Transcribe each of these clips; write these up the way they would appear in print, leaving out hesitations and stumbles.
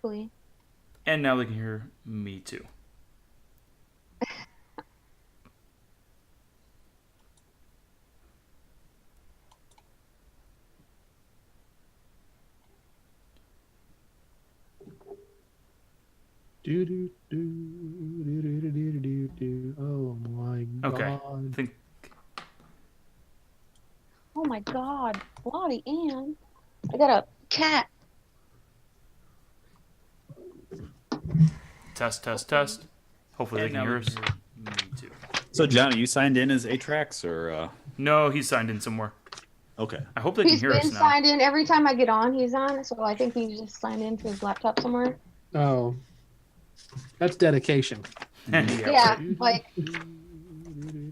hopefully. And now they can hear me too. Oh my god. Okay. Oh my god. Bloody Ann. I got a cat. Test. Hopefully they can hear us. Me too. So, John, are you signed in as Atrax or? No, he's signed in somewhere. Okay. I hope they can hear us now. He's been signed in every time I get on. He's on, so I think he's just signed into his laptop somewhere. Oh. That's dedication. Yeah, like,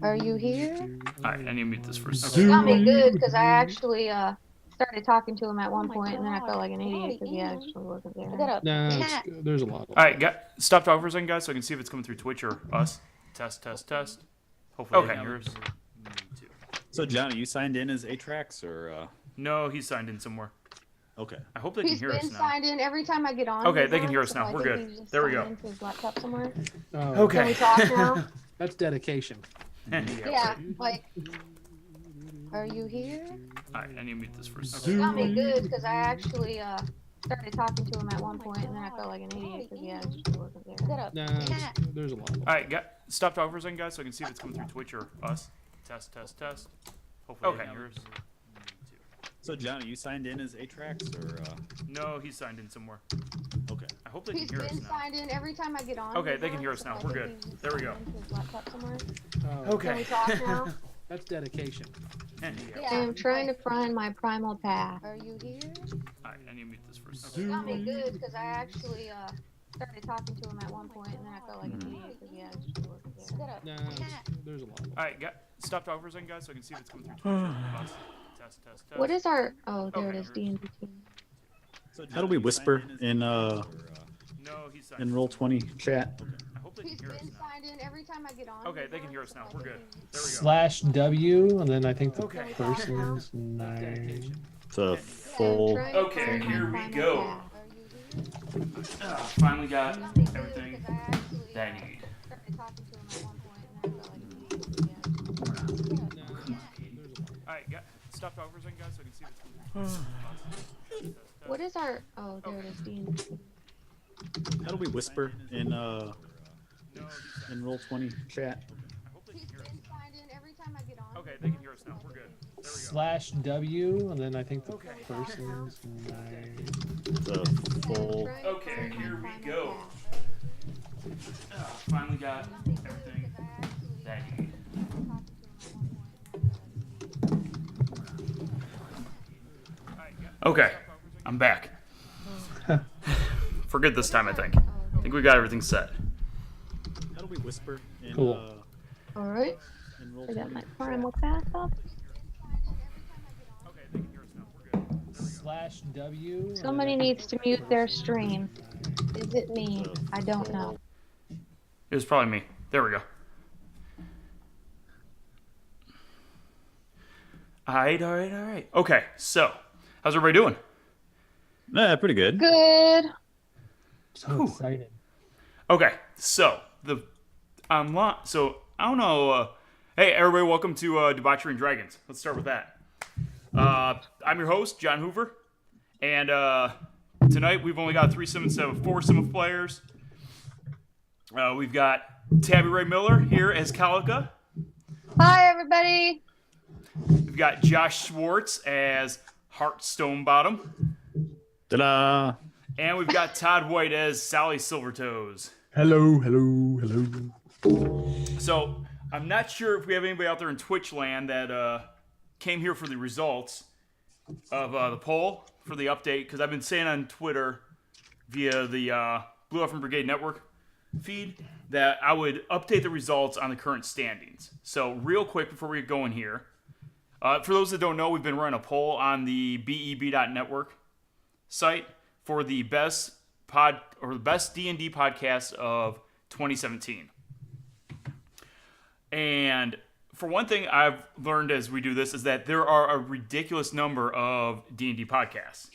are you here? Alright, I need to mute this for a It second. got me good because I actually started talking to him at one point, and then I felt like an idiot because he actually wasn't there. I got a No, cat. there's a lot. Alright, stop talking for a second, guys, so I can see if it's coming through Twitch or us. Test. Hopefully they can hear us. Me too. So, John, are you signed in as Atrax or? No, he's signed in somewhere. Okay. I hope they can hear us He's now. been signed in every time I get on. Okay, He's they can on, hear us so now. I We're think good. he's just There we signed go. into his laptop somewhere. Oh. Can we Okay. talk now? That's dedication. Yeah, like, are you here? Alright, I need to mute this for a It second. got me good because I actually started talking to him at one point, and then I felt like an idiot because he actually wasn't there. I got a No, cat. there's a lot. Alright, stop talking for a second, guys, so I can see if it's coming through Twitch or us. Test. Hopefully they can hear us. So, John, are you signed in as Atrax or? No, he's signed in somewhere. Okay. I hope they can He's hear us been now. signed in every time I get on. Okay, He's they can on, hear us so now. I We're think good. he's just There we signed go. into his laptop somewhere. Oh. Can we Okay. talk now? That's dedication. Yeah, I'm trying to find my primal path. Are you here? Alright, I need to mute this for a second. It got me good because I actually started talking to him at one point, and then I felt like an idiot because he actually wasn't there. I got a No, cat. there's a lot. Alright, stop talking for a second, guys, so I can see if it's coming through Twitch or us. Test. What is our? Oh, there Okay. it is. D&D team. So, how do we whisper in No, he's signed in Roll20 chat? I hope they He's can hear us been now. signed in every time I get on. Okay, they can hear us now. We're good. There we go. /W, and then I think the Okay. person's name. It's a full. Okay, here we go. Finally got everything that I need. Alright, stop talking for a second, guys, so I can see if it's coming through. What is our? Oh, there it is. D&D. How do we whisper in Roll20 chat? He's been signed in every time I get on. Okay, they can hear us now. We're good. There we go. /W, and then I think the person's name. It's a full. Okay, here we go. Finally got everything that I need. Okay, I'm back. For good this time, I think. I think we got everything set. How do we whisper in Cool. All right. in I got Roll20? my primal path up. Okay, they can hear us now. We're good. /W. Somebody needs to mute their stream. Is it me? I don't know. It was probably me. There we go. Alright. Okay, so, how's everybody doing? Yeah, pretty good. Good. So excited. Okay, so, I don't know, hey, everybody, welcome to Debaucher and Dragons. Let's start with that. I'm your host, John Hoover, and tonight we've only got 3 sims instead of 4 sim players. We've got Tabby Ray Miller here as Calica. Hi, everybody. We've got Josh Schwartz as Hart Stonebottom. Ta-da! And we've got Todd White as Sally Silvertoes. Hello. So, I'm not sure if we have anybody out there in Twitch land that came here for the results of the poll for the update, because I've been saying on Twitter via the Blue Elf and Brigade Network feed that I would update the results on the current standings. So, real quick before we get going here, for those that don't know, we've been running a poll on the beb.network site for the best D&D podcast of 2017. And for one thing I've learned as we do this is that there are a ridiculous number of D&D podcasts.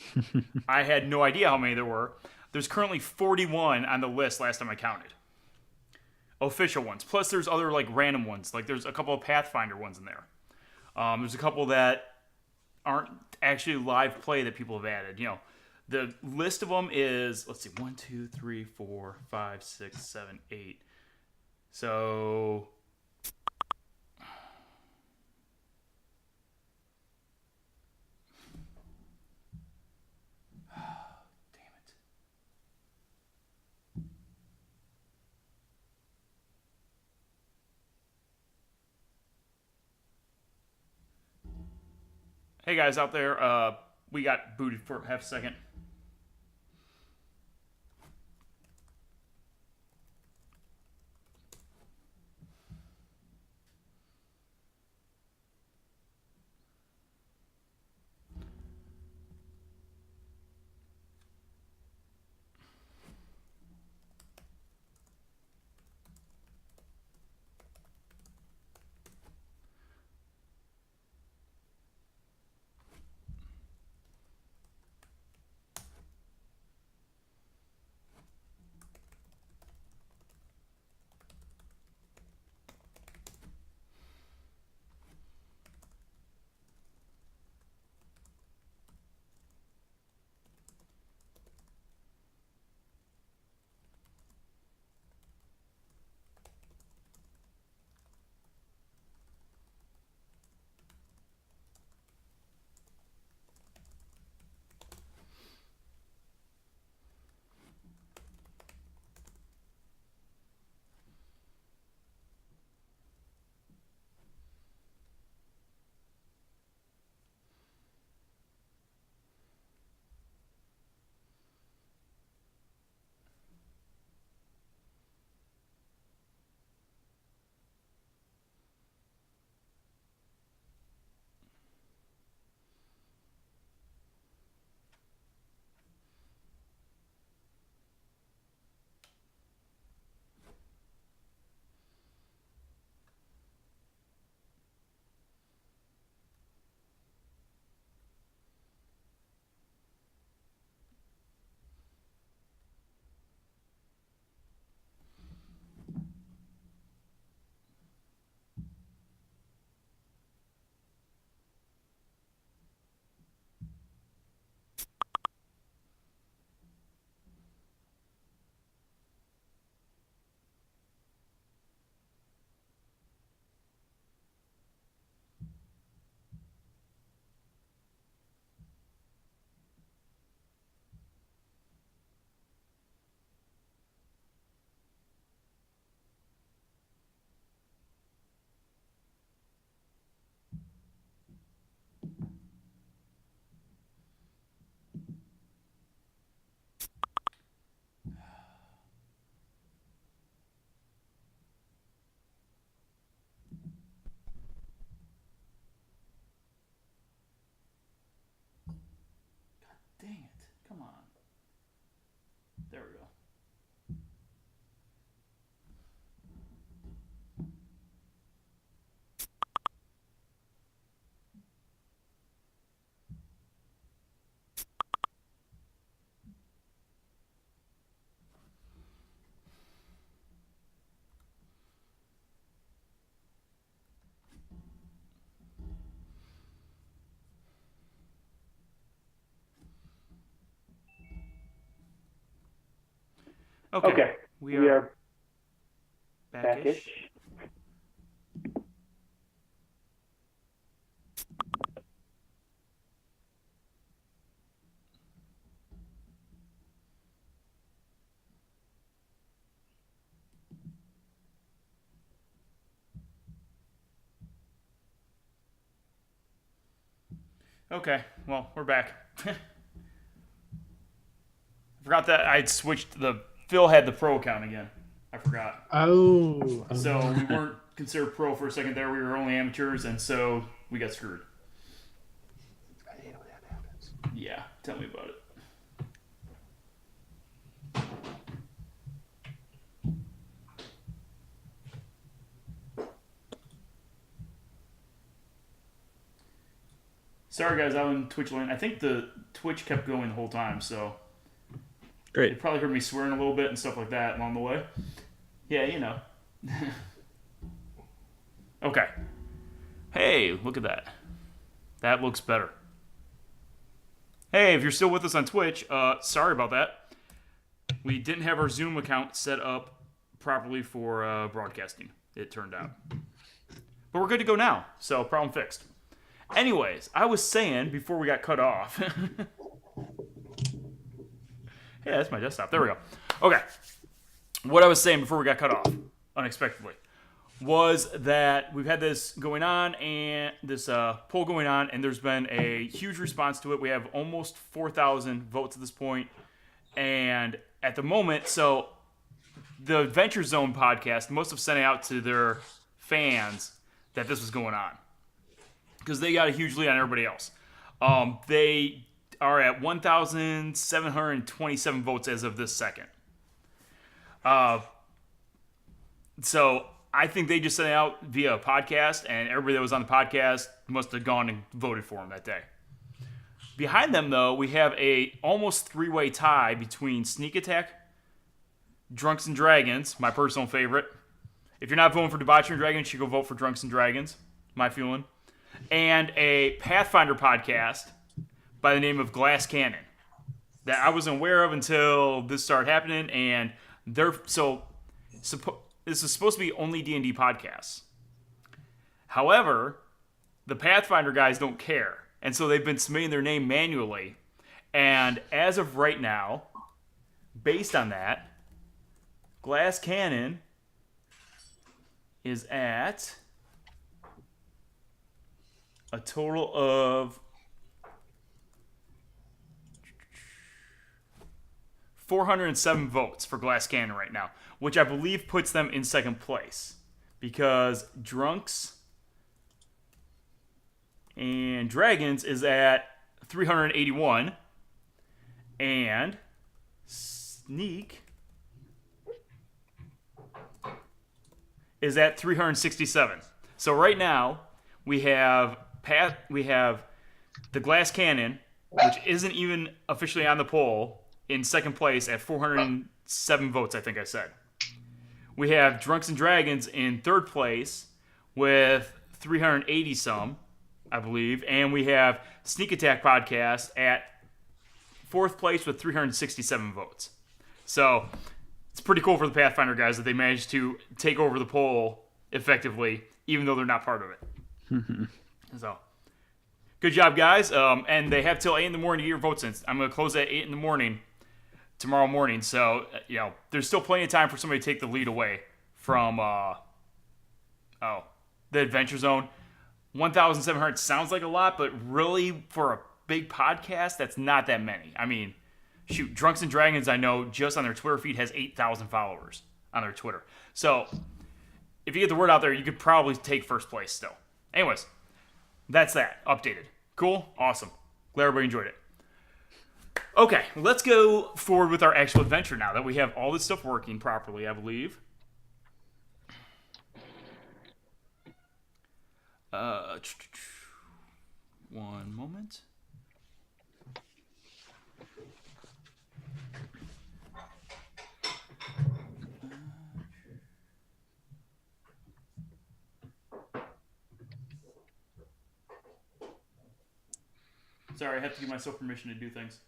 I had no idea how many there were. There's currently 41 on the list last time I counted. Official ones. Plus there's other like random ones. Like there's a couple of Pathfinder ones in there. There's a couple that aren't actually live play that people have added. You know, the list of them is, let's see, 1, 2, 3, 4, 5, 6, 7, 8. So hey guys out there, we got booted for half a second. Dang it. Come on. There we go. Okay. We are backish. Okay, well, we're back. I forgot that I'd switched Phil had the pro account again. I forgot. Oh. So we weren't considered pro for a second there. We were only amateurs, and so we got screwed. I hate when that happens. Yeah, tell me about it. Sorry guys, I'm in Twitch land. I think the Twitch kept going the whole time, so You Great. probably heard me swearing a little bit and stuff like that along the way. Yeah, you know. Okay. Hey, look at that. That looks better. Hey, if you're still with us on Twitch, sorry about that. We didn't have our Zoom account set up properly for broadcasting, it turned out. But we're good to go now, so problem fixed. Anyways, I was saying before we got cut off. Yeah, that's my desktop. There we go. Okay. What I was saying before we got cut off, unexpectedly, was that we've had this going on and this poll going on, and there's been a huge response to it. We have almost 4,000 votes at this point, and at the moment, so the Adventure Zone podcast must have sent it out to their fans that this was going on because they got a huge lead on everybody else. They are at 1,727 votes as of this second. So I think they just sent it out via a podcast, and everybody that was on the podcast must have gone and voted for him that day. Behind them, though, we have a almost three-way tie between Sneak Attack, Drunks and Dragons, my personal favorite. If you're not voting for Debaucher and Dragons, you should go vote for Drunks and Dragons, my feeling. And a Pathfinder podcast by the name of Glass Cannon that I wasn't aware of until this started happening, and this is supposed to be only D&D podcasts. However, the Pathfinder guys don't care, and so they've been submitting their name manually. And as of right now, based on that, Glass Cannon is at a total of 407 votes for Glass Cannon right now, which I believe puts them in second place because Drunks and Dragons is at 381 and Sneak is at 367. So right now we have the Glass Cannon, which isn't even officially on the poll, in second place at 407 votes, I think I said. We have Drunks and Dragons in third place with 380 some, I believe, and we have Sneak Attack Podcast at fourth place with 367 votes. So it's pretty cool for the Pathfinder guys that they managed to take over the poll effectively, even though they're not part of it. So, good job, guys. And they have till 8 in the morning to get your votes in. I'm going to close at 8 in the morning tomorrow morning. So, there's still plenty of time for somebody to take the lead away from the Adventure Zone. 1,700 sounds like a lot, but really for a big podcast, that's not that many. I mean, shoot, Drunks and Dragons, I know, just on their Twitter feed has 8,000 followers on their Twitter. So, if you get the word out there, you could probably take first place still. Anyways, that's that. Updated. Cool? Awesome. Glad everybody enjoyed it. Okay, let's go forward with our actual adventure now that we have all this stuff working properly, I believe. One moment. Sorry, I have to give myself permission to do things.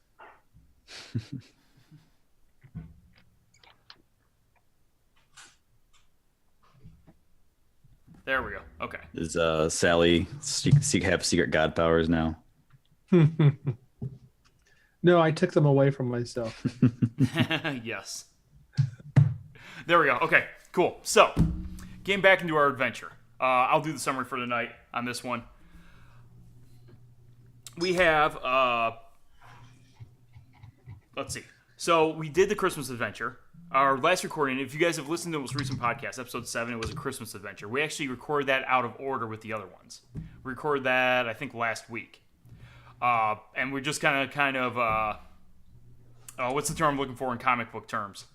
There we go. Okay. Does Sally have secret god powers now? No, I took them away from myself. Yes. There we go. Okay, cool. So, getting back into our adventure. I'll do the summary for the night on this one. We have, let's see. So, we did the Christmas adventure. Our last recording, if you guys have listened to the most recent podcast, episode 7, it was a Christmas adventure. We actually recorded that out of order with the other ones. We recorded that, I think, last week. And we're just kind of what's the term I'm looking for in comic book terms?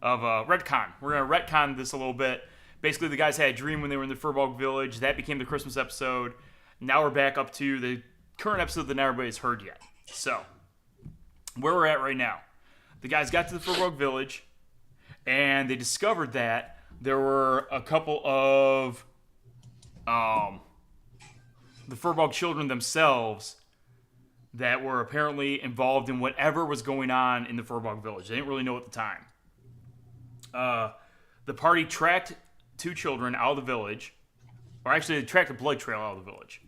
Of retcon. We're going to retcon this a little bit. Basically, the guys had a dream when they were in the Furbolg Village. That became the Christmas episode. Now we're back up to the current episode that not everybody's heard yet. So, where we're at right now. the guys got to the Furbolg village, and they discovered that there were a couple of the Furbolg children themselves that were apparently involved in whatever was going on in the Furbolg village. They didn't really know at the time. The party tracked 2 children out of the village, or actually they tracked a blood trail out of the village.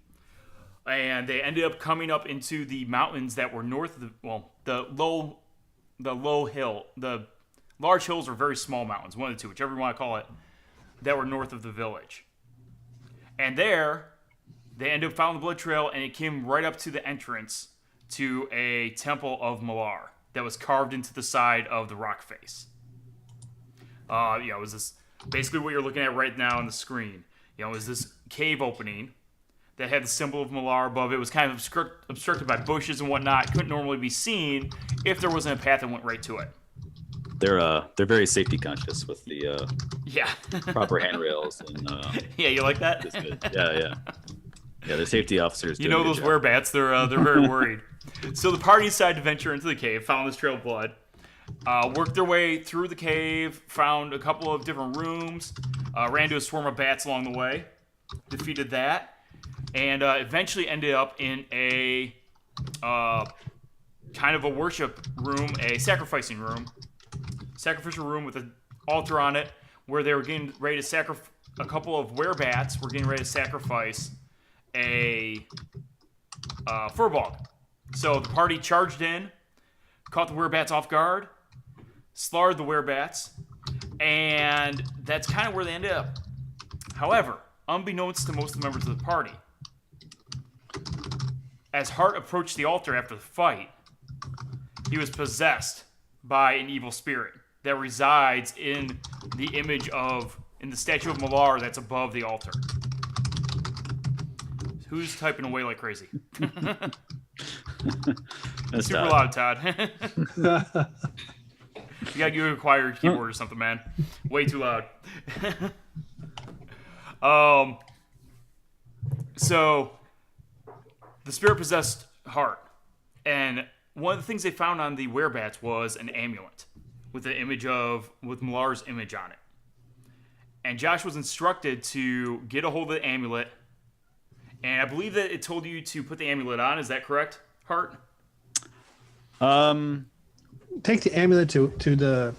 And they ended up coming up into the mountains that were north of the low hill. The large hills were very small mountains, one of the two, whichever you want to call it, that were north of the village. And there, they ended up following the blood trail, and it came right up to the entrance to a temple of Malar that was carved into the side of the rock face. It was this basically what you're looking at right now on the screen. It was this cave opening that had the symbol of Malar above it. It was kind of obstructed by bushes and whatnot. Couldn't normally be seen if there wasn't a path that went right to it. They're very safety conscious with the proper handrails and yeah, you like that? it's good. Yeah. Yeah, the safety officers. You know those werebats, they're very worried. So the party decided to venture into the cave, found this trail of blood, worked their way through the cave, found a couple of different rooms, ran into a swarm of bats along the way, defeated that, and eventually ended up in a kind of a worship room, a sacrificial room with an altar on it, where they were getting ready to a couple of werebats were getting ready to sacrifice a Furbolg. So the party charged in, caught the werebats off guard, slaughtered the werebats, and that's kind of where they ended up. However, unbeknownst to most of the members of the party, as Hart approached the altar after the fight, he was possessed by an evil spirit that resides in the in the statue of Malar that's above the altar. Who's typing away like crazy? That's Super Todd. loud, Todd. You gotta get a acquired keyboard or something, man. Way too loud. So the spirit possessed Hart, and one of the things they found on the werebats was an amulet with Malar's image on it. And Josh was instructed to get a hold of the amulet, and I believe that it told you to put the amulet on. Is that correct, Hart? Take the amulet to the.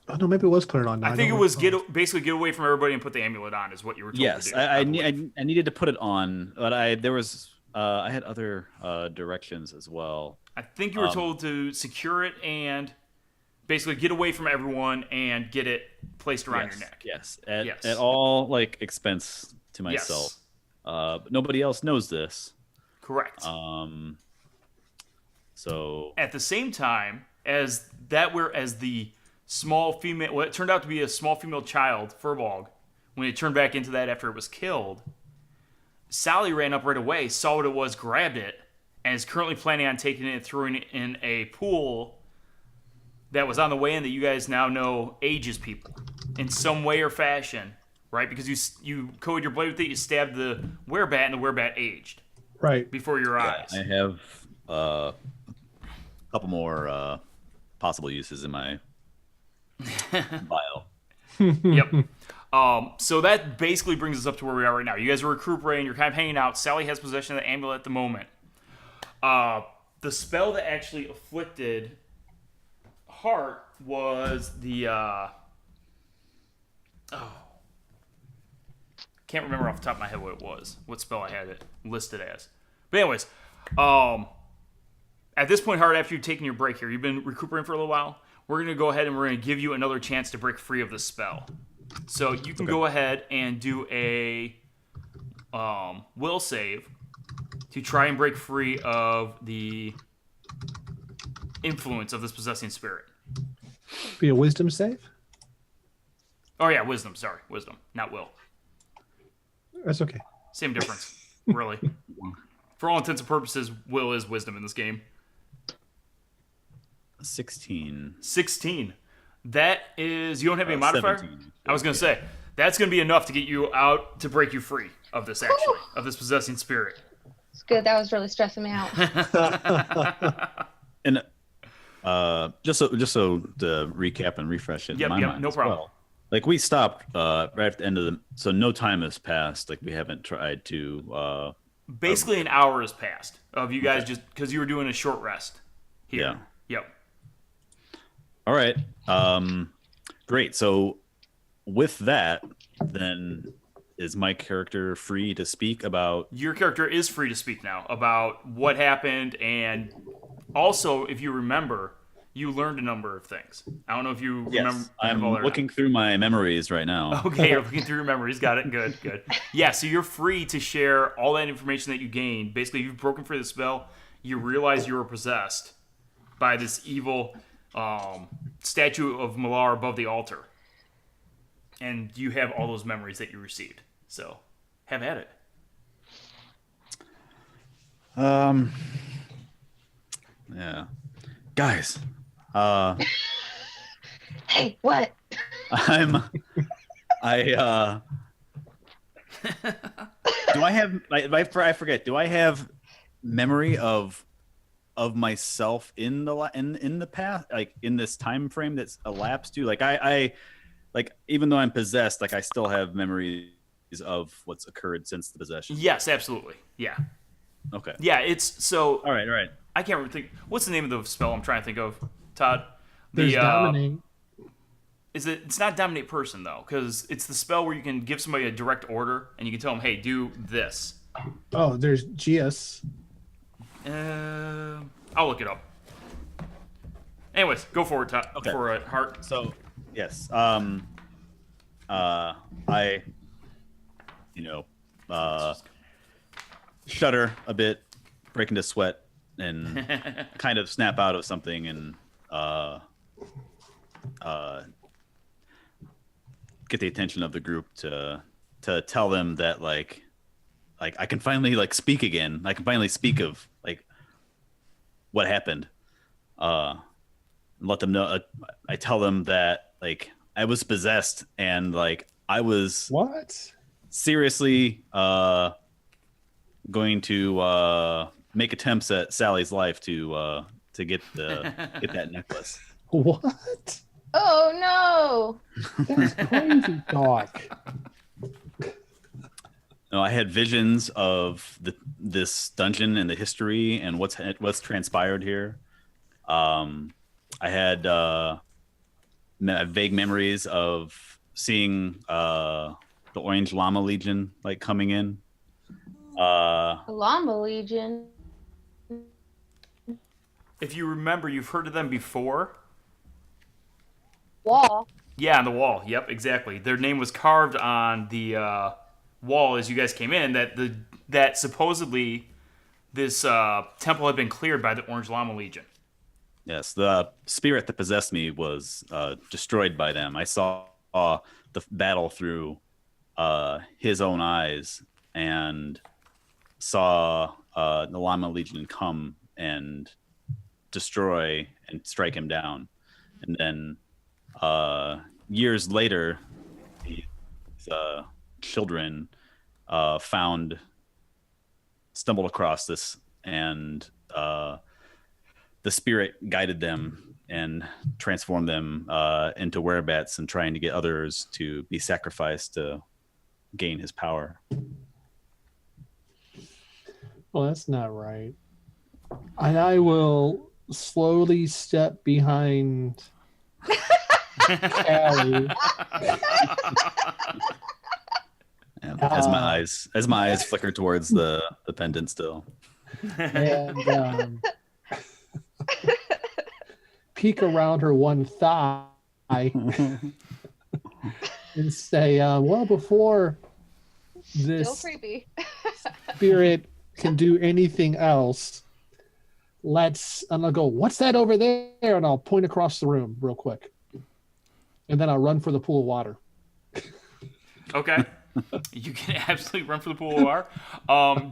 Oh no, maybe it was put it on. I think it was basically get away from everybody and put the amulet on is what you were told Yes, to do. I needed to put it on, but I had other directions as well. I think you were told to secure it and basically get away from everyone and get it placed around your neck. Yes, at all expense to myself. Yes. But nobody else knows this. Correct. So at the same time as the small female, what it turned out to be a small female child, Furbolg, when it turned back into that after it was killed, Sally ran up right away, saw what it was, grabbed it, and is currently planning on taking it and throwing it in a pool that was on the way in that you guys now know ages people in some way or fashion, right? Because you coated your blade with it, you stabbed the werebat, and the werebat aged. Right. Before your eyes. I have a couple more possible uses in my bio. Yep. So that basically brings us up to where we are right now. You guys are recuperating. You're kind of hanging out. Sally has possession of the amulet at the moment. The spell that actually afflicted Hart was the... can't remember off the top of my head what it was. What spell I had it listed as. But anyways, at this point, Hart, after you've taken your break here, you've been recuperating for a little while. We're going to go ahead and we're going to give you another chance to break free of the spell. So you can go ahead and do a will save to try and break free of the influence of this possessing spirit. Be a wisdom save? Oh yeah, wisdom. Sorry, wisdom, not will. That's okay. Same difference, really. For all intents and purposes, will is wisdom in this game. 16. 16. That is, you don't have any modifier? 17. I was going to say, that's going to be enough to get you out, to break you free of this, actually, of this possessing spirit. It's good. That was really stressing me out. And Just so to recap and refresh it. In Yep, my yep, mind no as problem. well. Like we stopped right at the end of the, so no time has passed. Like we haven't tried to. Basically, an hour has passed of you guys just because you were doing a short rest here. Yeah. Yep. All right. Great. So with that, then is my character free to speak about? Your character is free to speak now about what happened, and also, if you remember, you learned a number of things. I don't know if you remember. I'm all that or not. looking through my memories right now. Okay, you're looking through your memories. Got it. Good, good. Yeah, so you're free to share all that information that you gained. Basically, you've broken free of the spell. You realize you were possessed by this evil statue of Malar above the altar. And you have all those memories that you received. So, have at it. Yeah. Guys, Hey, what? I do I have I forget, do I have memory of myself in the past, like in this time frame that's elapsed to, like I like, even though I'm possessed, like I still have memories of what's occurred since the possession? Yes, absolutely. Yeah. Okay. Yeah, it's so. All right. I can't remember. What's the name of the spell I'm trying to think of, Todd? There's dominate. Is it? It's not dominate person though, because it's the spell where you can give somebody a direct order and you can tell them, "Hey, do this." Oh, there's GS. I'll look it up. Anyways, go forward, Todd. Okay. For Hart. So yes, I, shudder a bit, break into sweat, and kind of snap out of something, and get the attention of the group to tell them that like I can finally like speak again. I can finally speak of like what happened. Let them know. I tell them that like I was possessed and like I was What? seriously going to make attempts at Sally's life to get that necklace. What? Oh That's crazy talk. No, I had visions of this dungeon and the history and what's transpired here. I had vague memories of seeing the Orange Llama Legion like coming in. no. Llama Legion. If you remember, you've heard of them before. Wall. Yeah, on the wall. Yep, exactly. Their name was carved on the wall as you guys came in. That supposedly this temple had been cleared by the Orange Llama Legion. Yes, the spirit that possessed me was destroyed by them. I saw the battle through his own eyes and saw the Llama Legion come and destroy and strike him down. And then years later, these children stumbled across this, and the spirit guided them and transformed them into Werebats, and trying to get others to be sacrificed to gain his power. Well, that's not right. And I will slowly step behind Callie. And as my eyes flicker towards the pendant still. And peek around her one thigh and say, well, before Still this creepy. spirit can do anything else, and I'll go, what's that over there? And I'll point across the room real quick. And then I'll run for the pool of water. Okay. You can absolutely run for the pool of water.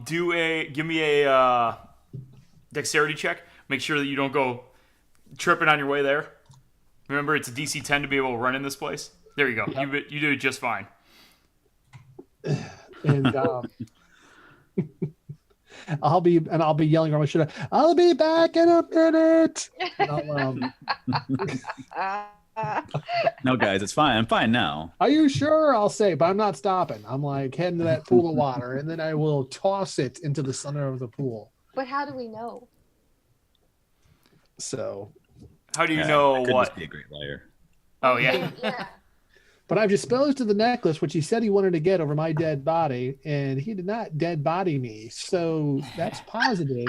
Give me a dexterity check. Make sure that you don't go tripping on your way there. Remember, it's a DC 10 to be able to run in this place. There you go. Yep. You do it just fine. And I'll be yelling on my shoulder. I'll be back in a minute. And No, guys, it's fine. I'm fine now. are you sure? I'll say, but I'm not stopping. I'm like heading to that pool of water, and then I will toss it into the center of the pool. But how do we know? So, How do you I know could what? just be a great liar. Oh yeah. Yeah. but I've disposed of the necklace, which he said he wanted to get over my dead body, and he did not dead body me. So that's positive.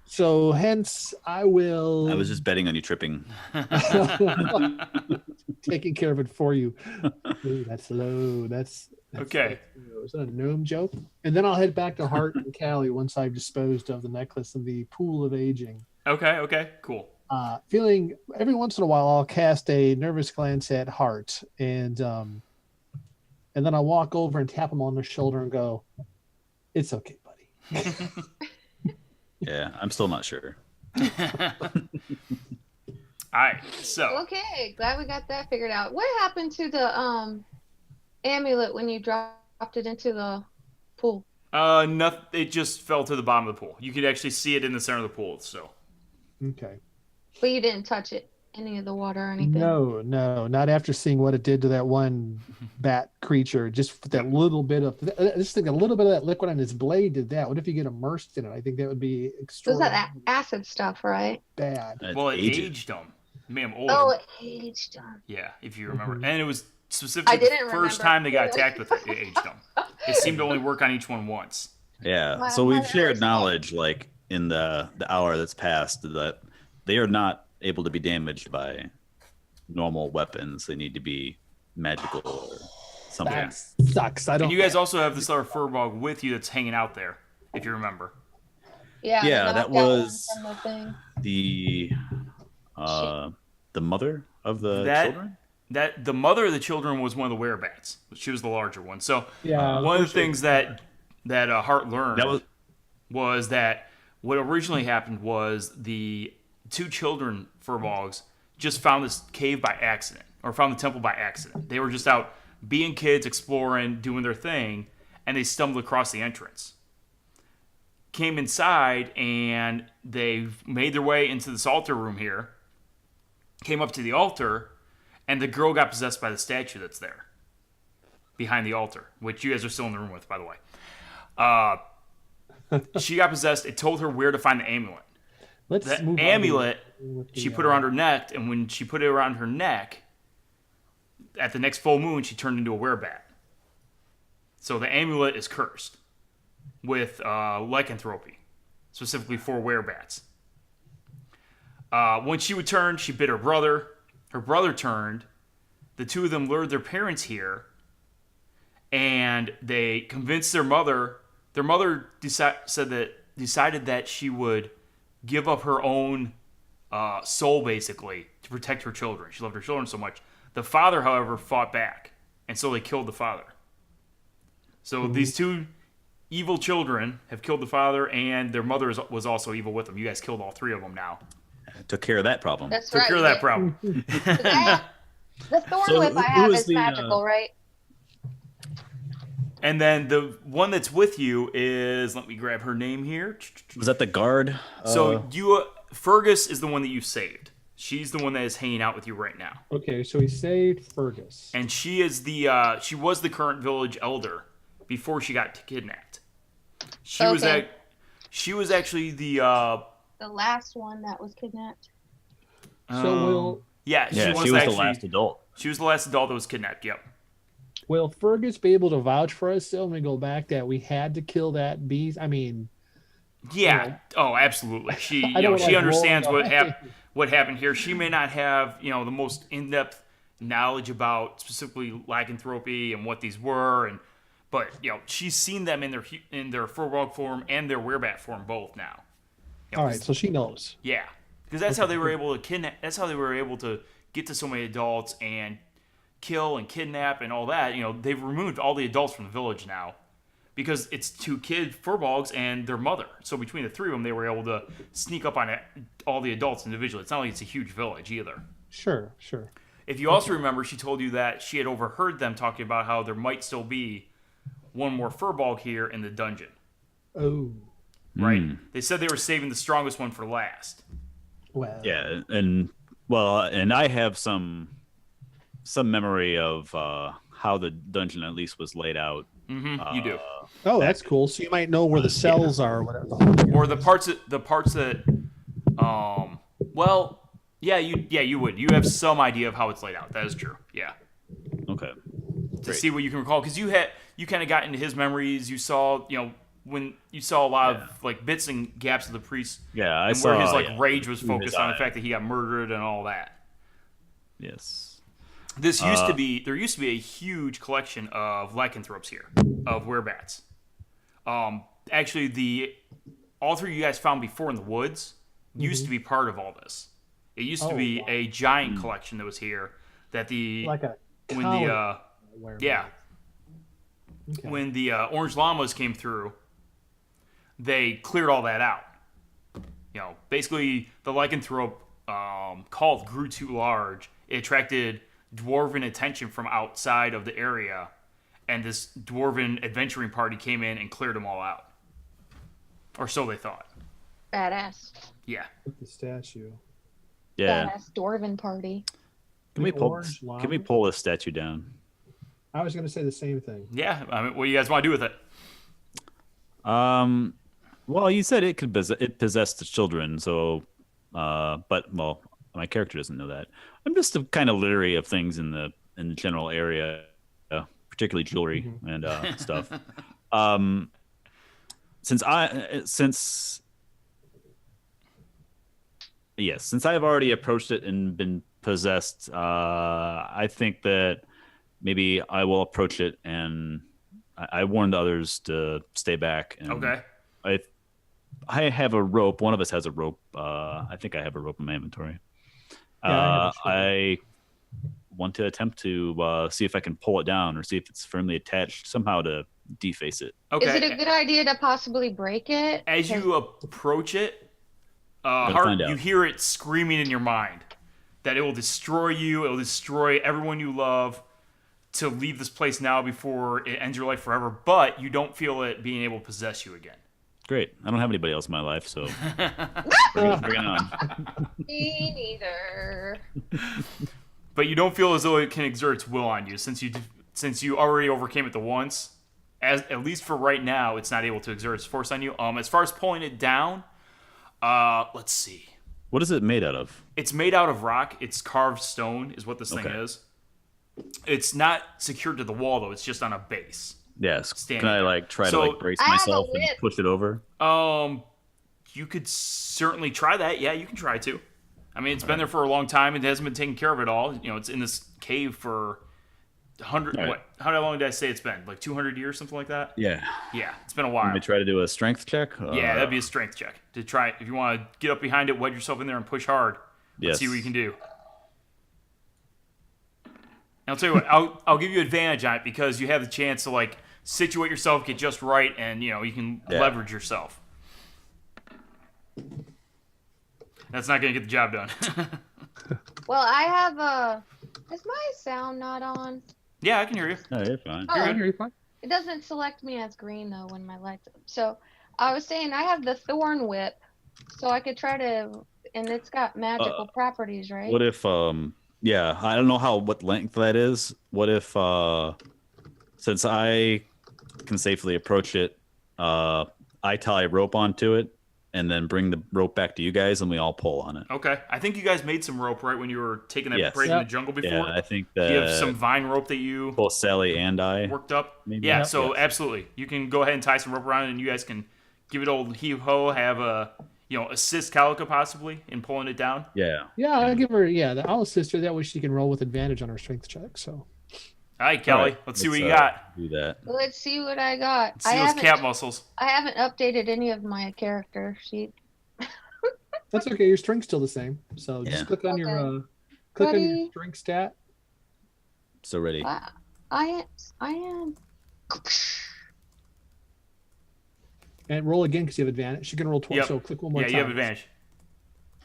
So hence, I will. I was just betting on you tripping. taking care of it for you. Ooh, that's low. That's Okay. low. Is that a gnome joke? And then I'll head back to Hart and Callie once I've disposed of the necklace in the pool of aging. Okay. Cool. Feeling every once in a while, I'll cast a nervous glance at Hart, and then I'll walk over and tap him on the shoulder and go, "It's okay, buddy." Yeah, I'm still not sure. All right. So Okay, glad we got that figured out. What happened to the amulet when you dropped it into the pool? nothing. It just fell to the bottom of the pool. You could actually see it in the center of the pool. So Okay. But you didn't touch it, any of the water or anything? No, not after seeing what it did to that one bat creature. Just that little bit of, just think a little bit of that liquid on his blade did that. What if you get immersed in it? I think that would be It was extraordinarily that acid stuff, right? bad. It's well, it aged. aged them. Made them older. Oh, it aged them. Yeah, if you remember. Mhm. And it was specifically I didn't the first remember. time they got attacked with it. It aged them. It seemed to only work on each one once. Yeah. My- So my we've shared memory's knowledge, like in the hour that's passed, that they are not able to be damaged by normal weapons. They need to be magical or something. That sucks. I don't. And you guys also have this other furbog with you that's hanging out there, if you remember. Yeah, Yeah, the that knockout one was- from the thing. The mother of the That- children. That the mother of the children was one of the Werebats. She was the larger one. So Yeah. one of the things that Hart learned That was that what originally happened was the two children furbogs just found this cave by accident, or found the temple by accident. They were just out being kids, exploring, doing their thing, and they stumbled across the entrance. Came inside, and they made their way into this altar room here, came up to the altar, and the girl got possessed by the statue that's there behind the altar, which you guys are still in the room with, by the way. She got possessed. It told her where to find the amulet. Let's The move on amulet, with the, she put around her neck, and when she put it around her neck, at the next full moon, she turned into a werebat. So the amulet is cursed with lycanthropy, specifically for werebats. When she would turn, she bit her brother. Her brother turned. The two of them lured their parents here, and they convinced their mother. Their mother decided that she would give up her own soul, basically, to protect her children. She loved her children so much. The father, however, fought back, and so they killed the father. So these two evil children have killed the father, and their mother was also evil with them. You guys killed all three of them now. took care of that problem. That's Took right. care of that problem. The thorn So whip I who have is is the, magical, right? And then the one that's with you is, let me grab her name here. Was that the guard? So Fergus is the one that you saved. She's the one that is hanging out with you right now. Okay, so he saved Fergus. And she is she was the current village elder before she got kidnapped. She was actually the last one that was kidnapped. So she was the last adult. She was the last adult that was kidnapped. Yep. will Fergus be able to vouch for us still when we go back that we had to kill that beast? I mean, yeah. Oh, absolutely. She I don't she like understands rolling what happened here. She may not have the most in-depth knowledge about specifically lycanthropy and what these were, but she's seen them in their furbolg form and their werebat form both now. all right, so she knows. Yeah, because that's how they were able to kidnap. That's how they were able to get to so many adults and kill and kidnap and all that. They've removed all the adults from the village now because it's two kid furbolgs and their mother. So between the three of them, they were able to sneak up on all the adults individually. It's not like it's a huge village either. Sure. If you also remember, she told you that she had overheard them talking about how there might still be one more furbolg here in the dungeon. Oh, right? Mm. They said they were saving the strongest one for last. well. Yeah, and I have some memory of how the dungeon at least was laid out. You do. Oh, that's cool. So you might know where the cells are, or whatever. Or the parts that well, yeah, you would. You have some idea of how it's laid out. That is true. Yeah. Okay. To Great. see what you can recall, because you kind of got into his memories. You saw, when you saw a lot of like bits and gaps of the priest. Yeah, I and saw where his rage was through focused his on the eye. fact that he got murdered and all that. Yes. There used to be a huge collection of lycanthropes here, of werebats. Actually, all three you guys found before in the woods used to be part of all this. It used to be a giant collection that was here. That Like a when colony the where- yeah Okay. when the orange llamas came through, they cleared all that out. Basically the lycanthrope cult grew too large. It attracted dwarven attention from outside of the area, and this dwarven adventuring party came in and cleared them all out. Or so they thought. Badass. Yeah. The statue. Yeah. Badass dwarven party. Can we The pull? orange llama? Can we pull this statue down? I was going to say the same thing. Yeah. I mean, what do you guys want to do with it? Well, you said it possessed the children, so but my character doesn't know that. I'm just kind of leery of things in the general area, particularly jewelry and stuff. Since I've already approached it and been possessed, I think that maybe I will approach it, and I warned others to stay back. And Okay. I have a rope. One of us has a rope. I think I have a rope in my inventory. Yeah, I have a short I want to attempt to see if I can pull it down or see if it's firmly attached somehow to deface it. Okay. Is it a good idea to possibly break it? As you approach it, Gotta Hart, find out. you hear it screaming in your mind that it will destroy you, it will destroy everyone you love, to leave this place now before it ends your life forever, but you don't feel it being able to possess you again. Great. I don't have anybody else in my life, so bring it on. Me neither. But you don't feel as though it can exert its will on you, since you already overcame it the once. At least for right now, it's not able to exert its force on you. As far as pulling it down, let's see. What is it made out of? It's made out of rock. It's carved stone, is what this thing Okay. is. It's not secured to the wall though. It's just on a base. Yes. Standing Can I there. try So- to brace I have a myself and whip. push it over? You could certainly try that. Yeah, you can try to. I mean, it's been there for a long time. It hasn't been taken care of at all. It's in this cave for 100. All right. What? How long did I say it's been? Like 200 years, something like that. Yeah. Yeah, it's been a Let while. me try to do a strength check. Yeah, that'd be a strength check to try. If you want to get up behind it, wedge yourself in there, and push hard. Let's Yes. see what you can do. And I'll tell you what. I'll give you advantage on it because you have the chance to situate yourself, get just right, and you can leverage yourself. That's not gonna get the job done. Well, I have is my sound not on? Yeah, I can hear you. No, you're fine. Oh, You're good. You're fine. it doesn't select me as green though when my lights up. So I was saying I have the thorn whip, so I could try to, and it's got magical properties, right? What if yeah, I don't know what length that is. What if since I can safely approach it, I tie a rope onto it and then bring the rope back to you guys and we all pull on it. Okay. I think you guys made some rope right when you were taking that Yes. break in the Yep. jungle before. Yeah, I think Do that you have some vine rope that you both Sally and I worked up? maybe. Yeah, Yep. so Yes. absolutely. You can go ahead and tie some rope around it and you guys can give it old heave-ho, have a, assist Calica possibly in pulling it down. Yeah. Yeah, I'll give her. Yeah, I'll assist her. That way she can roll with advantage on her strength check. So All right, Kelly. All right, let's see what you let's, got. Do that. Let's see what I got. Let's see those cat muscles. I haven't updated any of my character sheet. that's okay. Your strength's still the same. So Yeah. just click on your Okay. click on Ready? your strength stat. So ready. I am. And roll again because you have advantage. You can roll twice. Yep. So click one more Yeah, time. you have advantage.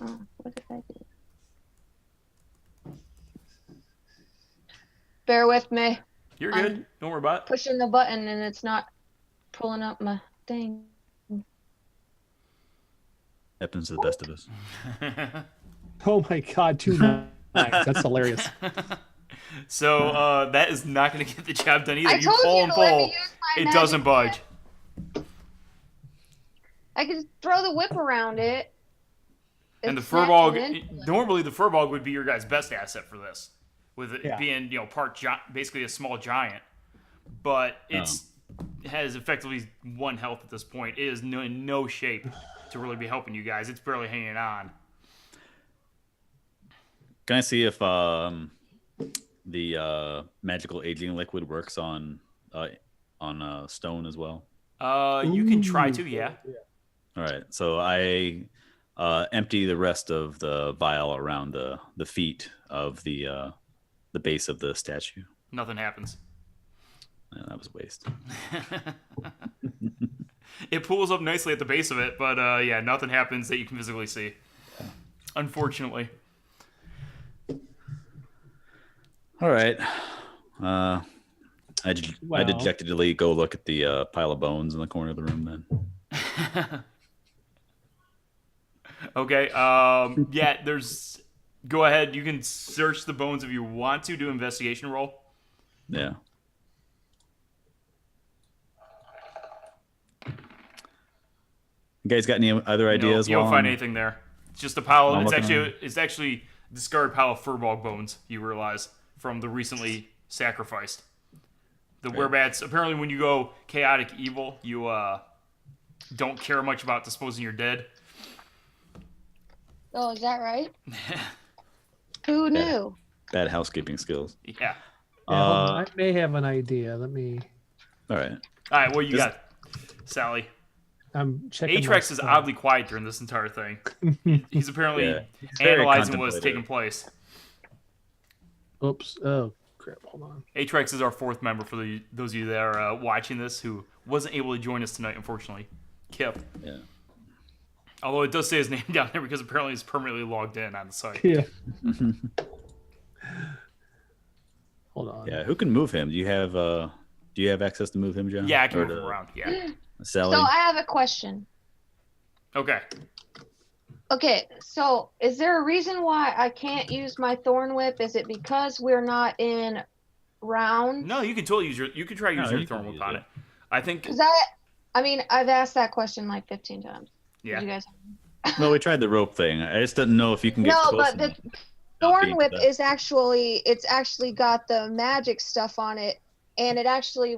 Oh, what did I do? Bear with me. You're good. I'm Don't worry about it. Pushing the button and it's not pulling up my thing. Happens to the best of us. Oh my God, 2 9. That's hilarious. So that is not going to get the job done either. I You told pull you and to let me pull, use my it magic doesn't budge. whip. I could throw the whip around it. And the It's snatching furball, into it. normally the furball would be your guys' best asset for this, with it Yeah. being basically a small giant. But it has effectively 1 health at this point. It is in no shape to really be helping you guys. It's barely hanging on. Can I see if the magical aging liquid works on stone as well? You can try to, yeah. All right, so I empty the rest of the vial around the feet of the base of the statue. Nothing happens. Yeah, that was a waste. It pulls up nicely at the base of it, but yeah, nothing happens that you can physically see. Unfortunately. All right. I dejectedly go look at the pile of bones in the corner of the room then. Okay. Yeah, there's... Go ahead. You can search the bones if you want to. Do an investigation roll. Yeah. You guys got any other ideas? You don't while find I'm- anything there. It's just a pile. I'm It's looking actually a discarded pile of furball bones. You realize from the recently sacrificed. The Werebats. Apparently, when you go chaotic evil, you don't care much about disposing your dead. Oh, is that right? Who knew? Bad housekeeping skills. Yeah. Yeah, hold on. I may have an idea. Let me. All right. All right. What you This- got, Sally? I'm checking. Atrax is my- oddly quiet during this entire thing. He's apparently Yeah, he's very analyzing what's contemplative. taking place. Oops. Oh crap! Hold on. Atrax is our 4th member for those of you that are watching this who wasn't able to join us tonight, unfortunately. Kip. Yeah. Although it does say his name down there because apparently he's permanently logged in on the site. Yeah. Hold on. Yeah. Who can move him? Do you have access to move him, John? Yeah, I can Or move him around. Yeah. Sally. So I have a question. Okay. Okay, so is there a reason why I can't use my thorn whip? Is it because we're not in round? No, you can totally use you can try using your you can thorn whip use on it. it. I think. Because I mean, I've asked that question like 15 times. Yeah. You guys. No, we tried the rope thing. I just didn't know if you can get No, close but the enough. thorn whip possessed. is actually got the magic stuff on it, and it actually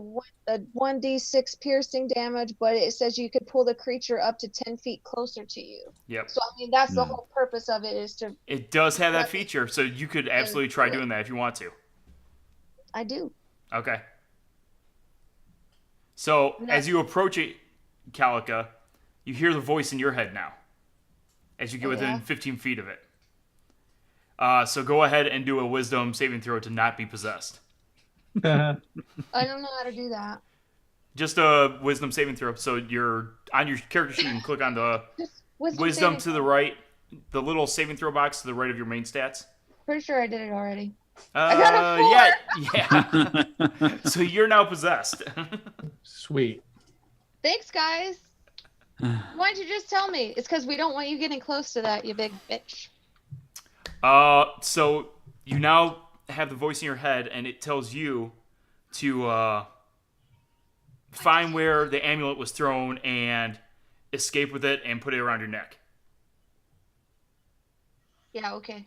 a 1d6 piercing damage, but it says you could pull the creature up to 10 feet closer to you. Yep. So I mean, that's the Hmm. whole purpose of it, is to. It does have that feature, so you could absolutely try do it. doing that if you want to. I do. Okay. So No. as you approach it, Calica, you hear the voice in your head now. As you get Oh, within yeah? 15 feet of it. So go ahead and do a wisdom saving throw to not be possessed. I don't know how to do that. Just a wisdom saving throw. So you're on your character sheet and click on the Just wisdom saving to the right, the little saving throw box to the right of your main stats. Pretty sure I did it already. got a Yeah. So you're now possessed. Sweet. Thanks, guys. Why didn't you just tell me? It's because we don't want you getting close to that, you big bitch. So you now have the voice in your head, and it tells you to find where the amulet was thrown and escape with it and put it around your neck. Yeah, okay.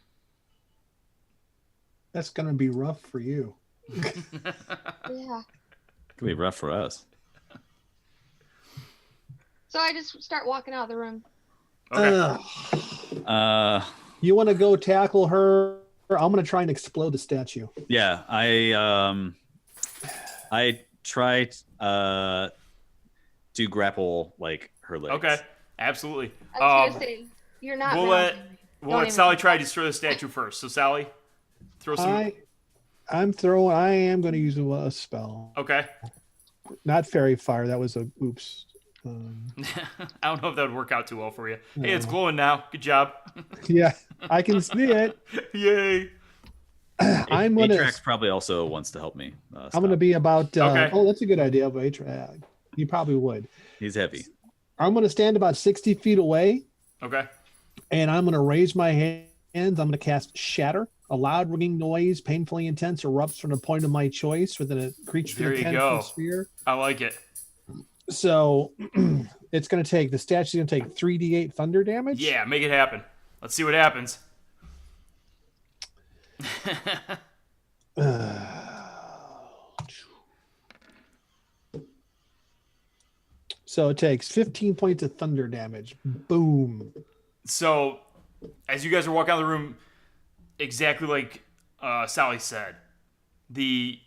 That's gonna be rough for you. Yeah. Could be rough for us. So I just start walking out of the room. Okay. You want to go tackle her? I'm gonna try and explode the statue. Yeah, I tried to grapple like her legs. Okay. Absolutely. I was gonna say, you're not. We'll mounting me. let Don't even- Sally try to destroy the statue first. So Sally, throw some. I am going to use a spell, Okay. not fairy fire. That was a oops. I don't know if that would work out too well for you. Hey, it's No. glowing now. Good job. Yeah, I can see it. Yay. I'm gonna. Atrax probably also wants to help me. I'm gonna be about. Okay. Oh, that's a good idea, but you probably would. He's heavy. I'm gonna stand about 60 feet away Okay. And I'm going to raise my hands. I'm going to cast Shatter. A loud ringing noise, painfully intense, erupts from the point of my choice within a creature There within you 10 go. foot sphere. I like it. So it's going to take, the statue's going to take 3d8 thunder damage. Yeah, make it happen. Let's see what happens. So it takes 15 points of thunder damage. Boom. So, as you guys are walking out of the room, exactly like Sally said, you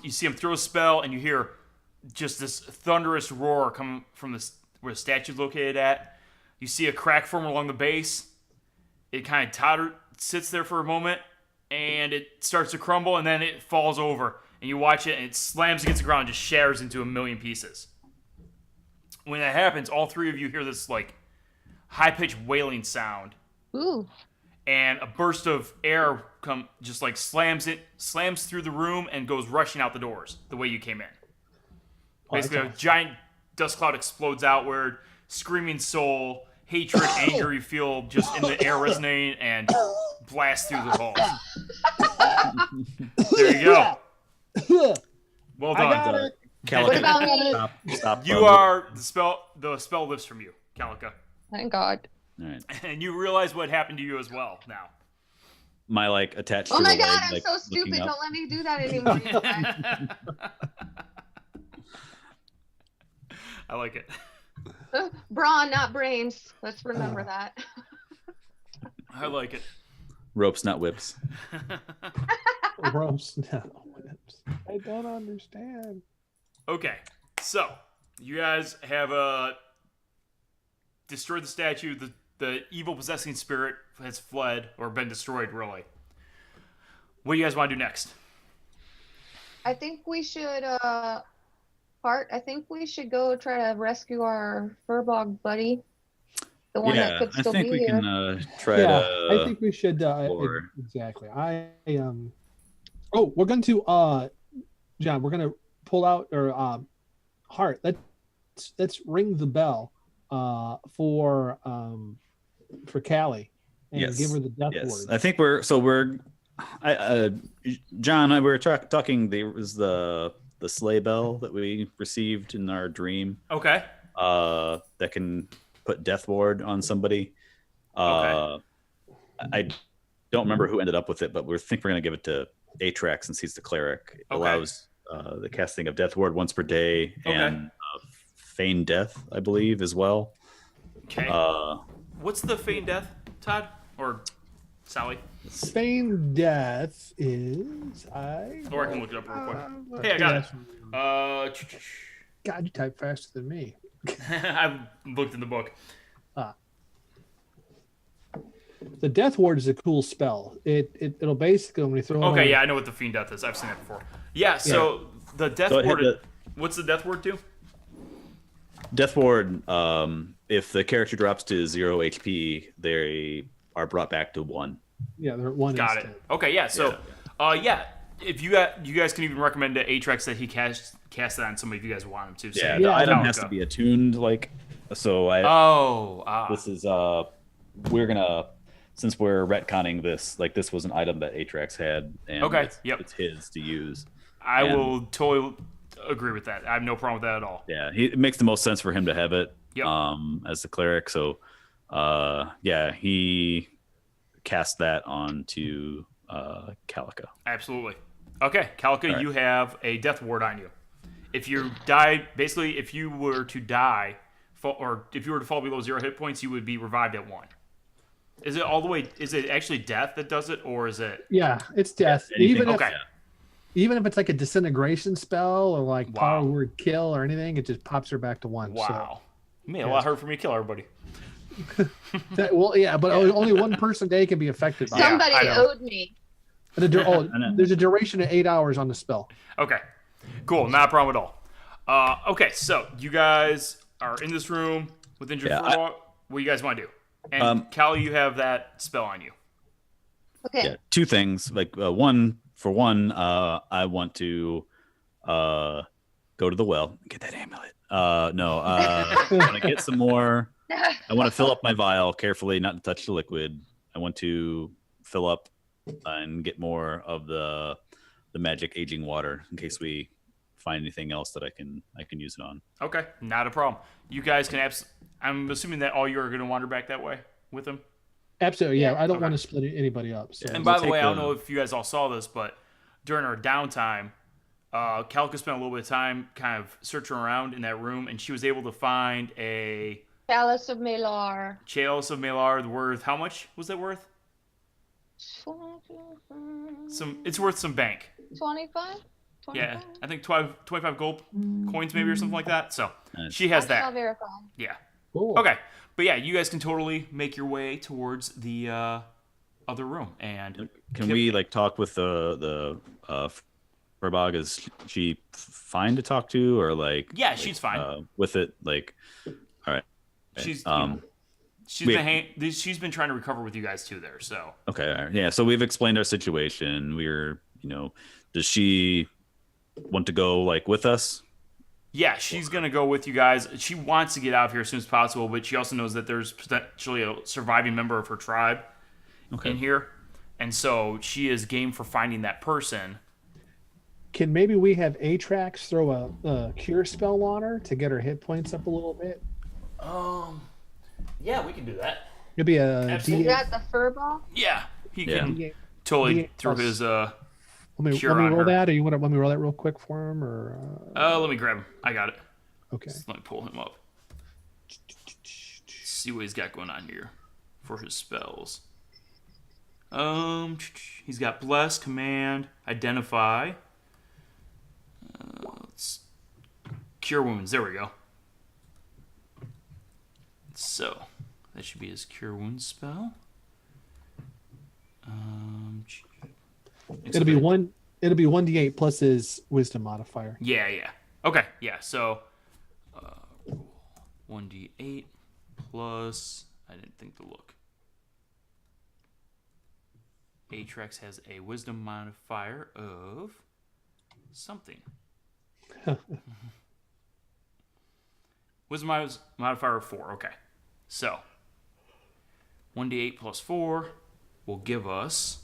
see him throw a spell, and you hear just this thunderous roar come from where the statue's located at. You see a crack form along the base. It kind of sits there for a moment, and it starts to crumble, and then it falls over. And you watch it, and it slams against the ground and just shatters into a million pieces. When that happens, all three of you hear this like high-pitched wailing sound. Ooh. And a burst of air slams through the room and goes rushing out the doors the way you came in. Basically, a giant dust cloud explodes outward, screaming soul, hatred, anger you feel just in the air resonating and blast through the halls. There you go. Well done. I got it. Calica, What about me? stop. You are the spell lifts from you, Calica. Thank God. All right. And you realize what happened to you as well now. My attached Oh to my a God, leg, I'm like, so looking stupid. up. Don't let me do that anymore. I like it. Brawn, not brains. Let's remember that. I like it. Ropes, not whips. Ropes. No. I don't understand. Okay, so you guys have destroyed the statue. The evil possessing spirit has fled or been destroyed, really. What do you guys want to do next? I think we should, Hart, I think we should go try to rescue our furbog buddy. The one that could I still think be we here. can try Yeah, to. I think we should. Exactly. Oh, we're going to John. We're going to pull out Hart. Let's ring the bell for Callie and give her the death word. I think we're John. We were talking. There was the sleigh bell that we received in our dream. Okay. That can put death ward on somebody. Okay. I don't remember who ended up with it, but we think we're going to give it to Atrax since he's the cleric. It allows the casting of death ward once per day and feign death, I believe, as well. Okay. What's the feign death, Todd or Sally? Feign death is Or I can look it up real quick. Hey, I got it. God, you type faster than me. I've looked in the book. The death ward is a cool spell. It'll basically when we throw. Okay, yeah, I know what the fiend death is. I've seen that before. Yeah, so the death ward. What's the death ward do? Death ward. If the character drops to 0 HP, they are brought back to 1. Yeah, they're at 1. Got instead. it. Okay, yeah. So, if you guys can even recommend to Atrax that he cast it on somebody if you guys want him to. Yeah, the item has to be attuned. This is we're gonna. Since we're retconning this, this was an item that Atrax had, and it's his to use. I will totally agree with that. I have no problem with that at all. Yeah, it makes the most sense for him to have it as the cleric. So, he cast that onto Calica. Absolutely. Okay, Calica, you have a death ward on you. If you die, basically, if you were to die, or if you were to fall below 0 hit points, you would be revived at 1. Is it all the way? Is it actually death that does it, or is it? Yeah, it's death. Even if it's like a disintegration spell or power word kill or anything, it just pops her back to 1. Wow, man, a lot harder for me to kill everybody. But only one person a day can be affected by it. Somebody owed me. There's a duration of 8 hours on the spell. Okay, cool, not a problem at all. Okay, so you guys are in this room with injured What do you guys want to do? And Callie, you have that spell on you. Okay. Yeah, 2 things. I want to go to the well, get that amulet. I want to get some more I want to fill up my vial carefully, not to touch the liquid. I want to fill up and get more of the magic aging water in case we find anything else that I can use it on. Okay, not a problem. You guys can I'm assuming that all you are going to wander back that way with him? Absolutely, yeah. I don't Okay. want to split anybody up. So. Yeah. And by we'll the way, take I don't know if you guys all saw this, but during our downtime, Calica spent a little bit of time kind of searching around in that room, and she was able to find a Chalice of Malar. chalice of Malar worth, how much was that worth? 25? It's worth some bank. 25? Yeah, I think 25 gold coins maybe or something like that. So Nice. she has I'll that. verify. Yeah. Cool. Okay, but yeah, you guys can totally make your way towards the other room, and Can we like talk with the Furbog? Is she fine to talk to, or like? Yeah, she's fine. With it, like, all right. She's we- she's been trying to recover with you guys too there. So Okay, all right. Yeah. So we've explained our situation. Does she want to go like with us? yeah, she's gonna go with you guys. She wants to get out of here as soon as possible, but she also knows that there's potentially a surviving member of her tribe in here, and so she is game for finding that person. Can maybe we have Atrax throw a cure spell on her to get her hit points up a little bit? Yeah, we can do that. It'd be a Absolutely. You D8. got the fur ball? Yeah, he Yeah. can totally D8 throw plus- his Let me cure roll on her. that, or you want to let me roll that real quick for him, or let me grab him. I got it. okay. Let me pull him up. See what he's got going on here for his spells. He's got bless, command, identify. Let's cure wounds. There we go. So that should be his cure wounds spell. It'll be one. It'll be 1d8 plus his wisdom modifier. Yeah. Okay, yeah. So 1d8 plus. I didn't think to look. Atrax has a wisdom modifier of something. Wisdom modifier of 4. Okay. So 1d8 plus 4 will give us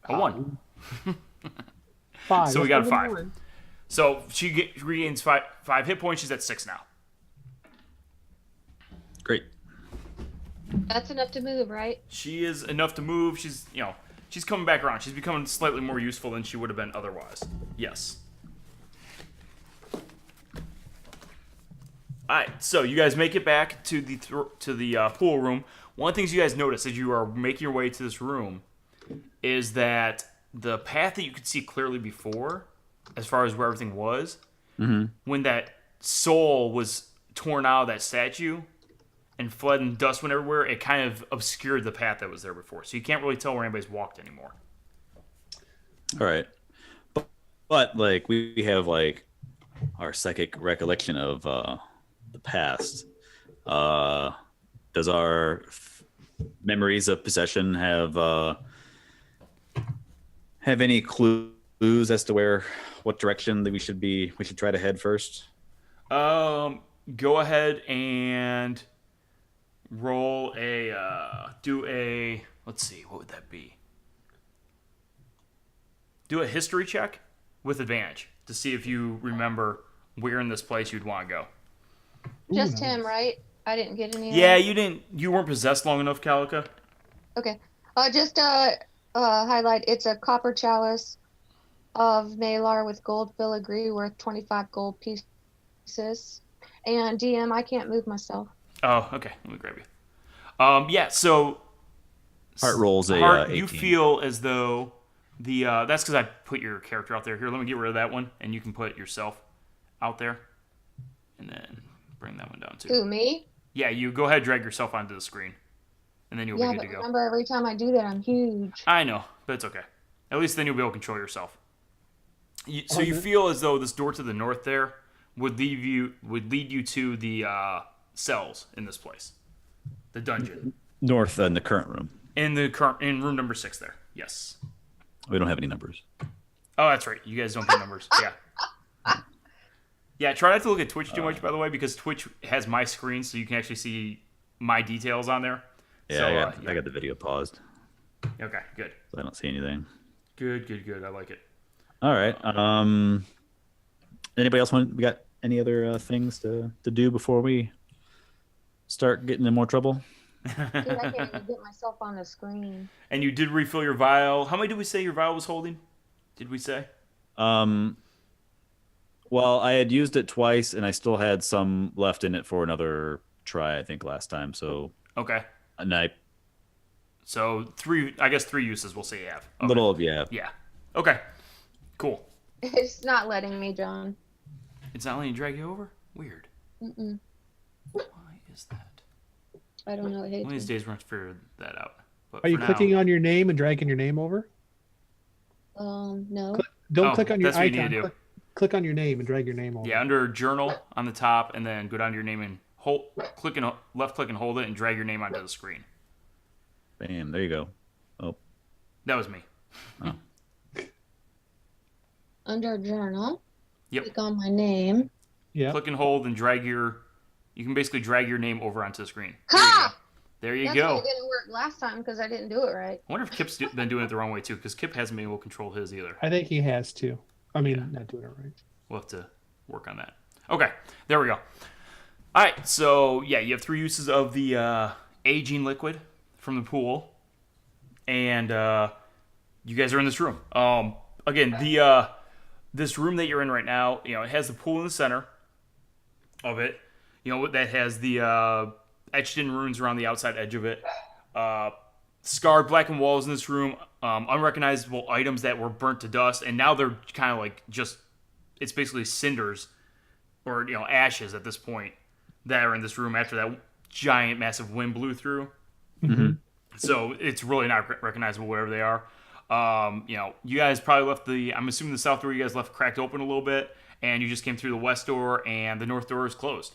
a 1. 5. So we That's got a better than 5. one. So she regains 5 hit points. She's at 6 now. Great. That's enough to move, right? She is enough to move. She's coming back around. She's becoming slightly more useful than she would have been otherwise. Yes. All right. So you guys make it back to the pool room. One of the things you guys notice as you are making your way to this room is that the path that you could see clearly before, as far as where everything was, when that soul was torn out of that statue and fled and dust went everywhere, it kind of obscured the path that was there before. So you can't really tell where anybody's walked anymore. All right. But like we have like our psychic recollection of the past. Does our memories of possession have any clues as to what direction that we should try to head first? Go ahead and roll let's see, what would that be? Do a history check with advantage to see if you remember where in this place you'd want to go. Just him, right? I didn't get any. Yeah, you weren't possessed long enough, Calica. Okay. Just highlight. It's a copper chalice of Malar with gold filigree worth 25 gold pieces. And DM, I can't move myself. Oh, okay. Let me grab you. Yeah. So Hart rolls a Hart, 18. you feel as though that's because I put your character out there. Here, let me get rid of that one, and you can put yourself out there, and then bring that one down too. Who, me? Yeah, you go ahead, drag yourself onto the screen, and then you'll Yeah, be but good to go. remember, every time I do that, I'm huge. I know, but it's okay. At least then you'll be able to control yourself. So you feel as though this door to the north there would lead you to the cells in this place, the dungeon. North in the current room. In room number 6 there. Yes. We don't have any numbers. Oh, that's right. You guys don't get numbers. Yeah. Yeah, try not to look at Twitch too much, by the way, because Twitch has my screen, so you can actually see my details on there. Yeah, So, I got the video paused. Okay, good. So I don't see anything. Good. I like it. All right. Anybody else want? We got any other things to do before we start getting in more trouble? Dude, I can't even get myself on the screen. And you did refill your vial. How many did we say your vial was holding? Did we say? Well, I had used it twice, and I still had some left in it for another try. I think last time. So Okay. and So 3 uses. We'll say you have. Okay. little yeah. Yeah. Okay. Cool. It's not letting me, John. It's not letting you drag you over? Weird. Mm-mm. Why is that? I don't know. One of these days we're going to figure that out. But Are you for clicking now, on your name and dragging your name over? No. Don't click on your that's what you need icon. to do. Click on your name and drag your name over. Yeah, under journal on the top, and then go down to your name and left click and hold it and drag your name onto the screen. Bam! There you go. Oh, That was me. Under journal. Yep. Click on my name. Yeah. Click and hold and drag you can basically drag your name over onto the screen. Ha! There you That's go. why it didn't work last time because I didn't do it right. I wonder if Kip's been doing it the wrong way too, because Kip hasn't been able to control his either. I think he has to. I mean, Yeah. not doing it right. We'll have to work on that. Okay, there we go. All right, so yeah, you have 3 uses of the aging liquid from the pool, and you guys are in this room. Again, the this room that you're in right now, it has the pool in the center of it. That has the etched in runes around the outside edge of it. Scarred blackened walls in this room. Unrecognizable items that were burnt to dust, and now they're kind of like it's basically cinders or ashes at this point that are in this room after that giant massive wind blew through. Mm-hmm. So it's really not recognizable wherever they are. You guys probably left I'm assuming the south door you guys left cracked open a little bit, and you just came through the west door, and the north door is closed.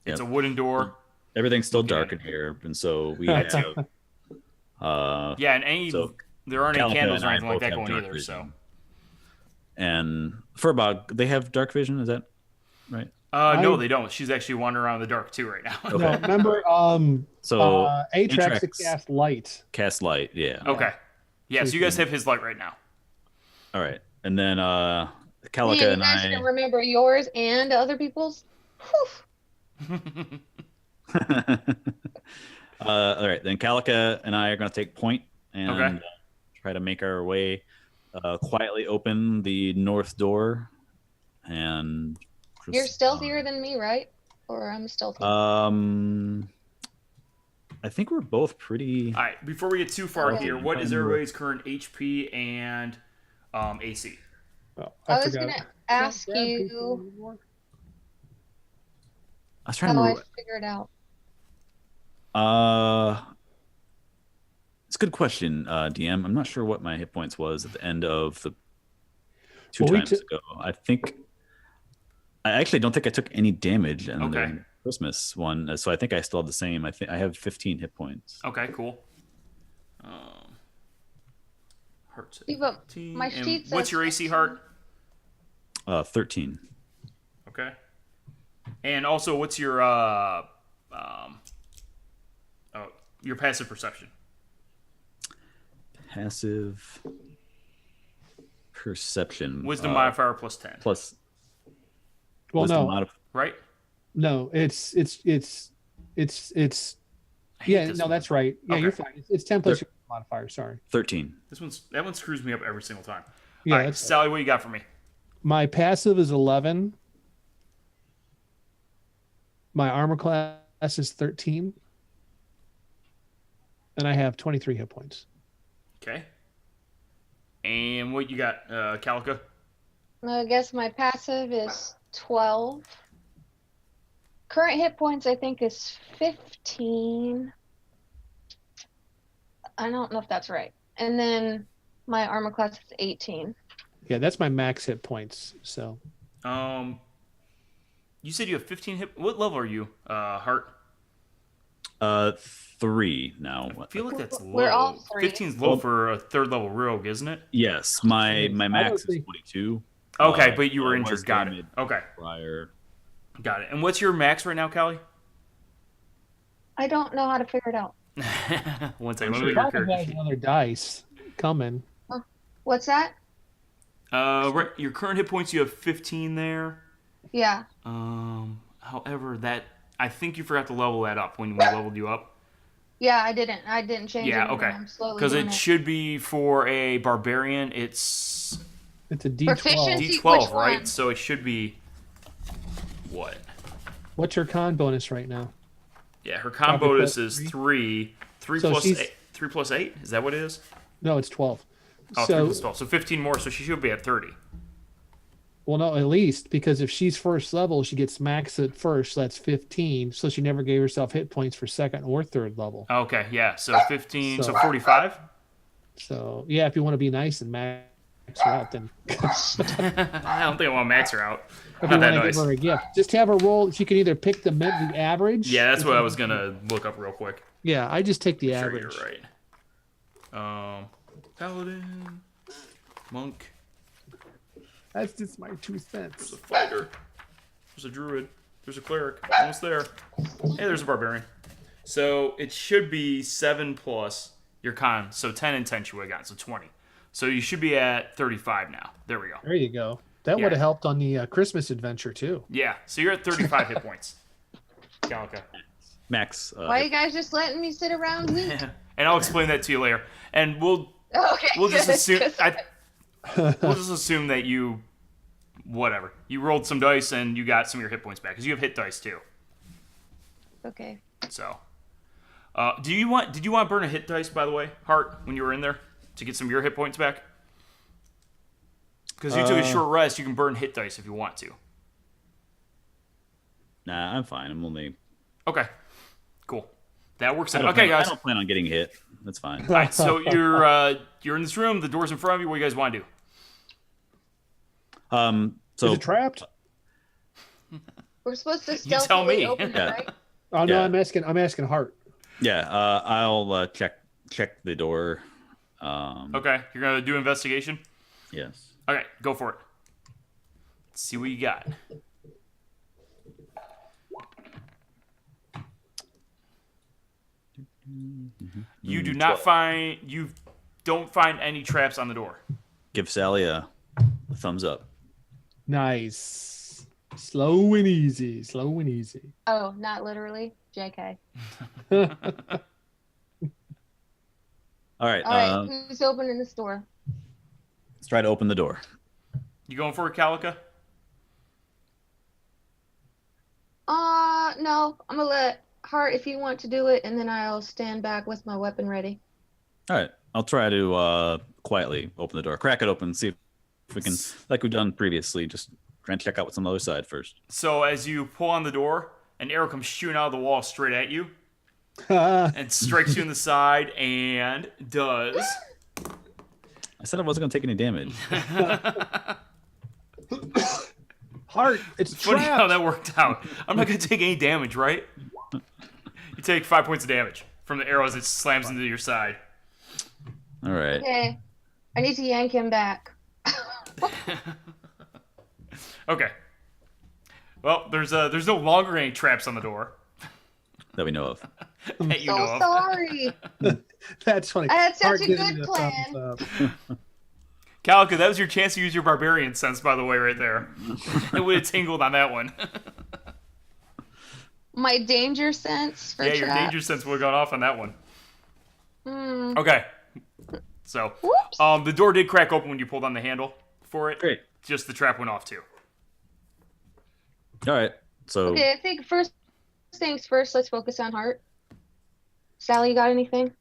It's a wooden door. everything's still dark in here, and so we have. And there aren't any Calica candles or and I anything like both that have going dark either. vision. So And they have dark vision. Is that right? no, they don't. She's actually wandering around in the dark too right now. Okay. No, remember, So Atrax to Atrax- cast light. cast light. Yeah. Okay. Yeah, so you guys have his light right now. All right, and then Man, Calica you and guys I. can remember yours and other people's. Whew. All right, then Calica and I are going to take point and Okay. try to make our way quietly open the north door. And You're stealthier than me, right? Or I'm stealthy. I think we're both pretty. All right, before we get too far Okay. here, what is everybody's current HP and AC? Oh, I was forgot. going to ask Can't grab you people anymore. I was trying to how I remember. figure it out. It's a good question, DM. I'm not sure what my hit points was at the end of the two Well, we times took- ago. I actually don't think I took any damage in Okay. the Christmas one, so I think I still have the same. I think I have 15 hit points. Okay, cool. Heart's at See, but 15. my And sheet what's says your AC, Heart? 13. Okay. And also, what's your passive perception? Passive perception. Wisdom modifier plus 10. Plus. Well, wisdom no, Right? no, it's I hate yeah, this no, one. that's right. Yeah, Okay. you're fine. It's 10 plus your modifier. Sorry. 13. That one screws me up every single time. Yeah, All right, that's Sally, what you got for me? my passive is 11. My armor class is 13. And I have 23 hit points. Okay. And what you got, Calica? I guess my passive is 12. Current hit points, I think, is 15. I don't know if that's right. And then my armor class is 18. Yeah, that's my max hit points. So You said you have 15 hit. What level are you, Heart? 3 now. I feel like that's low. We're all 3. 15 is low for a third level rogue, isn't it? Yes, my I don't max is think- 22. Okay, but you were I injured. was Got it. damaged Okay, prior. got it. And what's your max right now, Callie? I don't know how to figure it out. One second. Let She me look at your probably character has sheet. another dice coming. What's that? Right, your current hit points, you have 15 there. Yeah. However, that I think you forgot to level that up when we leveled you up. Yeah, I didn't change Yeah, anything. okay. I'm slowly Because doing it it. should be for a barbarian. It's It's a D12. Proficiency? D12, Which right? one? So it should be what? What's your con bonus right now? Yeah, her con Probably bonus plus is three. 3 So plus she's- 8. 3 plus 8? Is that what it is? No, it's 12. Oh, 3 So, plus 12. So 15 more, so she should be at 30. well, no, at least because if she's first level, she gets max at first. So that's 15. So she never gave herself hit points for second or third level. Okay, yeah. So 15, so So- 45? So yeah, if you want to be nice and max her out, then I don't think I want to max her out. if Not you that want to nice. give her a gift, just have her roll. She can either pick the average. Yeah, that's what I was going to look up real quick. Yeah, I just take the Sure, average. you're right. Paladin, monk, That's just my 2 there's cents. a fighter, there's a druid, there's a cleric, almost there. Hey, there's a barbarian. So it should be 7 plus your con, so 10 and 10 she would have gotten, so 20. So you should be at 35 now. There we go. There you go. That Yeah. would have helped on the Christmas adventure too. Yeah, so you're at 35 hit points. Calica. Max. Why are you guys just letting me sit around weak? And I'll explain that to you later. And we'll Okay. just good, assume good. we'll just assume that you rolled some dice and you got some of your hit points back because you have hit dice too. Okay. So, did you want to burn a hit dice, by the way, Hart, when you were in there to get some of your hit points back? Because you took a short rest, you can burn hit dice if you want to. Nah, I'm fine. I'm only. Okay, cool. That works I out. don't Okay, plan, I guys. don't plan on getting hit. That's fine. All right, so you're in this room. The door's in front of you. What do you guys want to do? So Is it trapped? We're supposed to tell stealthily me. open it, Yeah. right? Oh no, Yeah. I'm asking Hart. yeah, I'll check the door. Okay, you're gonna do investigation. Yes. Okay, go for it. Let's see what you got. You do not 12. find you don't find any traps on the door. Give Sally a thumbs up. Nice. Slow and easy. Slow and easy. Oh, not literally. JK. All right. All right, who's opening this door? Let's try to open the door. You going for it, Calica? No. I'm gonna let Hart if you want to do it, and then I'll stand back with my weapon ready. All right. I'll try to quietly open the door. Crack it open. See if we can, like we've done previously, just try and check out what's on the other side first. So as you pull on the door, an arrow comes shooting out of the wall straight at you and strikes you in the side and does. I said I wasn't going to take any damage. Hart, it's Funny how trapped. that worked out. I'm not gonna take any damage, right? You take 5 points of damage from the arrow as it slams into your side. All right. Okay. I need to yank him back. Okay. Well, there's no longer any traps on the door That we know of. that you So know of. sorry. That's funny. I had such Hart a giving good you plan. thumbs up. Calica, that was your chance to use your barbarian sense, by the way, right there. It would have tingled on that one. My danger sense for Yeah, your traps. danger sense would have gone off on that one. Hmm. Okay. So, Whoops. the door did crack open when you pulled on the handle for it. Great. Just the trap went off too. All right. So Okay, I think first things first, let's focus on Hart. Sally, you got anything?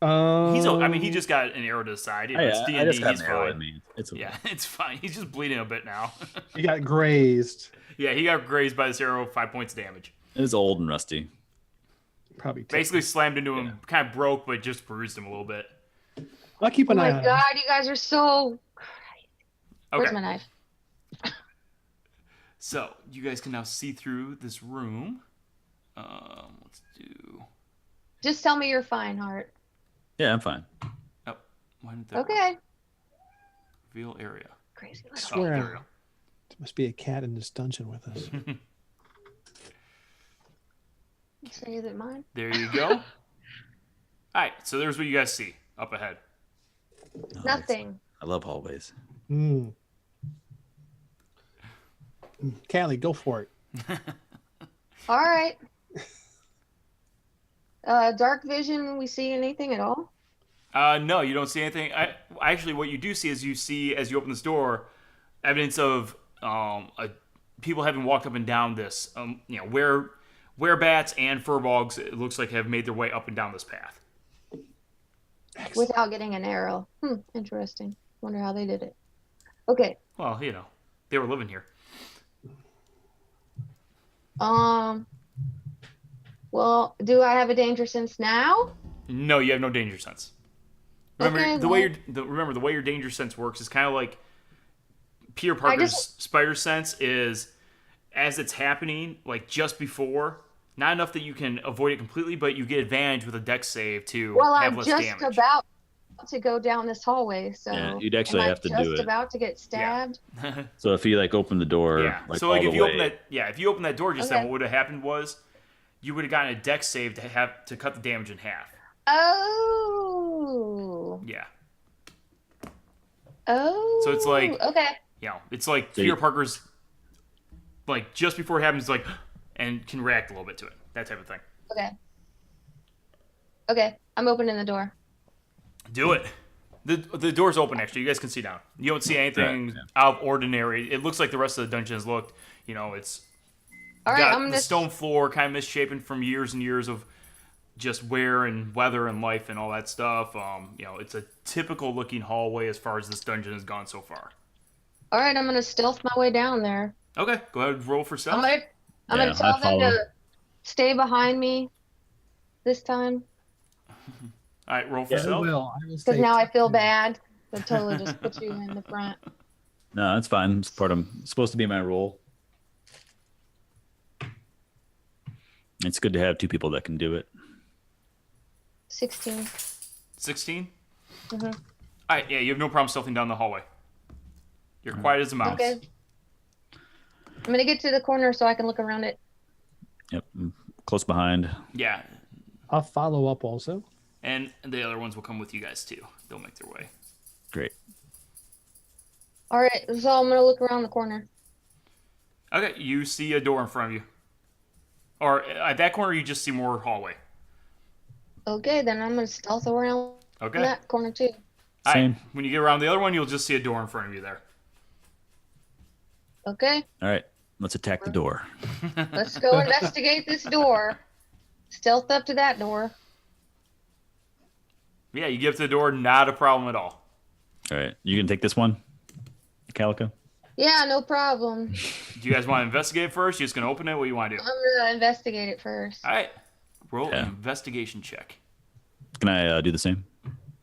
He just got an arrow to the side. You know, it's D&D, I just got he's an arrow in fine. me. It's okay. Yeah, it's fine. He's just bleeding a bit now. He got grazed. Yeah, he got grazed by this arrow, 5 points of damage. It is old and rusty. Probably. Basically slammed into him, kind of broke, but just bruised him a little bit. I'll keep Oh an eye my on god, you guys are so. Where's Okay, my knife? so you guys can now see through this room. Let's do. Just tell me you're fine, Hart. Yeah, I'm fine. Oh, why didn't that work? Okay. Reveal area. Crazy I little. swear, there we go. there must be a cat in this dungeon with us. Say, is it mine? There you go. All right, so there's what you guys see up ahead. Oh, Nothing. I love hallways. Hmm. Callie, go for it. All right. Dark vision. We see anything at all? No, you don't see anything. Actually, what you do see is you see as you open this door, evidence of people having walked up and down this. Where werebats and furbolgs, it looks like, have made their way up and down this path. Without getting an arrow. Interesting. Wonder how they did it. Okay. Well, they were living here. Well, do I have a danger sense now? No, you have no danger sense. Remember Okay, the way your danger sense works is kind of like Peter Parker's spider sense is as it's happening, like just before. Not enough that you can avoid it completely, but you get advantage with a dex save to have I'm less just damage. about to go down this hallway, so Yeah, you'd actually have to do just it. about to get stabbed. So if you open the door, Yeah. So all if the you way, if you open that door just then, Okay. what would have happened was you would have gotten a dex save to cut the damage in half. Oh. Yeah. Oh. So it's like- okay. It's like So Peter Parker's like just before it happens, like and can react a little bit to it. That type of thing. Okay. I'm opening the door. Do it. The door's open, actually. You guys can see down. You don't see anything Yeah. out of ordinary. It looks like the rest of the dungeon has looked. It's All right. got I'm the gonna. stone floor kind of misshapen from years and years of just wear and weather and life and all that stuff. It's a typical looking hallway as far as this dungeon has gone so far. All right. I'm gonna stealth my way down there. Okay, go ahead and roll for I'm stealth. gonna Yeah, tell I them follow. to stay behind me this time All right, roll for I stealth. will. because now I feel bad. So totally just put you in the front. No, that's fine. It's supposed to be my role. It's good to have two people that can do it. 16. 16. Mhm. All right, yeah, you have no problem stealthing down the hallway. You're quiet as a mouse. Okay. I'm gonna get to the corner so I can look around it. Yep, I'm close behind. Yeah, I'll follow up also. and the other ones will come with you guys too. They'll make their way. Great. All right. So I'm gonna look around the corner. Okay, you see a door in front of you. Or at that corner, you just see more hallway. Okay, then I'm gonna stealth around Okay. that corner too. All right, Same. when you get around the other one, you'll just see a door in front of you there. Okay, All right, let's attack the door. let's go investigate this door. Stealth up to that door. Yeah, you get up to the door, not a problem at all. All right, you can take this one, Calica. Yeah, no problem. Do you guys want to investigate first? You just gonna open it? What do you want to do? I'm gonna investigate it first. All right, roll Yeah. an investigation check. Can I do the same?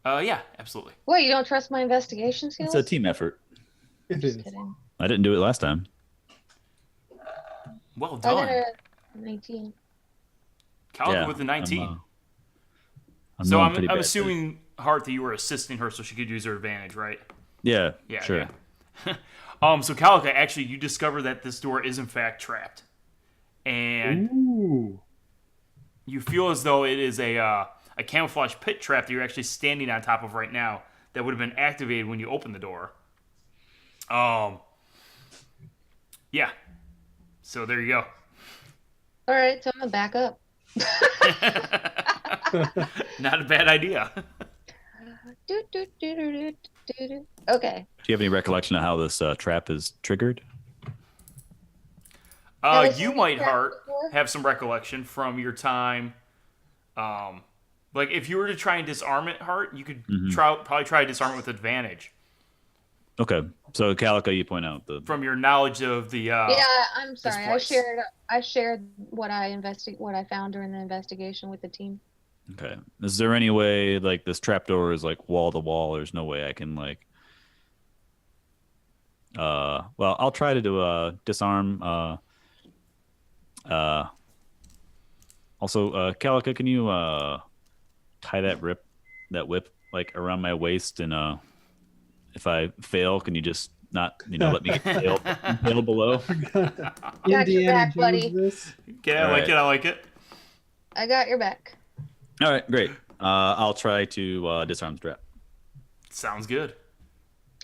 Yeah, absolutely. Wait, you don't trust my investigation skills? It's a team effort. It Just is. kidding. I didn't do it last time. Well I got done. a 19. Calica with the 19. I'm So doing I'm pretty bad, assuming, Hart, that you were assisting her so she could use her advantage, right? Yeah, Yeah, sure. yeah. So Calica, actually, you discover that this door is in fact trapped, and Ooh. you feel as though it is a camouflage pit trap that you're actually standing on top of right now that would have been activated when you opened the door. Yeah. So there you go. All right, so I'm gonna back up. Not a bad idea. Do, do, do, do, do, do, do. Okay. Do you have any recollection of how this trap is triggered? Have I You seen might, this trap Hart, before? have some recollection from your time. Like if you were to try and disarm it, Hart, you could probably try to disarm it with advantage Okay, so Calica, you point out the. from your knowledge of the. Yeah, I'm sorry. place. I shared what I found during the investigation with the team. Okay, is there any way like this trapdoor is like wall to wall? There's no way I can like. Well, I'll try to do disarm. Also, Calica, can you tie that whip like around my waist and if I fail, can you just not let me get impaled below. Got your Indiana back, buddy. Jones this. Okay, I like it. I like it. I got your back. All right, great. I'll try to disarm the trap. Sounds good.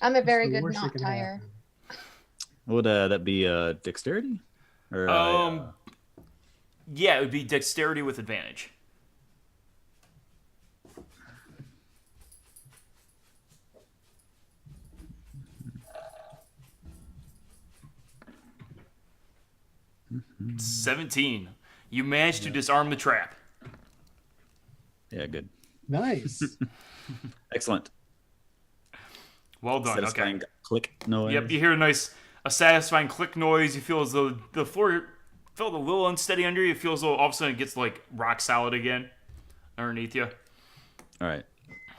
I'm a very That's the good worst that knot can tire. happen. Would that be dexterity? Or Yeah, it would be dexterity with advantage. Mm-hmm. 17. You managed to disarm the trap. yeah, good. Nice. Excellent. Well done. Satisfying Okay. click noise. Yep, you hear a satisfying click noise. You feel as though the floor felt a little unsteady under you. It feels as though all of a sudden it gets like rock solid again underneath you. All right,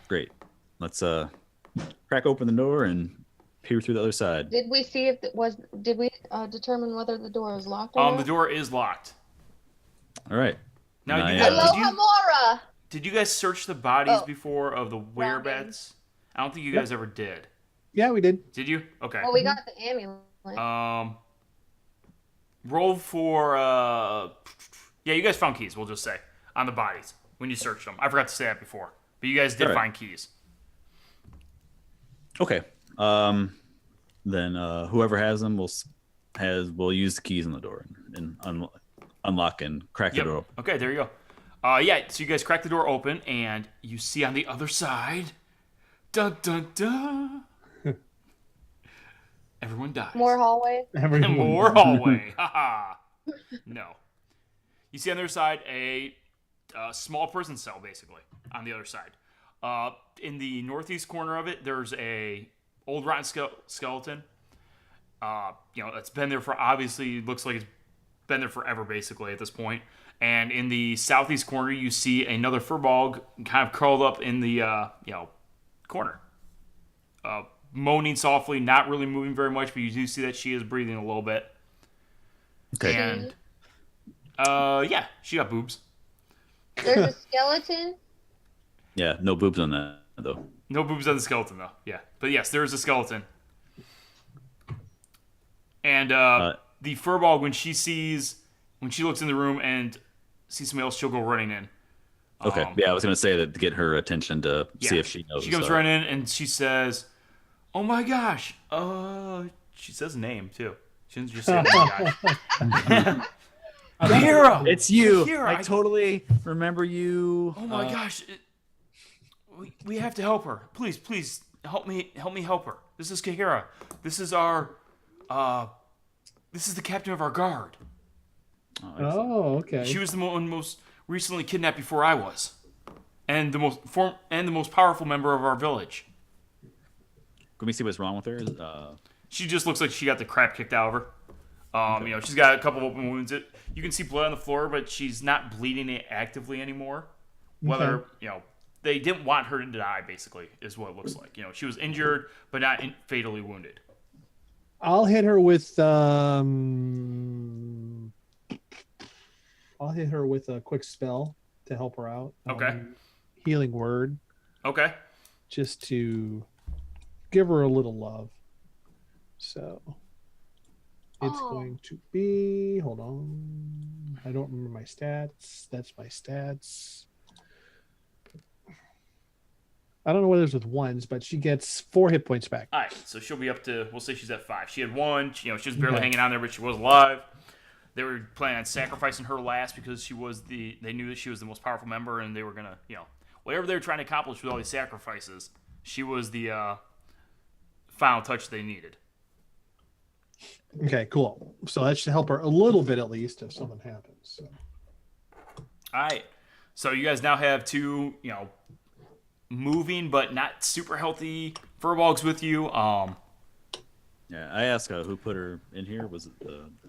great. Let's crack open the door and peer through the other side. Did we see if it was? Did we determine whether the door is locked or The not? door is locked. All right. Now, And you I, guys, Hello, Amora. did you guys search the bodies Oh. before of the Werebats? I don't think you guys ever did. Yeah, we did. Did you? Okay. Well, we got the amulet. Roll for yeah, you guys found keys, we'll just say, on the bodies when you searched them. I forgot to say that before. But you guys did All right. find keys. okay. Then whoever has them will use the keys on the door and unlock and crack the door open. Okay, there you go. Yeah, so you guys crack the door open and you see on the other side, dun dun dun. Everyone dies. More hallway. Everyone. More hallway. Haha. No. You see on the other side a small prison cell, basically, on the other side. In the northeast corner of it, there's a old rotten skeleton. It's been there for, obviously, looks like it's been there forever, basically, at this point. And in the southeast corner, you see another furball kind of curled up in the, corner. Moaning softly, not really moving very much, but you do see that she is breathing a little bit. Okay. And, yeah, she got boobs. There's a skeleton. Yeah, no boobs on that though. No boobs on the skeleton, though. Yeah. But yes, there is a skeleton. And the furball, when she looks in the room and sees somebody else, she'll go running in. Okay. Yeah, I was gonna say that to get her attention to see if she knows. She comes running in and she says, "Oh my gosh!" She says a name too. She doesn't just say, "Oh my gosh." Hero, It's you. Here, I totally remember you. Oh my gosh! We have to help her. Please help me help her. This is Kahira. This is our this is the captain of our guard. Oh, okay. She was the most recently kidnapped before I was, and the most powerful member of our village. Can we see what's wrong with her? She just looks like she got the crap kicked out of her. She's got a couple of open wounds. You can see blood on the floor, but she's not bleeding it actively anymore. Whether they didn't want her to die, basically, is what it looks like. She was injured, but not fatally wounded. I'll hit her with a quick spell to help her out. Okay. Healing word, Okay. just to give her a little love. So it's going to be, hold on, I don't remember my stats. That's my stats. I don't know whether it's with ones, but she gets 4 hit points back. All right, so she'll be up to, we'll say she's at 5. She had 1. She was barely hanging on there, but she was alive. They were planning on sacrificing her last because they knew that she was the most powerful member, and they were going to, whatever they were trying to accomplish with all these sacrifices, she was the final touch they needed. Okay, cool. So that should help her a little bit at least if something happens. So. All right, so you guys now have 2, moving but not super healthy furbolgs with you. Yeah, I asked who put her in here. Was it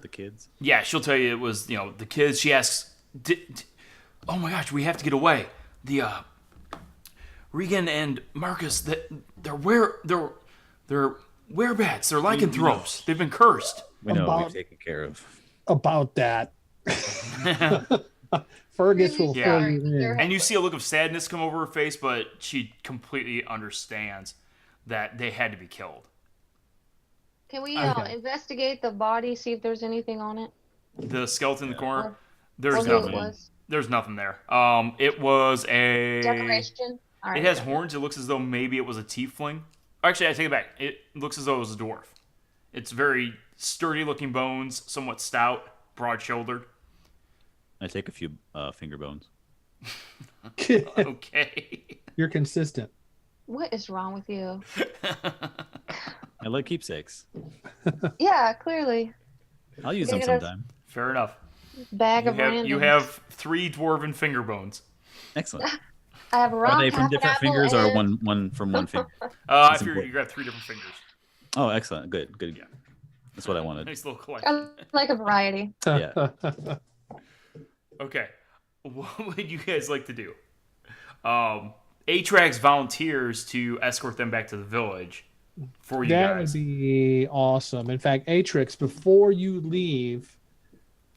the kids? Yeah, she'll tell you it was the kids. She asks, "Oh my gosh, we have to get away." The Regan and Marcus, they're werebats. They're lycanthropes. They've been cursed. We know we've taken care of. About that. Fergus will Yeah. fill you in. And you see a look of sadness come over her face, but she completely understands that they had to be killed. Can we Okay. investigate the body, see if there's anything on it? The skeleton in the corner. Or, There's or who it nothing. was? There's nothing there. It was a. Decoration? All right, It has got horns. It looks as though maybe it was a tiefling. Actually, I take it back. It looks as though it was a dwarf. It's very sturdy-looking bones, somewhat stout, broad-shouldered. I take a few finger bones. Okay. You're consistent. What is wrong with you? I like keepsakes. Yeah, clearly. I'll use You're them gonna- sometime. Fair enough. Bag of You randoms. have 3 dwarven finger bones. Excellent. I have a rock, Are they from half an different apple, figures or and- one from one finger? I That's figure important. you got 3 different fingers. Oh, excellent. Good. Yeah. That's what I wanted. Nice little collection. I like a variety. Yeah. Okay. What would you guys like to do? Atrax volunteers to escort them back to the village for you That guys. would be awesome. In fact, Atrix, before you leave,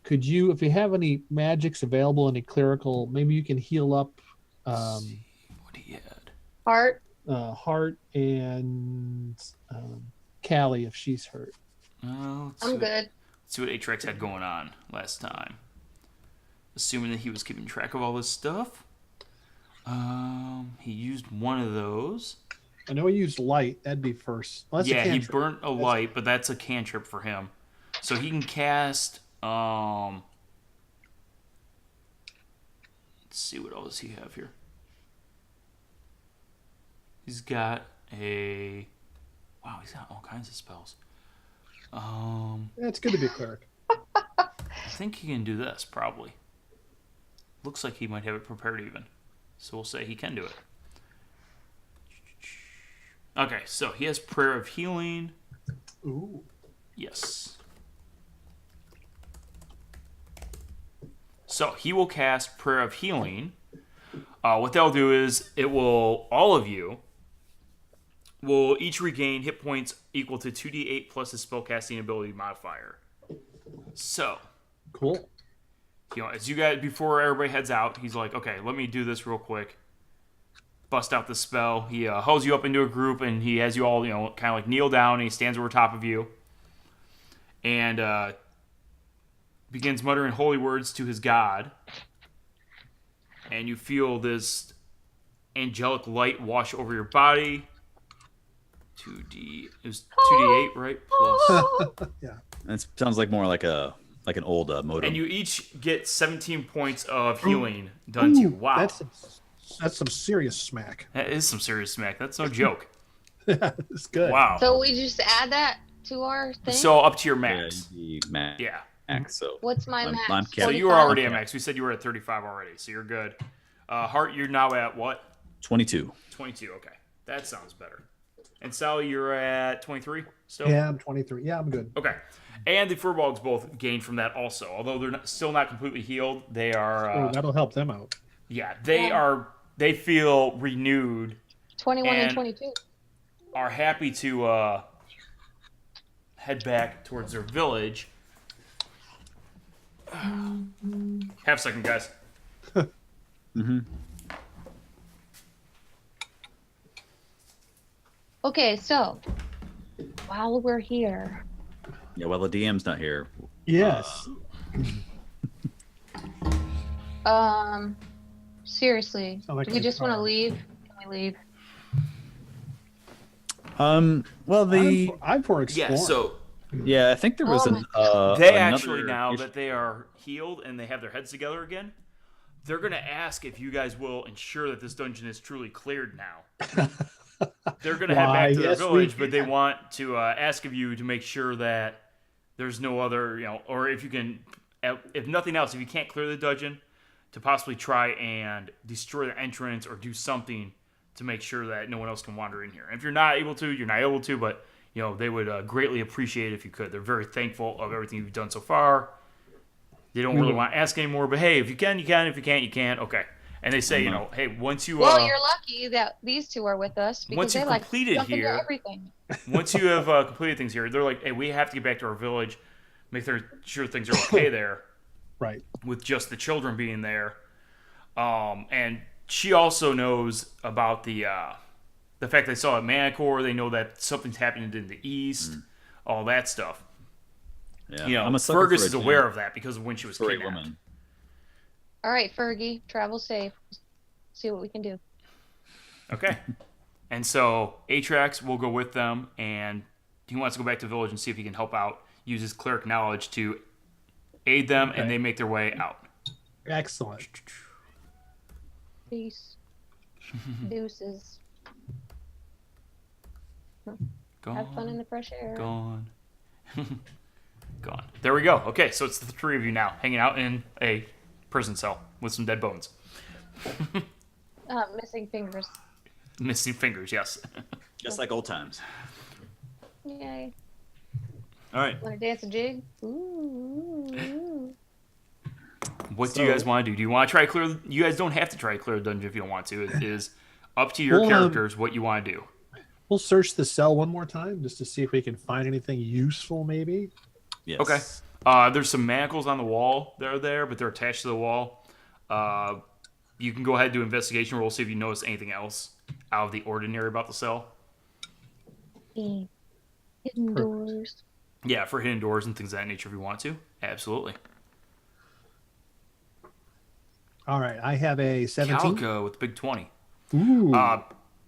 could you, if you have any magics available, any clerical, maybe you can heal up What he had. Hart. Hart and Callie if she's hurt. Let's I'm see- good. Let's see what Atrax had going on last time. Assuming that he was keeping track of all this stuff. He used one of those. I know he used light. That'd be first. Well, that's a Yeah, he cantrip. burnt a light, but that's a cantrip for him. So he can cast. Let's see what else he have here. He's got a. Wow, he's got all kinds of spells. Yeah, it's good to be a cleric. I think he can do this probably. Looks like he might have it prepared even. So we'll say he can do it. Okay, so he has Prayer of Healing. Ooh. Yes. So he will cast Prayer of Healing. What they'll do is it will, all of you will each regain hit points equal to 2d8 plus his spellcasting ability modifier. So, Cool. as you guys, before everybody heads out, he's like, okay, let me do this real quick. Bust out the spell. He hauls you up into a group and he has you all, kind of like kneel down and he stands over top of you. And begins muttering holy words to his god. And you feel this angelic light wash over your body. It was 2d8, right? Plus. Yeah. It sounds like more like an old modem. And you each get 17 points of healing done to you. Wow. That's some serious smack. That is some serious smack. That's no joke. It's good. Wow. So we just add that to our thing? So up to your Yeah, max. Yeah. max. So What's my I'm- max? I'm So you were 45? already at max. We said you were at 35 already, so you're good. Hart, you're now at what? 22. 22. Okay. That sounds better. And Sally, you're at 23 still? Yeah, I'm 23. Yeah, I'm good. Okay. And the furbolgs both gained from that also. Although they're still not completely healed, they are... Oh, that'll help them out. yeah, they feel renewed, 21 and and- 22. are happy to head back towards their village. Half a second, guys. Okay, so while we're here, Yeah, well, the DM's not here. Yes. seriously, Sound like do we a just want to car. leave? Can we leave? Well, I'm for exploring. Yeah, so yeah, I think there was Oh they another actually, now issue- that they are healed and they have their heads together again, they're going to ask if you guys will ensure that this dungeon is truly cleared now. They're going to head back Why, to their yes, we village, but they can. want to ask of you to make sure that there's no other, or if you can, if nothing else, if you can't clear the dungeon, to possibly try and destroy the entrance or do something to make sure that no one else can wander in here. And if you're not able to, you're not able to, but they would greatly appreciate it if you could. They're very thankful of everything you've done so far. They don't really want to ask anymore, but hey, if you can, you can. If you can't, you can't. Okay. And they say, hey, once you Well, you're lucky that these two are with us because once they you've like completed jump into here- everything. once you have completed things here, they're like, hey, we have to get back to our village, make sure things are okay there, Right. with just the children being there. And she also knows about the fact they saw a Manticore. They know that something's happening in the east. all that stuff. Yeah, You know, I'm a sucker Fergus for a is aware giant of that because of when she was furry kidnapped. woman. All right, Fergie, travel safe. See what we can do. Okay. And so Atrax will go with them, and he wants to go back to the village and see if he can help out, use his cleric knowledge to aid them, Okay. and they make their way out. Excellent. Peace. Deuces. Gone. Have fun in the fresh air. Gone. Gone. There we go. Okay, so it's the three of you now hanging out in a prison cell with some dead bones. Missing fingers. Missing fingers, yes. Just like old times. Yay. All right. Want to dance a jig? Ooh. What do you guys want to do? Do you want to try to clear? You guys don't have to try to clear the dungeon if you don't want to. It is up to your Well, characters what you want to do. We'll search the cell one more time just to see if we can find anything useful, maybe. Yes. Okay. There's some manacles on the wall. They're there, but they're attached to the wall. You can go ahead and do an investigation roll, see if you notice anything else out of the ordinary about the cell. Hidden doors. Yeah, for hidden doors and things of that nature if you want to. Absolutely. All right, I have a 17. Calica with the big 20. Ooh.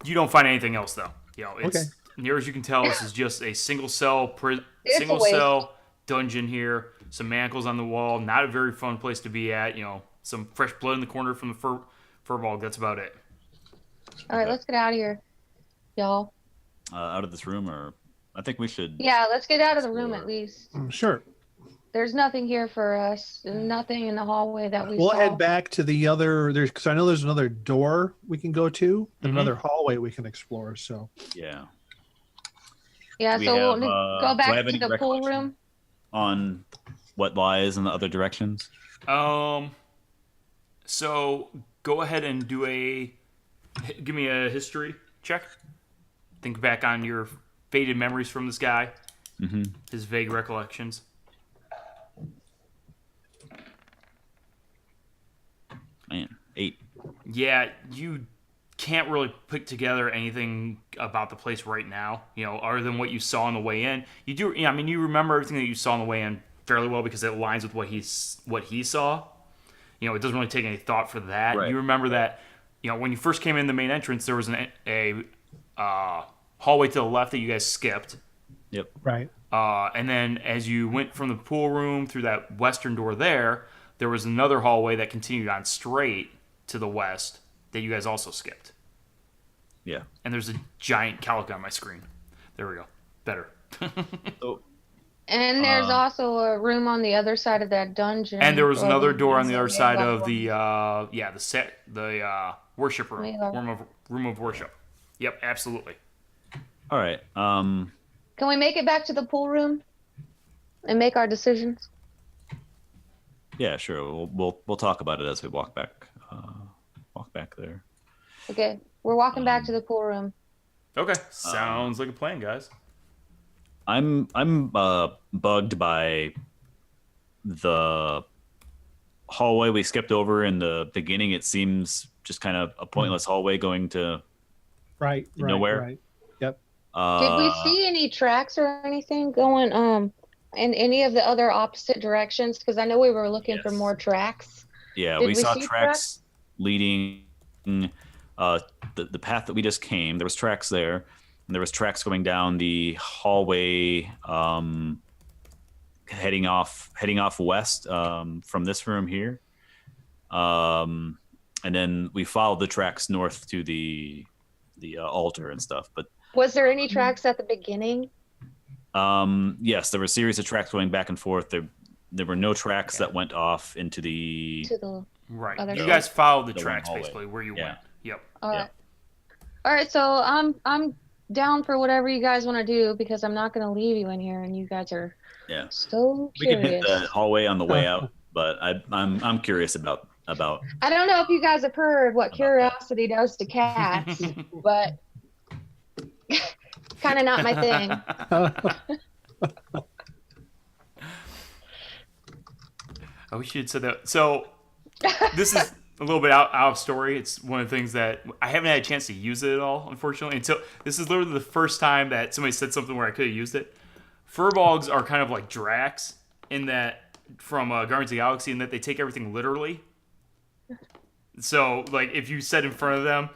You don't find anything else, though. You know, it's Okay. near as you can tell, this is just a single cell It's a waste. cell dungeon here. Some manacles on the wall. Not a very fun place to be at. You know, some fresh blood in the corner from the furball. That's about it. All right, let's get out of here, y'all. Out of this room, or I think we should. Yeah, let's get out of the room Explore. at least. Sure. There's nothing here for us. Nothing in the hallway that we We'll saw. head back to the other. There's because I know there's another door we can go to, and Mhm. another hallway we can explore. So Yeah. Yeah, Do we so we'll have, go do I back have to any the pool recollection room. on what lies in the other directions? So go ahead and give me a history check. Think back on your faded memories from this guy. Mm-hmm. His vague recollections. Man, 8. Yeah, you can't really put together anything about the place right now, you know, other than what you saw on the way in. You do, I mean, you remember everything that you saw on the way in fairly well because it aligns with what he saw. You know, it doesn't really take any thought for that. Right. You remember that, you know, when you first came in the main entrance, there was a hallway to the left that you guys skipped. Yep. right. And then as you went from the pool room through that western door there was another hallway that continued on straight to the west that you guys also skipped. Yeah. And there's a giant Calica on my screen. There we go. Better. So, And there's also a room on the other side of that dungeon. And there was Or another door on the other yeah, side that of one. the worship room. Yeah. Room of worship. Yep, absolutely. all right. Can we make it back to the pool room and make our decisions? Yeah, sure. We'll talk about it as we walk back. Walk back there. Okay, we're walking back to the pool room. Okay. Sounds like a plan, guys. I'm bugged by the hallway we skipped over in the beginning. It seems just kind of a pointless hallway going to Right. nowhere. Right. Yep. Did we see any tracks or anything going in any of the other opposite directions? Because I know we were looking for Yes. more tracks. Yeah, Did we we saw see tracks leading the path that we just came. There was tracks there, and there was tracks going down the hallway, heading off west from this room here. And then we followed the tracks north to the altar and stuff. But Was there any tracks at the beginning? yes, there were a series of tracks going back and forth. There were no tracks that went off into the. To the Right. Other You side. guys followed the The one tracks hallway. basically where you Yeah. went. Yep. all Yeah. right. All right, so I'm down for whatever you guys want to do because I'm not going to leave you in here, and you guys are Yeah. so We can hit curious. the hallway on the way out, but I'm curious about. I don't know if you guys have heard what curiosity does to cats, but kind of not my thing. I wish you had said that. So this is a little bit out of story. It's one of the things that I haven't had a chance to use it at all, unfortunately. Until this is literally the first time that somebody said something where I could have used it. Furbolgs are kind of like Drax in that from Guardians of the Galaxy in that they take everything literally. So, like, if you said in front of them,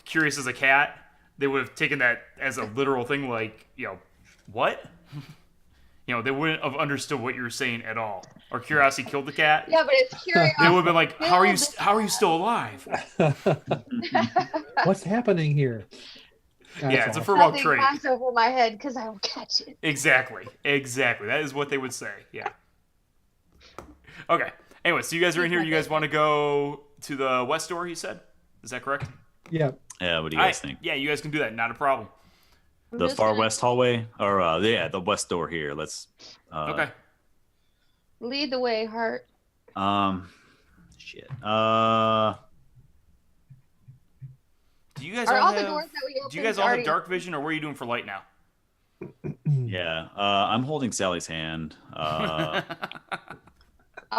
curious as a cat, they would have taken that as a literal thing, like, what? They wouldn't have understood what you were saying at all. Or curiosity killed the cat. Yeah, but it's curiosity. They would have been like, how are you still alive? What's happening here? Yeah, it's a Furbolg trait. Pass over my head because I will catch it. Exactly. That is what they would say. Yeah. Okay. Anyway, so you guys are in here. You guys want to go to the west door, he said? Is that correct? Yeah. Yeah, what do you guys think? Yeah, you guys can do that. Not a problem. The far west hallway? Or, the west door here. Let's... okay. Lead the way, Hart. Shit. Do you guys Are all all the have, doors that we opened do you guys all already... have dark vision, or what are you doing for light now? Yeah, I'm holding Sally's hand. I'll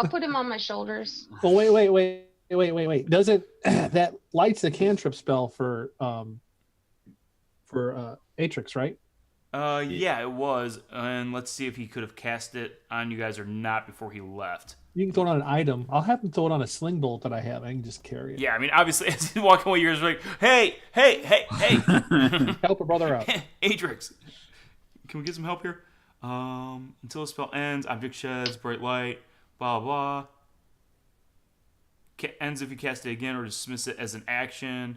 put him on my shoulders. Well, wait. Doesn't that lights the cantrip spell for Atrix, right? Yeah, it was. And let's see if he could have cast it on you guys or not before he left. You can throw it on an item. I'll have him throw it on a sling bolt that I have. I can just carry it. Yeah, I mean, obviously, as he's walking away, you're just like, hey. Help a brother out. Atrix, can we get some help here? Until the spell ends, object sheds bright light, blah, blah. Ends if you cast it again or dismiss it as an action.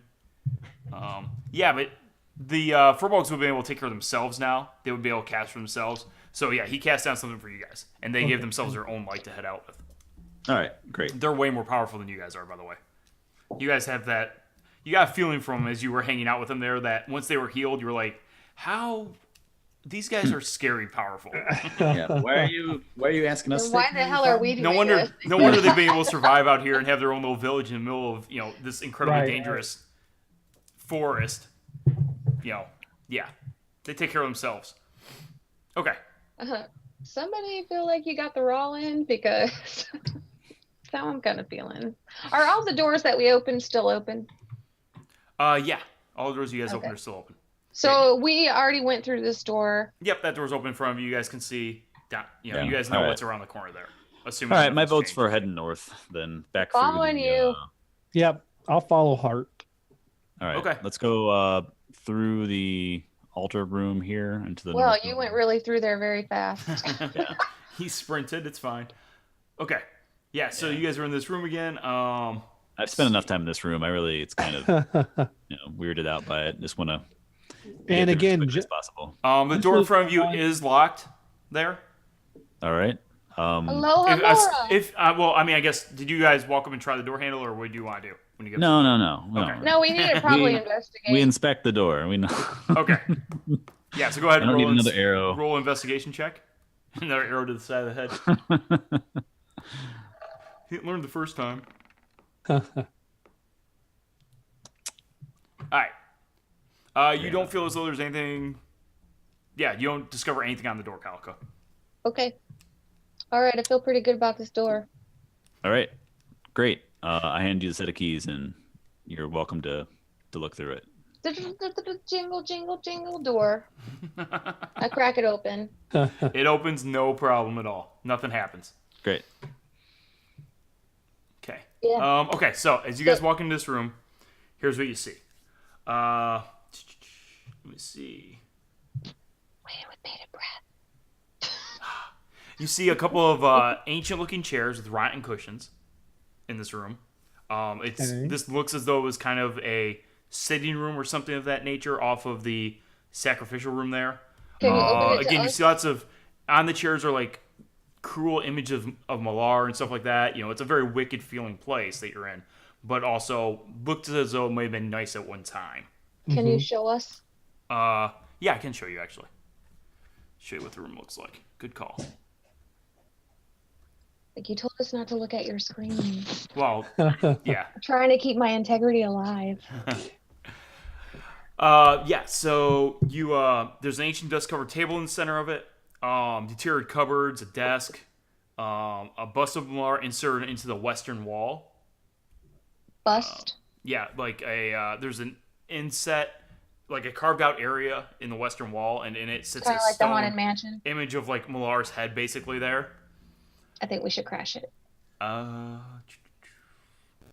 Yeah, but the Furbolgs would be able to take care of themselves now. They would be able to cast for themselves. So, yeah, he cast down something for you guys. And they gave themselves their own light to head out with. All right, great. They're way more powerful than you guys are, by the way. You guys have that... You got a feeling from them as you were hanging out with them there that once they were healed, you were like, how... These guys are scary powerful. Yeah, why are you asking us? Why the hell are we doing this? No wonder they've been able to survive out here and have their own little village in the middle of, this incredibly dangerous forest. Yeah. They take care of themselves. Okay. Somebody feel like you got the raw in? Because that's how I'm kind of feeling. Are all the doors that we opened still open? Yeah. All the doors you guys open are still open. So we already went through this door. Yep, that door's open in front of you. You guys can see down. You guys know what's around the corner there. Assuming all right, my vote's for heading north. Then back following through you. Yep, I'll follow Hart. All right. Okay. Let's go through the altar room here into the. Well, north you room. went really through there very fast. Yeah. He sprinted. It's fine. Okay. Yeah. So you guys are in this room again. I've spent enough time in this room. It's kind of weirded out by it. Just want to. And again, as possible. The door in front of you is locked. There. All right. Hello, Well, I mean, I guess did you guys walk up and try the door handle, or what do you want to do when you get? No. Okay. No, we need to probably investigate. We inspect the door. We know. Okay. Yeah. So go ahead and roll another arrow. Roll investigation check. Another arrow to the side of the head. He didn't learn the first time. All right. You don't feel as though there's anything. Yeah, you don't discover anything on the door, Calica. Okay. All right, I feel pretty good about this door. All right, great. I hand you the set of keys, and you're welcome to look through it. Jingle, jingle, jingle door. I crack it open. It opens, no problem at all. Nothing happens. Great. Okay. Yeah. Okay, so as you guys walk into this room, here's what you see. Let me see. Wait with bated breath. You see a couple of ancient-looking chairs with rotten cushions in this room. This looks as though it was kind of a sitting room or something of that nature off of the sacrificial room there. Can you open it Again, to you us? see lots of on the chairs are like cruel images of Malar and stuff like that. It's a very wicked feeling place that you're in, but also looked as though it may have been nice at one time. Can you show us? Yeah, I can show you actually. Show you what the room looks like. Good call. Like you told us not to look at your screen. Well, yeah. I'm trying to keep my integrity alive. Yeah, so you there's an ancient dust-covered table in the center of it, deteriorated cupboards, a desk, a bust of Malar inserted into the western wall. Bust. Yeah, like there's an inset like a carved out area in the western wall, and in it sits Kind a of like the stone Haunted Mansion. image of like Malar's head, basically there. I think we should crash it. Let's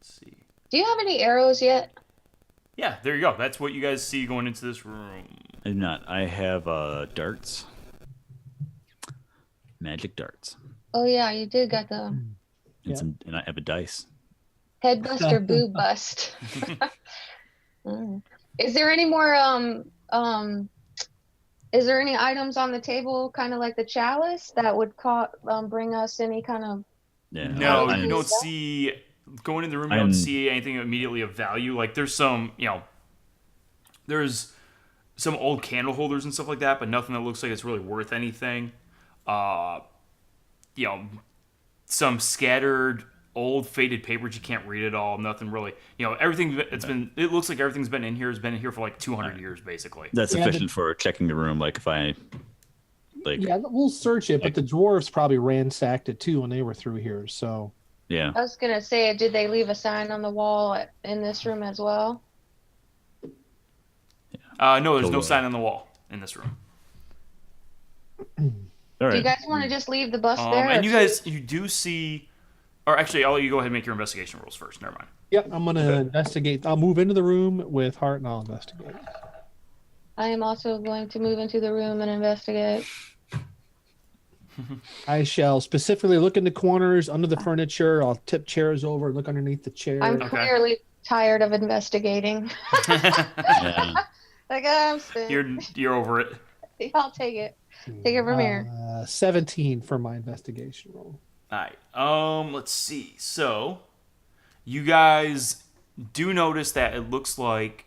see. Do you have any arrows yet? Yeah, there you go. That's what you guys see going into this room. I do not. I have darts. Magic darts. Oh yeah, you did got the And I have a dice. head bust or boob bust. Is there any more is there any items on the table, kind of like the chalice, that would bring us any kind of? Yeah. No, I you mean, don't see going in the room. You don't see anything immediately of value. Like there's some, there's some old candle holders and stuff like that, but nothing that looks like it's really worth anything. Some scattered old faded papers you can't read at all. Nothing really. Everything it looks like everything's been in here has been in here for like 200 years basically. That's sufficient for checking the room. Like if I yeah, we'll search it, but the dwarves probably ransacked it too when they were through here. So yeah. I was gonna say, did they leave a sign on the wall in this room as well? No, there's no sign on the wall in this room. All right. Do you guys want to just leave the bus there? And you do see, or actually, I'll let you go ahead and make your investigation rolls first. Never mind. Yep, I'm gonna investigate. I'll move into the room with Hart and I'll investigate. I am also going to move into the room and investigate. I shall specifically look in the corners, under the furniture. I'll tip chairs over, look underneath the chair. I'm clearly tired of investigating. Yeah. Like, I'm sick. You're over it. I'll take it. Take it from here. 17 for my investigation roll. All right. Let's see. So, you guys do notice that it looks like,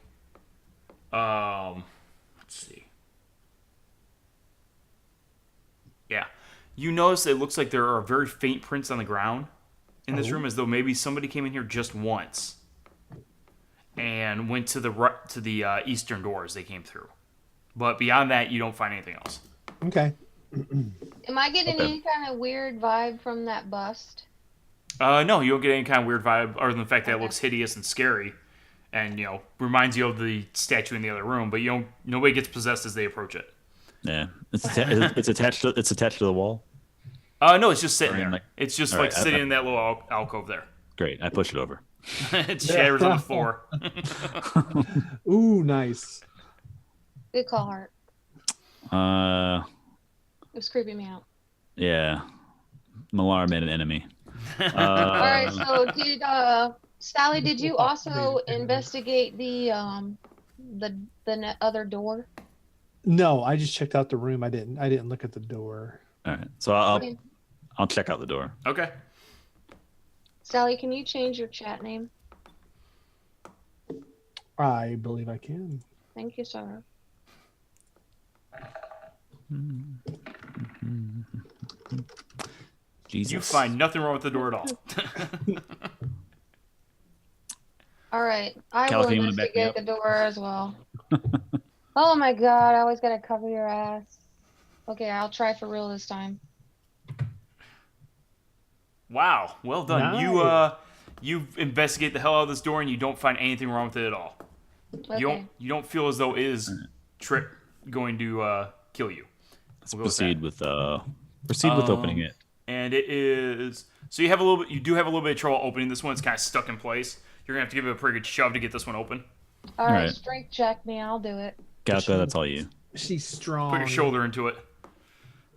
let's see. Yeah. You notice it looks like there are very faint prints on the ground in this room, as though maybe somebody came in here just once and went to the eastern doors they came through. But beyond that, you don't find anything else. Okay. Am I getting any kind of weird vibe from that bust? No, you don't get any kind of weird vibe other than the fact that it looks hideous and scary, and reminds you of the statue in the other room. But nobody gets possessed as they approach it. Yeah. It's attached to the wall. No, it's just sitting there. Like, it's just right, sitting in that little alcove there. Great. I push it over. It shatters on the floor. Ooh, nice. Good call, Hart. It was creeping me out. Yeah. Malar made an enemy. All right, so Sally, did you also investigate the other door? No, I just checked out the room. I didn't look at the door. All right. So I'll check out the door. Okay. Sally, can you change your chat name? I believe I can. Thank you, sir. Jesus. You find nothing wrong with the door at all. All right, I Calica, will you wanna back me investigate the door as well. Oh my god, I always gotta cover your ass. Okay, I'll try for real this time. Wow, well done. Nice. You investigate the hell out of this door and you don't find anything wrong with it at all. Okay. You don't feel as though it is going to kill you. Let's proceed with opening it. And it is so you do have a little bit of trouble opening this one. It's kind of stuck in place. You're gonna have to give it a pretty good shove to get this one open. All right, Alright. strength check me. I'll do it. Calica, that's all you. She's strong. Put your shoulder into it.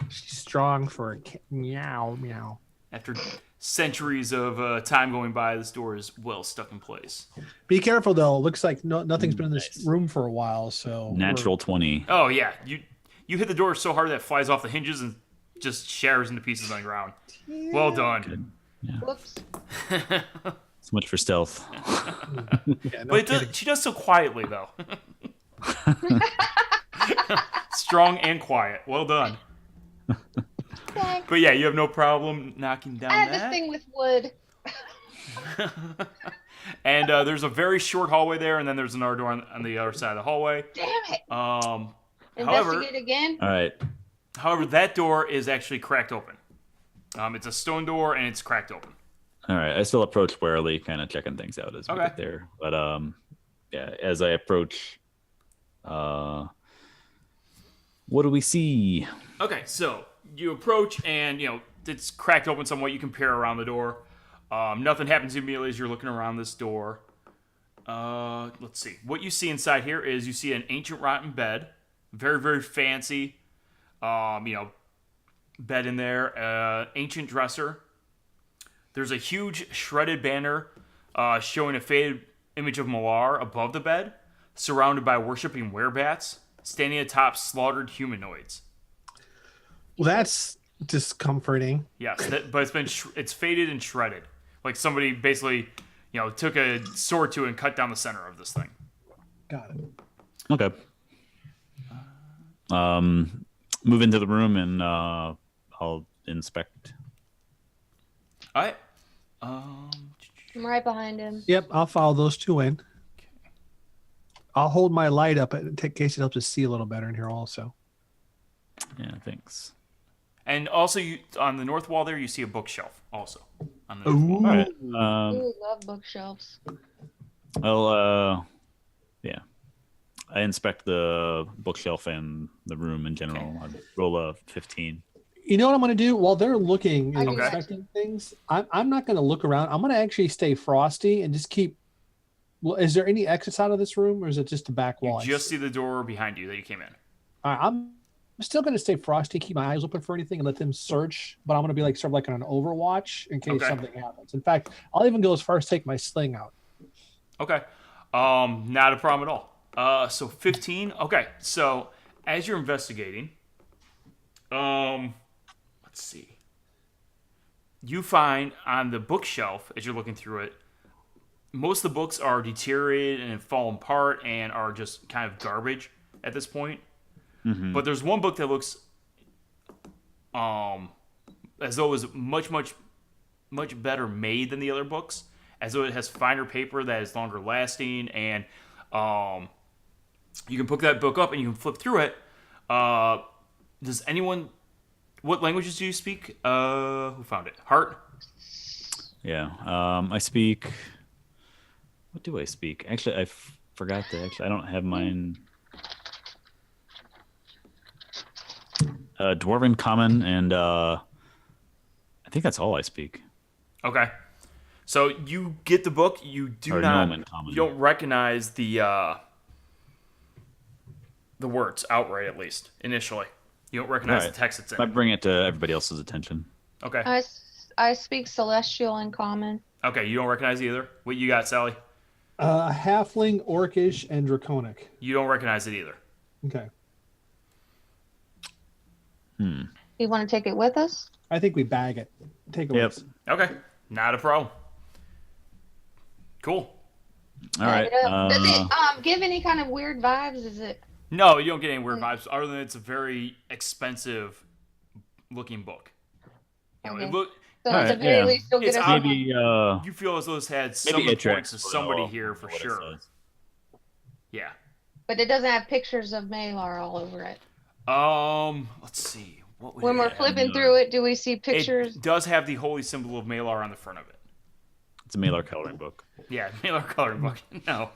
She's strong for a meow meow. After centuries of time going by, this door is well stuck in place. Be careful though. Looks like nothing's been in this room for a while. So Natural 20. Oh yeah, you hit the door so hard that it flies off the hinges and just shatters into pieces on the ground. Well done. Good. Yeah. Whoops. So much for stealth. Yeah, no But kidding. she does so quietly though. Strong and quiet. Well done. Okay. But yeah, you have no problem knocking down I have that. this thing with wood. And there's a very short hallway there, and then there's another door on the other side of the hallway. Damn it. However, Investigate again. All right. However, that door is actually cracked open. It's a stone door, and it's cracked open. All right. I still approach warily, kind of checking things out as we Okay. get there. But yeah, as I approach, What do we see? Okay, so you approach and, it's cracked open somewhat. You can peer around the door. Nothing happens immediately as you're looking around this door. Let's see. What you see inside here is you see an ancient rotten bed. Very, very fancy. Bed in there. Ancient dresser. There's a huge shredded banner showing a faded image of Malar above the bed, surrounded by worshipping werebats, standing atop slaughtered humanoids. Well, that's discomforting. Yes, but it's faded and shredded. Like somebody basically, took a sword to it and cut down the center of this thing. Got it. Okay. Move into the room and I'll inspect. All right. I'm right behind him. Yep, I'll follow those two in. I'll hold my light up in case it helps us see a little better in here also. Yeah, thanks. And also, on the north wall there, you see a bookshelf also. On the Ooh. north wall. All right. Ooh, love bookshelves. Well, yeah. I inspect the bookshelf and the room in general. I roll a 15. You know what I'm going to do? While they're looking and Okay. inspecting things, I'm not going to look around. I'm going to actually stay frosty and just keep... Well, is there any exits out of this room, or is it just the back wall? You just see the door behind you that you came in. All right, I'm still going to stay frosty, keep my eyes open for anything, and let them search. But I'm going to be sort of like on an overwatch in case something happens. In fact, I'll even go as far as take my sling out. Okay. Not a problem at all. So 15. Okay. So as you're investigating, let's see. You find on the bookshelf as you're looking through it, most of the books are deteriorated and have fallen apart and are just kind of garbage at this point. Mm-hmm. But there's one book that looks as though it was much better made than the other books, as though it has finer paper that is longer lasting, and you can pick that book up and you can flip through it. Does anyone... What languages do you speak? Who found it? Hart? Yeah. I speak... What do I speak? Actually, I forgot to... Actually, I don't have mine... Dwarven, Common, and I think that's all I speak. Okay. So you get the book. You do not... Gnomon, Common. You don't recognize the words outright, at least, initially. You don't recognize the text it's in. I bring it to everybody else's attention. Okay. I speak Celestial and Common. Okay, you don't recognize either? What you got, Sally? Halfling, Orcish, and Draconic. You don't recognize it either. Okay. You want to take it with us? I think we bag it. Take it Yep. with us. Okay. Not a problem. Cool. All right. Does it give any kind of weird vibes? Is it... No, you don't get any weird vibes, other than it's a very expensive looking book. Okay. It look, So All at the right, very yeah. least, you'll It's get odd. a... Maybe you feel as though this had some maybe of the Atrax points of will somebody know here for what it sure. says. Yeah. But it doesn't have pictures of Malar all over it. Let's see. What would When it we're have? flipping through it, do we see pictures? It does have the holy symbol of Malar on the front of it. It's a Malar coloring book. Yeah, Malar coloring book. No.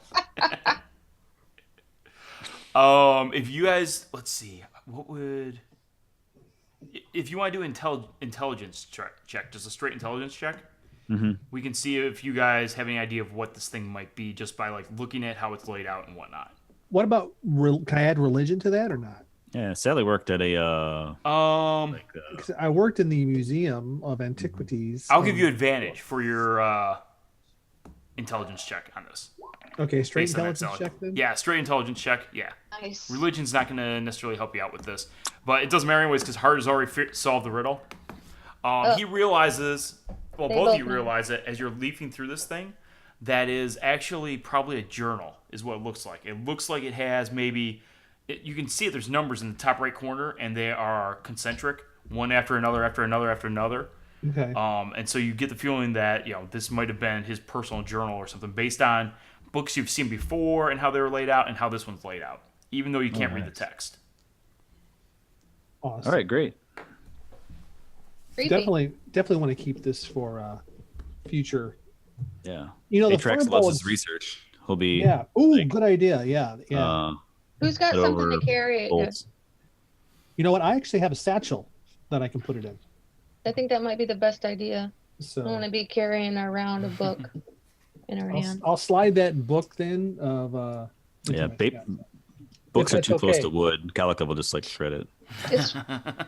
If you guys, let's see, what would... If you want to do intelligence check, just a straight intelligence check, we can see if you guys have any idea of what this thing might be just by looking at how it's laid out and whatnot. What about... Can I add religion to that or not? Yeah, Sally worked at a 'Cause I worked in the Museum of Antiquities. I'll give you advantage for your intelligence check on this. Okay, straight Based on that intelligence check then? Yeah, straight intelligence check. Yeah. Nice. Religion's not going to necessarily help you out with this, but it doesn't matter anyways because Hart has already solved the riddle. He realizes, well, both of you realize it as you're leafing through this thing, that is actually probably a journal, is what it looks like. It looks like it has maybe, you can see it, there's numbers in the top right corner, and they are concentric, one after another, after another, after another. Okay. And so you get the feeling that, this might have been his personal journal or something based on books you've seen before and how they were laid out and how this one's laid out, even though you can't read the text. Awesome. All right, great. Creepy. Definitely want to keep this for future. Yeah. The Atrax furball loves is- his research. He'll be Yeah. Ooh, good idea. Yeah. Yeah. Who's got Put something over to carry it? bolts. You know what? I actually have a satchel that I can put it in. I think that might be the best idea. I don't So want to be carrying around a book in our hand. I'll slide that book then of into Yeah, my babe. satchel. Books are that's too close okay. to wood. Calica will just like shred it. It's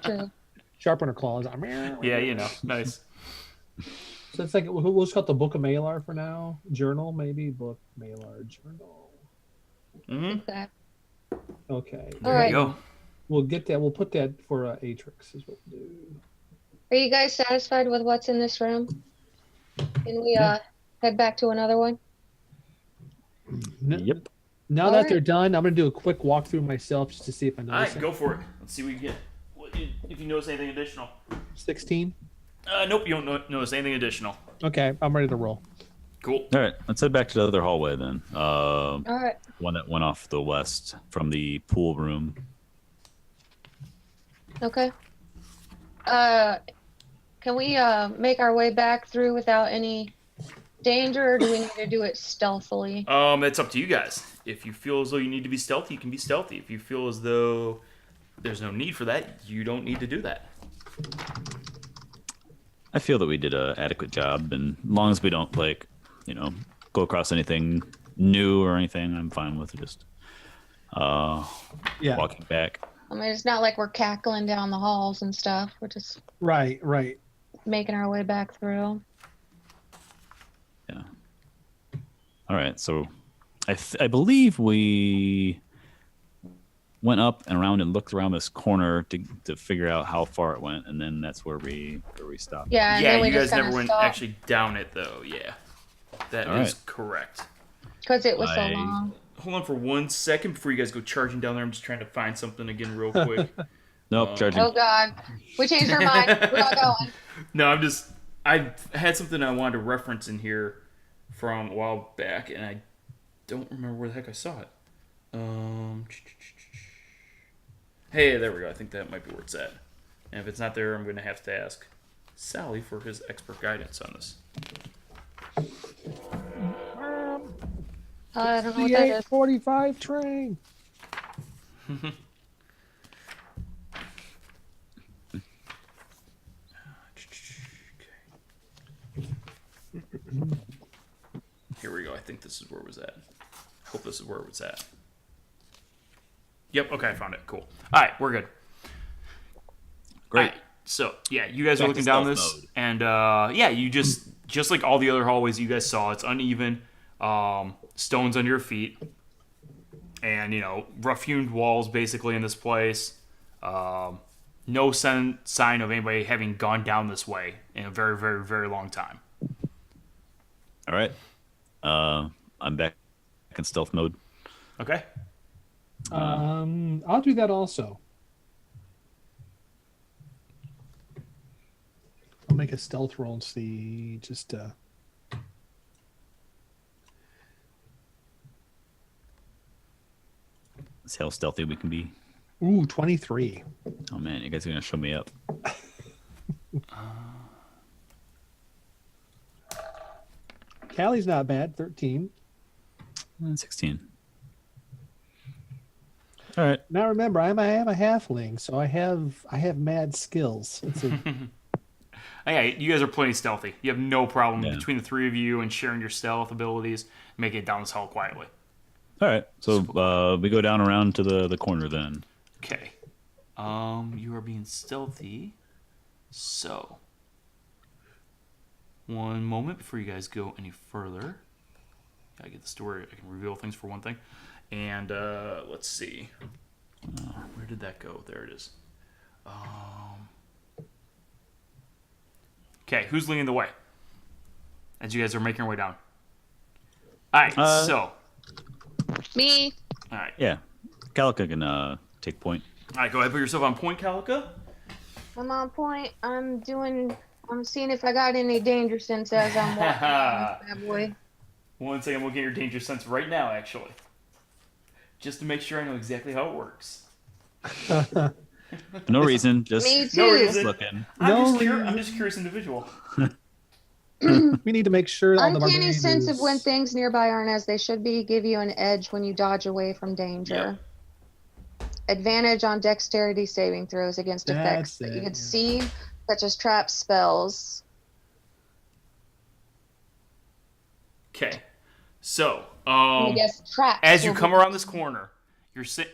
true. Sharpen her claws. Yeah, you know, nice. So it's like we'll just call it the Book of Malar for now. Journal, maybe. Book, Malar, journal. Mm-hmm. Okay. Okay. All There right. you go. We'll get that. We'll put that for Atrix is what we'll do. Are you guys satisfied with what's in this room? Can we head back to another one? Yep. Now All that right. they're done, I'm gonna do a quick walkthrough myself just to see if I All notice right, go for it. Let's see what you get. If you notice anything additional. 16. Nope, you don't notice anything additional. Okay, I'm ready to roll. Cool. All right, let's head back to the other hallway then. All right. One that went off the west from the pool room. Okay. Can we make our way back through without any danger, or do we need to do it stealthily? It's up to you guys. If you feel as though you need to be stealthy, you can be stealthy. If you feel as though there's no need for that, you don't need to do that. I feel that we did a adequate job, and as long as we don't go across anything new or anything, I'm fine with just walking back. I mean, it's not like we're cackling down the halls and stuff. We're just Right. making our way back through. Yeah. All right. So, I believe we went up and around and looked around this corner to figure out how far it went, and then that's where we stopped. Yeah, and Yeah, then we you just guys never kinda went stopped actually down it though. Yeah, that All is right. correct. because it was so I- long. Hold on for 1 second before you guys go charging down there. I'm just trying to find something again real quick. Nope, charging. Oh God, we changed our mind. We're not going. No, I had something I wanted to reference in here from a while back, and I don't remember where the heck I saw it. Hey, there we go. I think that might be where it's at. And if it's not there, I'm going to have to ask Sally for his expert guidance on this. I don't know what The that is. 8:45 train. Here we go. I think this is where it was at. I hope this is where it was at. Yep. Okay, I found it. Cool. All right, we're good. Great. All right, so yeah, you guys are Back looking to down stealth this, mode. and yeah, you just like all the other hallways you guys saw, it's uneven, stones under your feet, and rough-hewn walls basically in this place. No sign of anybody having gone down this way in a very, very, very long time. All right. I'm back in stealth mode. Okay. I'll do that also. I'll make a stealth roll and see just See how stealthy we can be. 23. Oh man, you guys are gonna show me up. Callie's not bad, 13. 16. All right. Now remember, I am a halfling, so I have mad skills. It's a, Yeah, you guys are plenty stealthy. You have no problem Yeah. between the three of you and sharing your stealth abilities, making it down this hall quietly. All right. So we go down around to the corner then. Okay. You are being stealthy. So, one moment before you guys go any further. Gotta get the story. I can reveal things for one thing. And let's see. Where did that go? There it is. Okay, who's leading the way? As you guys are making your way down. All right. So, Me. all right. Yeah. Calica can take point. All right. Go ahead. Put yourself on point, Calica. I'm on point. I'm seeing if I got any danger sense as I'm walking down this bad boy. 1 second. I'm looking at your danger sense right now, actually, just to make sure I know exactly how it works. No reason. Just Me too. No reason. looking. I'm just curious individual. we need to make sure all the Uncanny barbarians- sense of when things nearby aren't as they should be give you an edge when you dodge away from danger. Advantage on dexterity saving throws against effects that you can see, such as trap spells. Okay. So, I guess traps. as you come around this corner,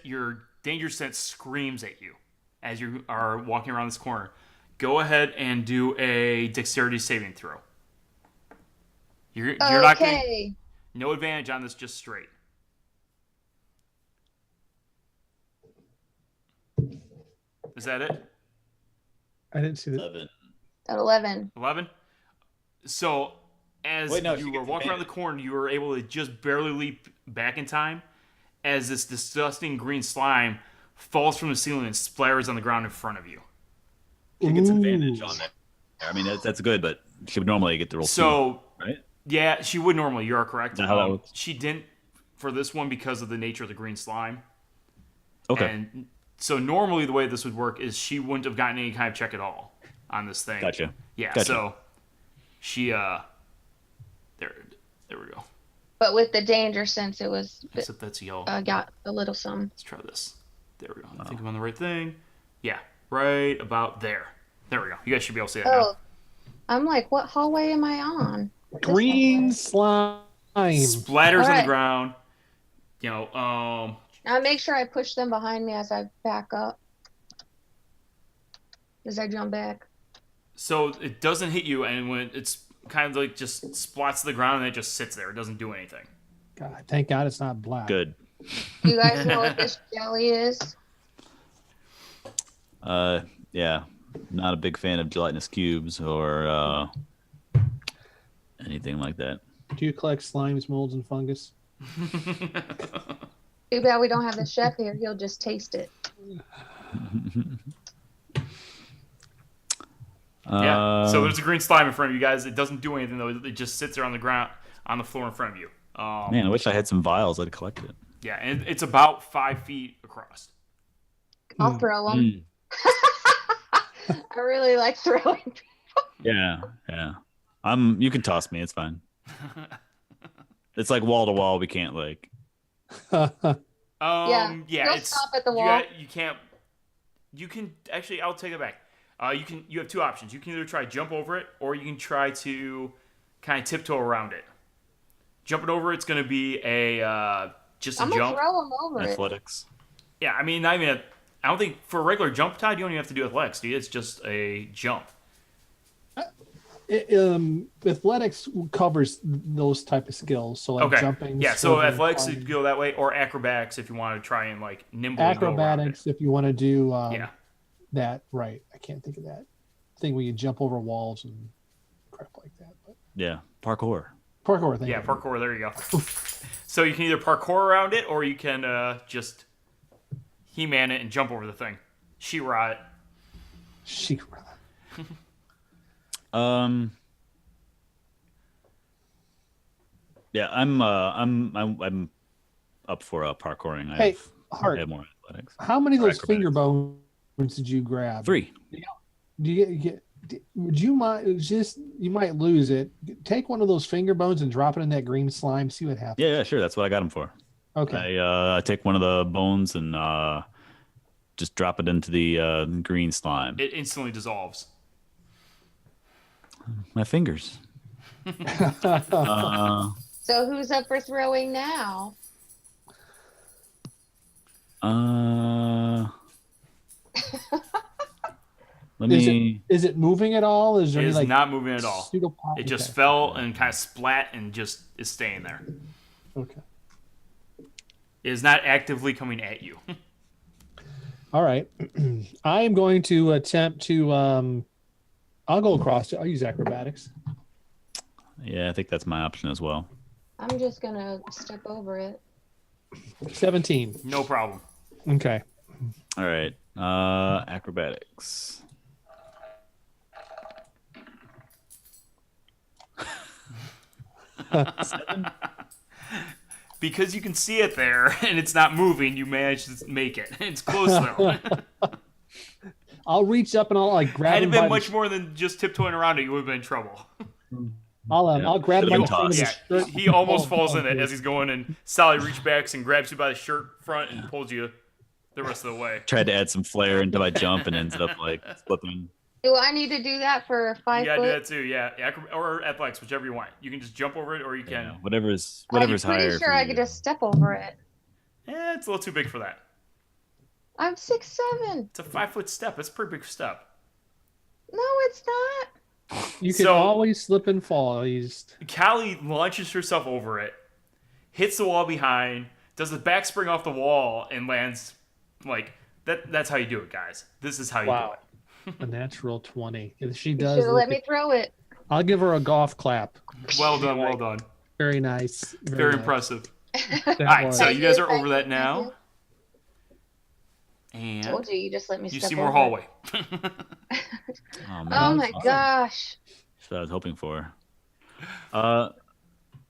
your danger sense screams at you as you are walking around this corner. Go ahead and do a dexterity saving throw. You're not going. No advantage on this, just straight. Is that it? I didn't see that. 11. 11? So, as you were walking around the corner, you were able to just barely leap back in time as this disgusting green slime falls from the ceiling and splatters on the ground in front of you. She gets advantage on that. I mean, that's good, but she would normally get the roll two, right? Yeah, she would normally. You are correct. How that works? She didn't for this one because of the nature of the green slime. Okay. And so normally the way this would work is she wouldn't have gotten any kind of check at all on this thing. Gotcha. Yeah, Gotcha. so she there we go. But with the danger sense, it was Except that's yellow. got a little some. Let's try this. There we go. I think I'm on the right thing. Yeah, right about there. There we go. You guys should be able to see that now. I'm like, what hallway am I on? Green slime. Splatters on the ground. You know, Now make sure I push them behind me as I back up. As I jump back. so it doesn't hit you, and when it's kind of like just splots to the ground and it just sits there. It doesn't do anything. God, thank God it's not black. Good. You guys know what this jelly is? Yeah. Not a big fan of gelatinous cubes or anything like that. Do you collect slimes, molds, and fungus? Too bad we don't have the chef here. He'll just taste it. Yeah. So there's a green slime in front of you guys. It doesn't do anything though. It just sits there on the ground, on the floor in front of you. Man, I wish I had some vials. I'd collect it. Yeah, and it's about 5 feet across. I'll throw them. I really like throwing people. Yeah. You can toss me. It's fine. It's like wall to wall. We can't like. Yeah, you'll it's stop at the wall. You can't. You can actually. I'll take it back. You have two options. You can either try to jump over it, or you can try to kind of tiptoe around it. Jumping over it's going to be just a I'm jump. gonna throw them over Athletics. Yeah, I mean, I don't think for a regular jump, Todd, you don't even have to do athletics, do you? It's just a jump. Athletics covers those type of skills. So like jumping. Yeah, so swimming, athletics climbing. you go that way, or acrobatics if you want to try and like nimbly Acrobatics if you want to do yeah. that. Right. I can't think of that thing where you jump over walls and crap like that. But Yeah, parkour. parkour thing. Yeah, parkour. There you go. So you can either parkour around it, or you can just He-Man it and jump over the thing. She-Ra it. She-Ra. Yeah, I'm up for parkouring. Hey, Hart. I have more athletics. How many of those finger bones did you grab? 3. Do you get? Would you mind you might lose it? Take one of those finger bones and drop it in that green slime. See what happens. Yeah, sure. That's what I got them for. Okay. I take one of the bones and just drop it into the green slime. It instantly dissolves. My fingers. So who's up for throwing now? Is it moving at all? Is there It any, is like, not moving at all. pseudo-pop? It just Okay. fell and kind of splat and just is staying there. Okay. It is not actively coming at you. All right. I am going to attempt to. I'll go across. I'll use acrobatics. Yeah, I think that's my option as well. I'm just gonna step over it. 17. No problem. Okay. All right. Acrobatics. Because you can see it there and it's not moving, you managed to make it. It's close though. I'll reach up and I'll like grab Had it him been by much more than just tiptoeing around it, you would have been in trouble. I'll grab him by the front of Yeah, his shirt. he almost falls in it as he's going, and Sally reaches back and grabs you by the shirt front and pulls you the rest of the way. Tried to add some flair into my jump and ended up like flipping. Do I need to do that for 5 You gotta foot? do that too, yeah. Or athletics, whichever you want. You can just jump over it, or you can. Yeah, whatever's I'm higher. pretty sure for I you. could just step over it. It's a little too big for that. I'm 6'7". It's a 5-foot step. It's a pretty big step. No, it's not. You can So- always slip and fall. Callie launches herself over it, hits the wall behind, does the back spring off the wall, and lands like that. That's how you do it, guys. This is how you do it. A natural 20. If she You does, should have let me throw it. I'll give her a golf clap. Well done, well done. Very nice. Very nice. impressive. That All right, was- so you guys are Thank over you, that thank now, you. and Told you just let me you step see more over hallway. Oh, man, Oh my awesome. gosh. That's what I was hoping for. I'm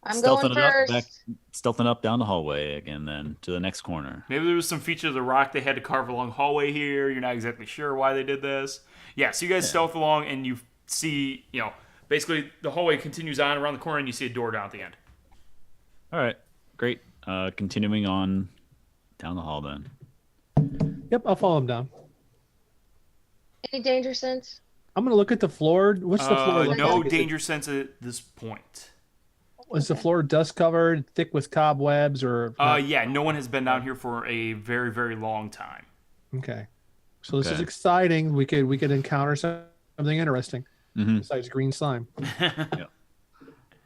Stealthing going it up, first. stealthing up down the hallway again, then to the next corner. Maybe there was some feature of the rock they had to carve along hallway here. You're not exactly sure why they did this. Yeah, so you guys stealth along, and you see, basically the hallway continues on around the corner, and you see a door down at the end. All right, great. Continuing on down the hall then. Yep, I'll follow him down. Any danger sense? I'm gonna look at the floor. What's the floor look No like? Is it- danger sense at this point. Is the floor dust covered, thick with cobwebs, or? Yeah, no one has been down here for a very, very long time. Okay, so this is Okay. exciting. We could encounter something interesting Mhm. besides green slime.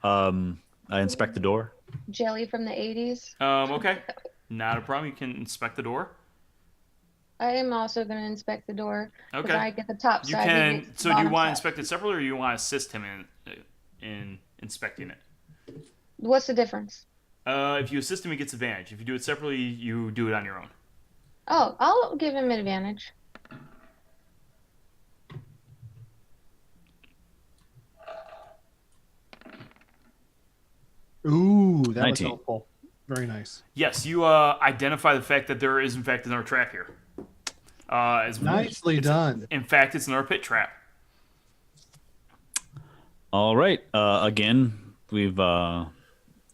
I inspect the door. Jelly from the 80s. Okay, not a problem. You can inspect the door. I am also going to inspect the door. 'Cause Okay. I get the top You side. he can. gets the So do you bottom want to side. inspect it separately, or you want to assist him in inspecting it? What's the difference? If you assist him, he gets advantage. If you do it separately, you do it on your own. Oh, I'll give him an advantage. Ooh, that 19. was helpful. Very nice. Yes, you identify the fact that there is, in fact, another trap here. Nicely done. In fact, it's another pit trap. All right. Again, we've got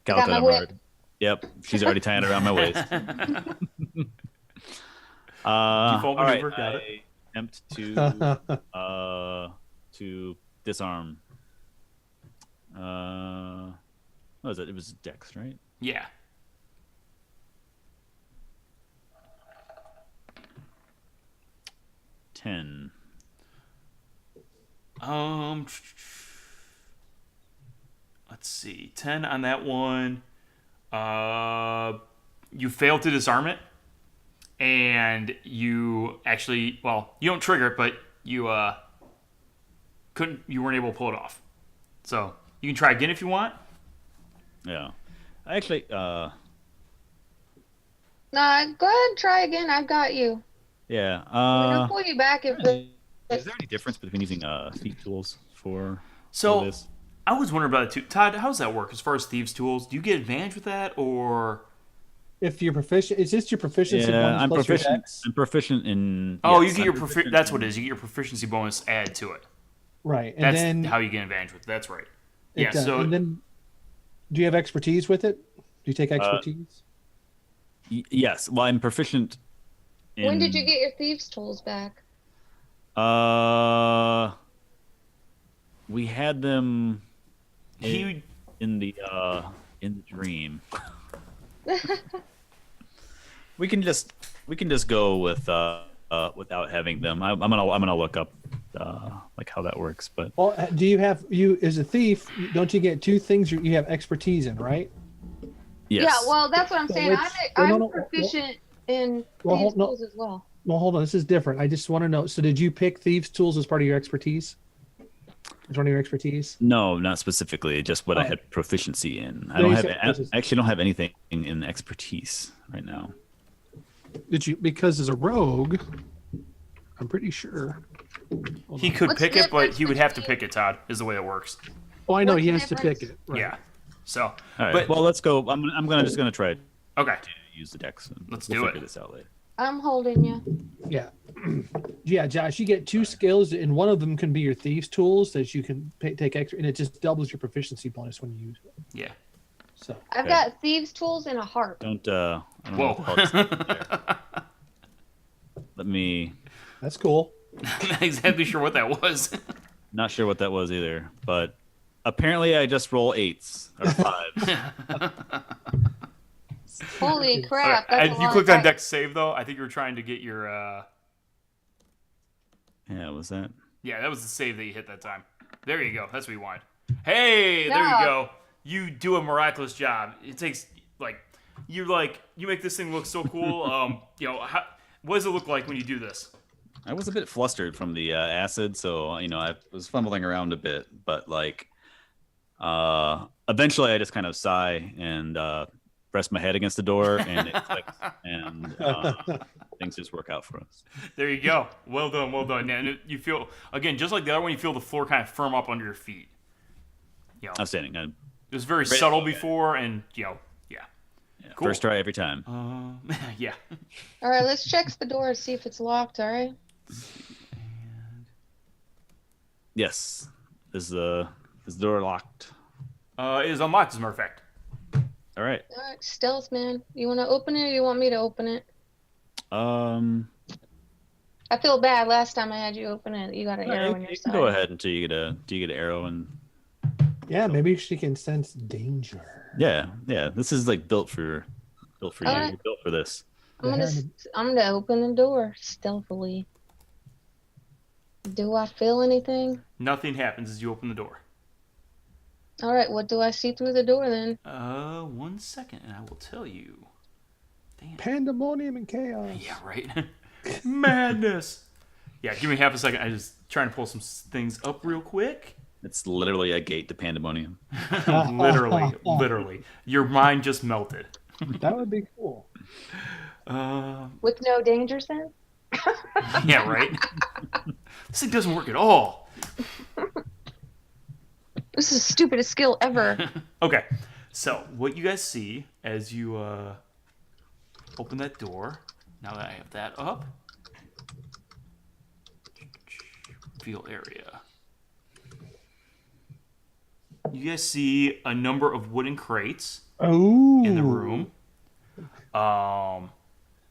got my whip. Yep, she's already tying it around my waist. Default all right, maneuver, got it. I attempt to disarm. What was it? It was Dex, right? Yeah. Ten. Let's see. 10 on that one. You fail to disarm it, and you actually, you don't trigger it, but you you weren't able to pull it off. So you can try again if you want. Yeah. I actually, Nah, go ahead and try again. I've got you. yeah. I'll pull you back if Is there any difference between using thief tools for So this? I was wondering about it too. Todd, how does that work as far as thieves' tools? Do you get advantage with that, or? If you're proficient, is this your proficiency Yeah, bonus I'm plus your proficient. dex? I'm proficient in. Oh, yes, you get I'm your proficient that's what in- it is. You get your proficiency bonus added to it. Right, and That's then how you get advantage with it. That's right. it Yeah. does. So and then, do you have expertise with it? Do you take expertise? Yes. Well, I'm proficient. When did you get your thieves' tools back? We had them he in the dream. we can just go with without having them. I'm gonna look up like how that works. But Well, do you have as a thief? Don't you get two things you have expertise in, right? yes. Yeah, well, that's what I'm So saying. it's- I'm no, no, proficient in well, thieves' no. tools as well. Well, hold on. This is different. I just want to know. So, did you pick thieves' tools as part of your expertise? As one of your expertise? No, not specifically. Just what I Oh. had proficiency in. I No, don't you have. said I proficiency. actually don't have anything in expertise right now. Did you? Because as a rogue, I'm pretty sure. Hold he on. could What's pick the it, but difference he would have to between- pick it. Todd is the way it works. Oh, I know What's he the has to pick difference? it. Right. Yeah. So, All right. but well, let's go. I'm just gonna try to okay. use the dex. And Let's we'll do figure it. this out later. I'm holding you. Yeah. Yeah, Josh, you get two skills, and one of them can be your thieves' tools that you can take extra, and it just doubles your proficiency bonus when you use it. Yeah. So, I've Okay. got thieves' tools and a harp. Don't. I don't know Whoa. what the hell this is there. Let me. That's cool. I'm not exactly sure what that was. Not sure what that was either, but apparently I just roll 8s or 5s. Holy All crap! right, That's a you lot. clicked on Alright, deck save though. I think you were trying to get your. Yeah, was that? Yeah, that was the save that you hit that time. There you go. That's what you wanted. Hey, there you Yeah. go. You do a miraculous job. It takes you make this thing look so cool. What does it look like when you do this? I was a bit flustered from the acid, so I was fumbling around a bit, but eventually I just kind of sigh and press my head against the door, and it clicks, and things just work out for us. There you go. Well done, well done. And you feel again, just like the other one, you feel the floor kind of firm up under your feet. Outstanding. It was very subtle before, and yeah. Cool. First try every time. Yeah. all right, let's check the door and see if it's locked. All right. Yes. Is the door locked? It is unlocked, as a matter of fact. All right. All right, stealth, man. You want to open it, or you want me to open it? Yeah, I feel bad. Last time I had you open it, you got an arrow on your you side. can go ahead until you get an arrow, and Yeah, maybe she can sense danger. yeah. This is like built for you. Alright. You're built for this. I'm gonna open the door stealthily. Do I feel anything? Nothing happens as you open the door. All right, what do I see through the door then? 1 second, and I will tell you. Damn. Pandemonium and chaos. Yeah, right. Madness. Yeah, give me half a second. I just trying to pull some things up real quick. It's literally a gate to pandemonium. literally. Your mind just melted. That would be cool. With no danger sense? Yeah, right. This thing doesn't work at all. This is the stupidest skill ever. Okay, so what you guys see as you open that door, now that I have that up, reveal area. You guys see a number of wooden crates Oh. in the room. Oh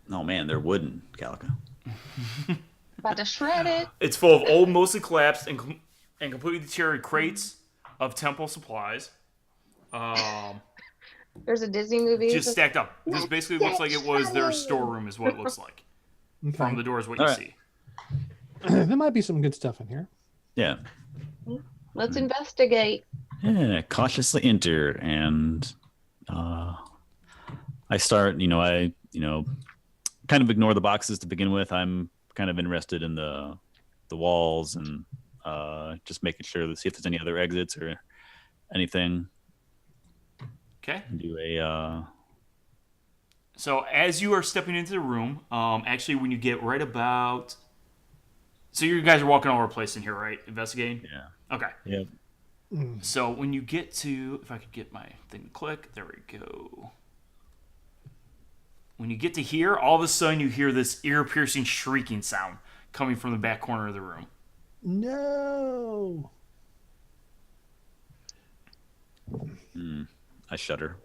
man, they're wooden, Calica. About to shred it. It's full of old, mostly collapsed and completely deteriorated crates of temple supplies. There's a Disney movie. Just stacked up. This basically looks like it was their storeroom, is what it looks like. Okay. From the door is what All you right. see. There might be some good stuff in here. Yeah. Let's investigate. Yeah, cautiously enter, and I start. I kind of ignore the boxes to begin with. I'm kind of interested in the walls and just making sure to see if there's any other exits or anything. Okay. Do a So as you are stepping into the room, actually when you get right about... So you guys are walking all over the place in here, right? Investigating? yeah. Okay. Yeah. So when you get to... If I could get my thing to click. There we go. When you get to here, all of a sudden you hear this ear-piercing shrieking sound coming from the back corner of the room. No. I shudder.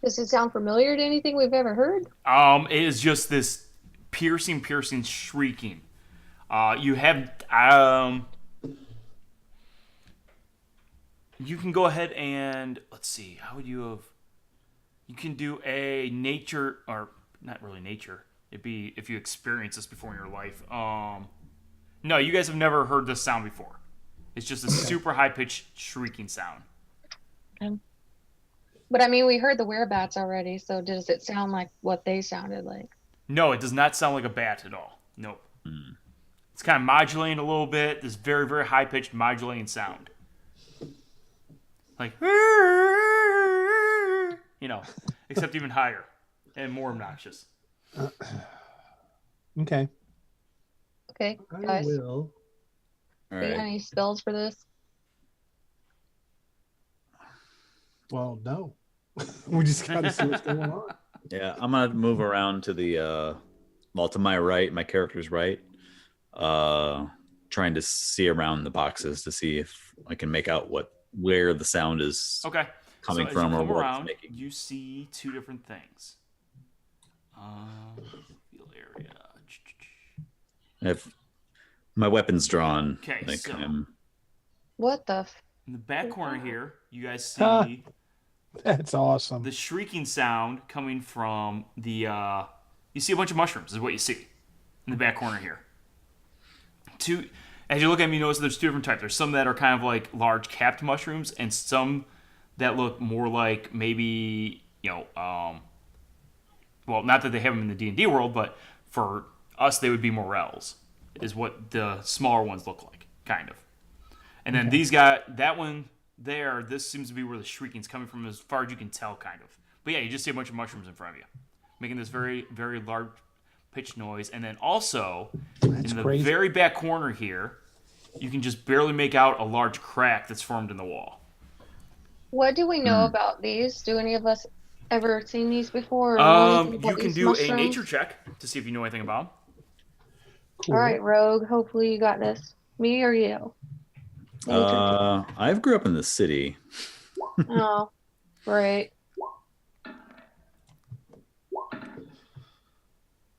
Does it sound familiar to anything we've ever heard? It is just this piercing shrieking. You have... you can go ahead and... Let's see. How would you have... You can do a nature... Or, not really nature. It'd be if you experience this before in your life. No, you guys have never heard this sound before. It's just a super high-pitched shrieking sound. But I mean, we heard the Werebats already, so does it sound like what they sounded like? No, it does not sound like a bat at all. Nope. It's kind of modulating a little bit. This very, very high-pitched modulating sound. Like, except even higher and more obnoxious. Okay. Okay, I guys. will. All Do you got right. any spells for this? Well, no. We just got to see what's going on. Yeah, I'm gonna move around to the to my right, my character's right. Trying to see around the boxes to see if I can make out where the sound is Okay. coming so from as you or come what it's around, making. you see two different things. Field area. I have my weapons drawn. Okay, Like, so What the? in the back corner here, you guys Huh. see That's awesome. the shrieking sound coming from the. You see a bunch of mushrooms. Is what you see in the back corner here. As you look at me, you notice there's two different types. There's some that are kind of like large capped mushrooms, and some that look more like maybe well, not that they have them in the D&D world, but for us they would be morels, is what the smaller ones look like, kind of. And then these guys, that one there, this seems to be where the shrieking's coming from, as far as you can tell, kind of. But yeah, you just see a bunch of mushrooms in front of you, making this very, very large pitch noise. And then also, in the crazy. very back corner here, you can just barely make out a large crack that's formed in the wall. What do we know about these? Do any of us ever seen these before? Or know anything about You can these do mushrooms? a nature check to see if you know anything about them. Cool. All right, Rogue. Hopefully you got this. Me or you? I grew up in the city. Oh, great.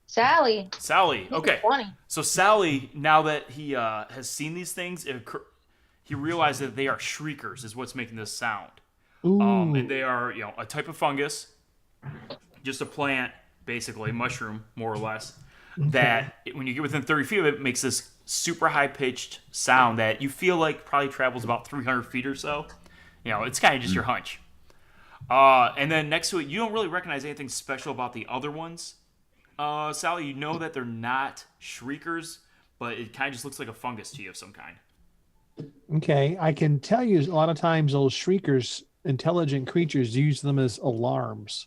Sally. Okay. 20. So Sally, now that he has seen these things, he realized that they are shriekers, is what's making this sound. Ooh. And they are, a type of fungus, just a plant, basically, mushroom, more or less, that when you get within 30 feet of it, makes this super high-pitched sound that you feel like probably travels about 300 feet or so. It's kind of just your hunch. And then next to it, you don't really recognize anything special about the other ones. Sally, you know that they're not shriekers, but it kind of just looks like a fungus to you of some kind. Okay, I can tell you a lot of times those shriekers, intelligent creatures, use them as alarms.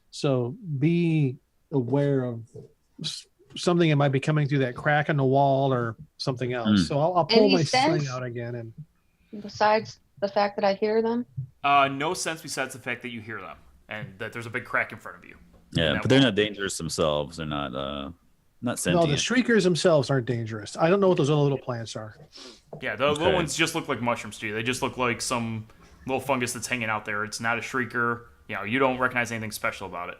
So be aware of something that might be coming through that crack in the wall or something else. So I'll pull Any my sling sense? out again. And Besides the fact that I hear them. No sense besides the fact that you hear them and that there's a big crack in front of you. Yeah, but they're not dangerous themselves. They're not sentient. no, the shriekers themselves aren't dangerous. I don't know what those other little plants are. Yeah, the little ones just look like mushrooms to you. They just look like some little fungus that's hanging out there. It's not a shrieker. You don't recognize anything special about it.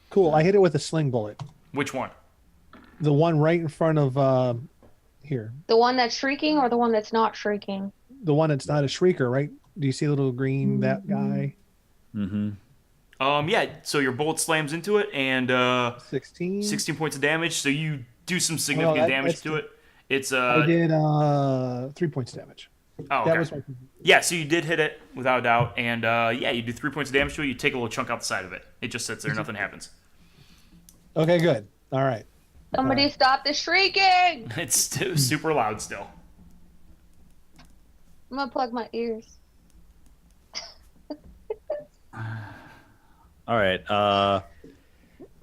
Cool. I hit it with a sling bullet. Which one? The one right in front of here. The one that's shrieking or the one that's not shrieking? The one that's not a shrieker, right? Do you see a little green, that guy? Mm-hmm. Yeah, so your bullet slams into it, and 16? 16 points of damage, so you do some significant damage that's to it. It's I did 3 points damage. Oh, okay. That was my... Yeah, so you did hit it without a doubt, and you do 3 points of damage to it. You take a little chunk out the side of it. It just sits there, nothing happens. Okay, good. All right. Somebody stop the shrieking! It's super loud still. I'm gonna plug my ears. All right.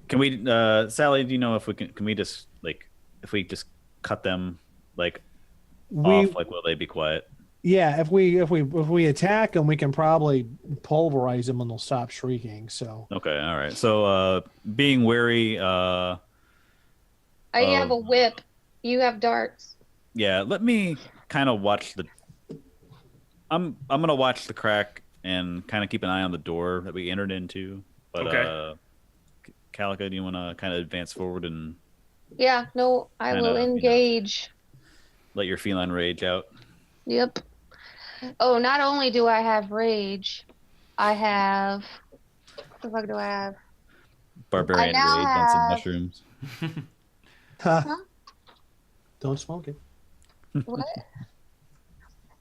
Can we, Sally? Do you know if we can we just if we just cut them off? Will they be quiet? Yeah, if we attack them, we can probably pulverize them and they'll stop shrieking. So Okay. All right. So being wary. I have a whip. You have darts. Yeah. Let me kind of watch the. I'm gonna watch the crack and kind of keep an eye on the door that we entered into. But Okay. Calica, do you want to kind of advance forward and Yeah, no, I will engage. let your feline rage out? Yep. Oh, not only do I have rage, I have... What the fuck do I have? Barbarian rage now on some have- mushrooms. don't smoke it. What?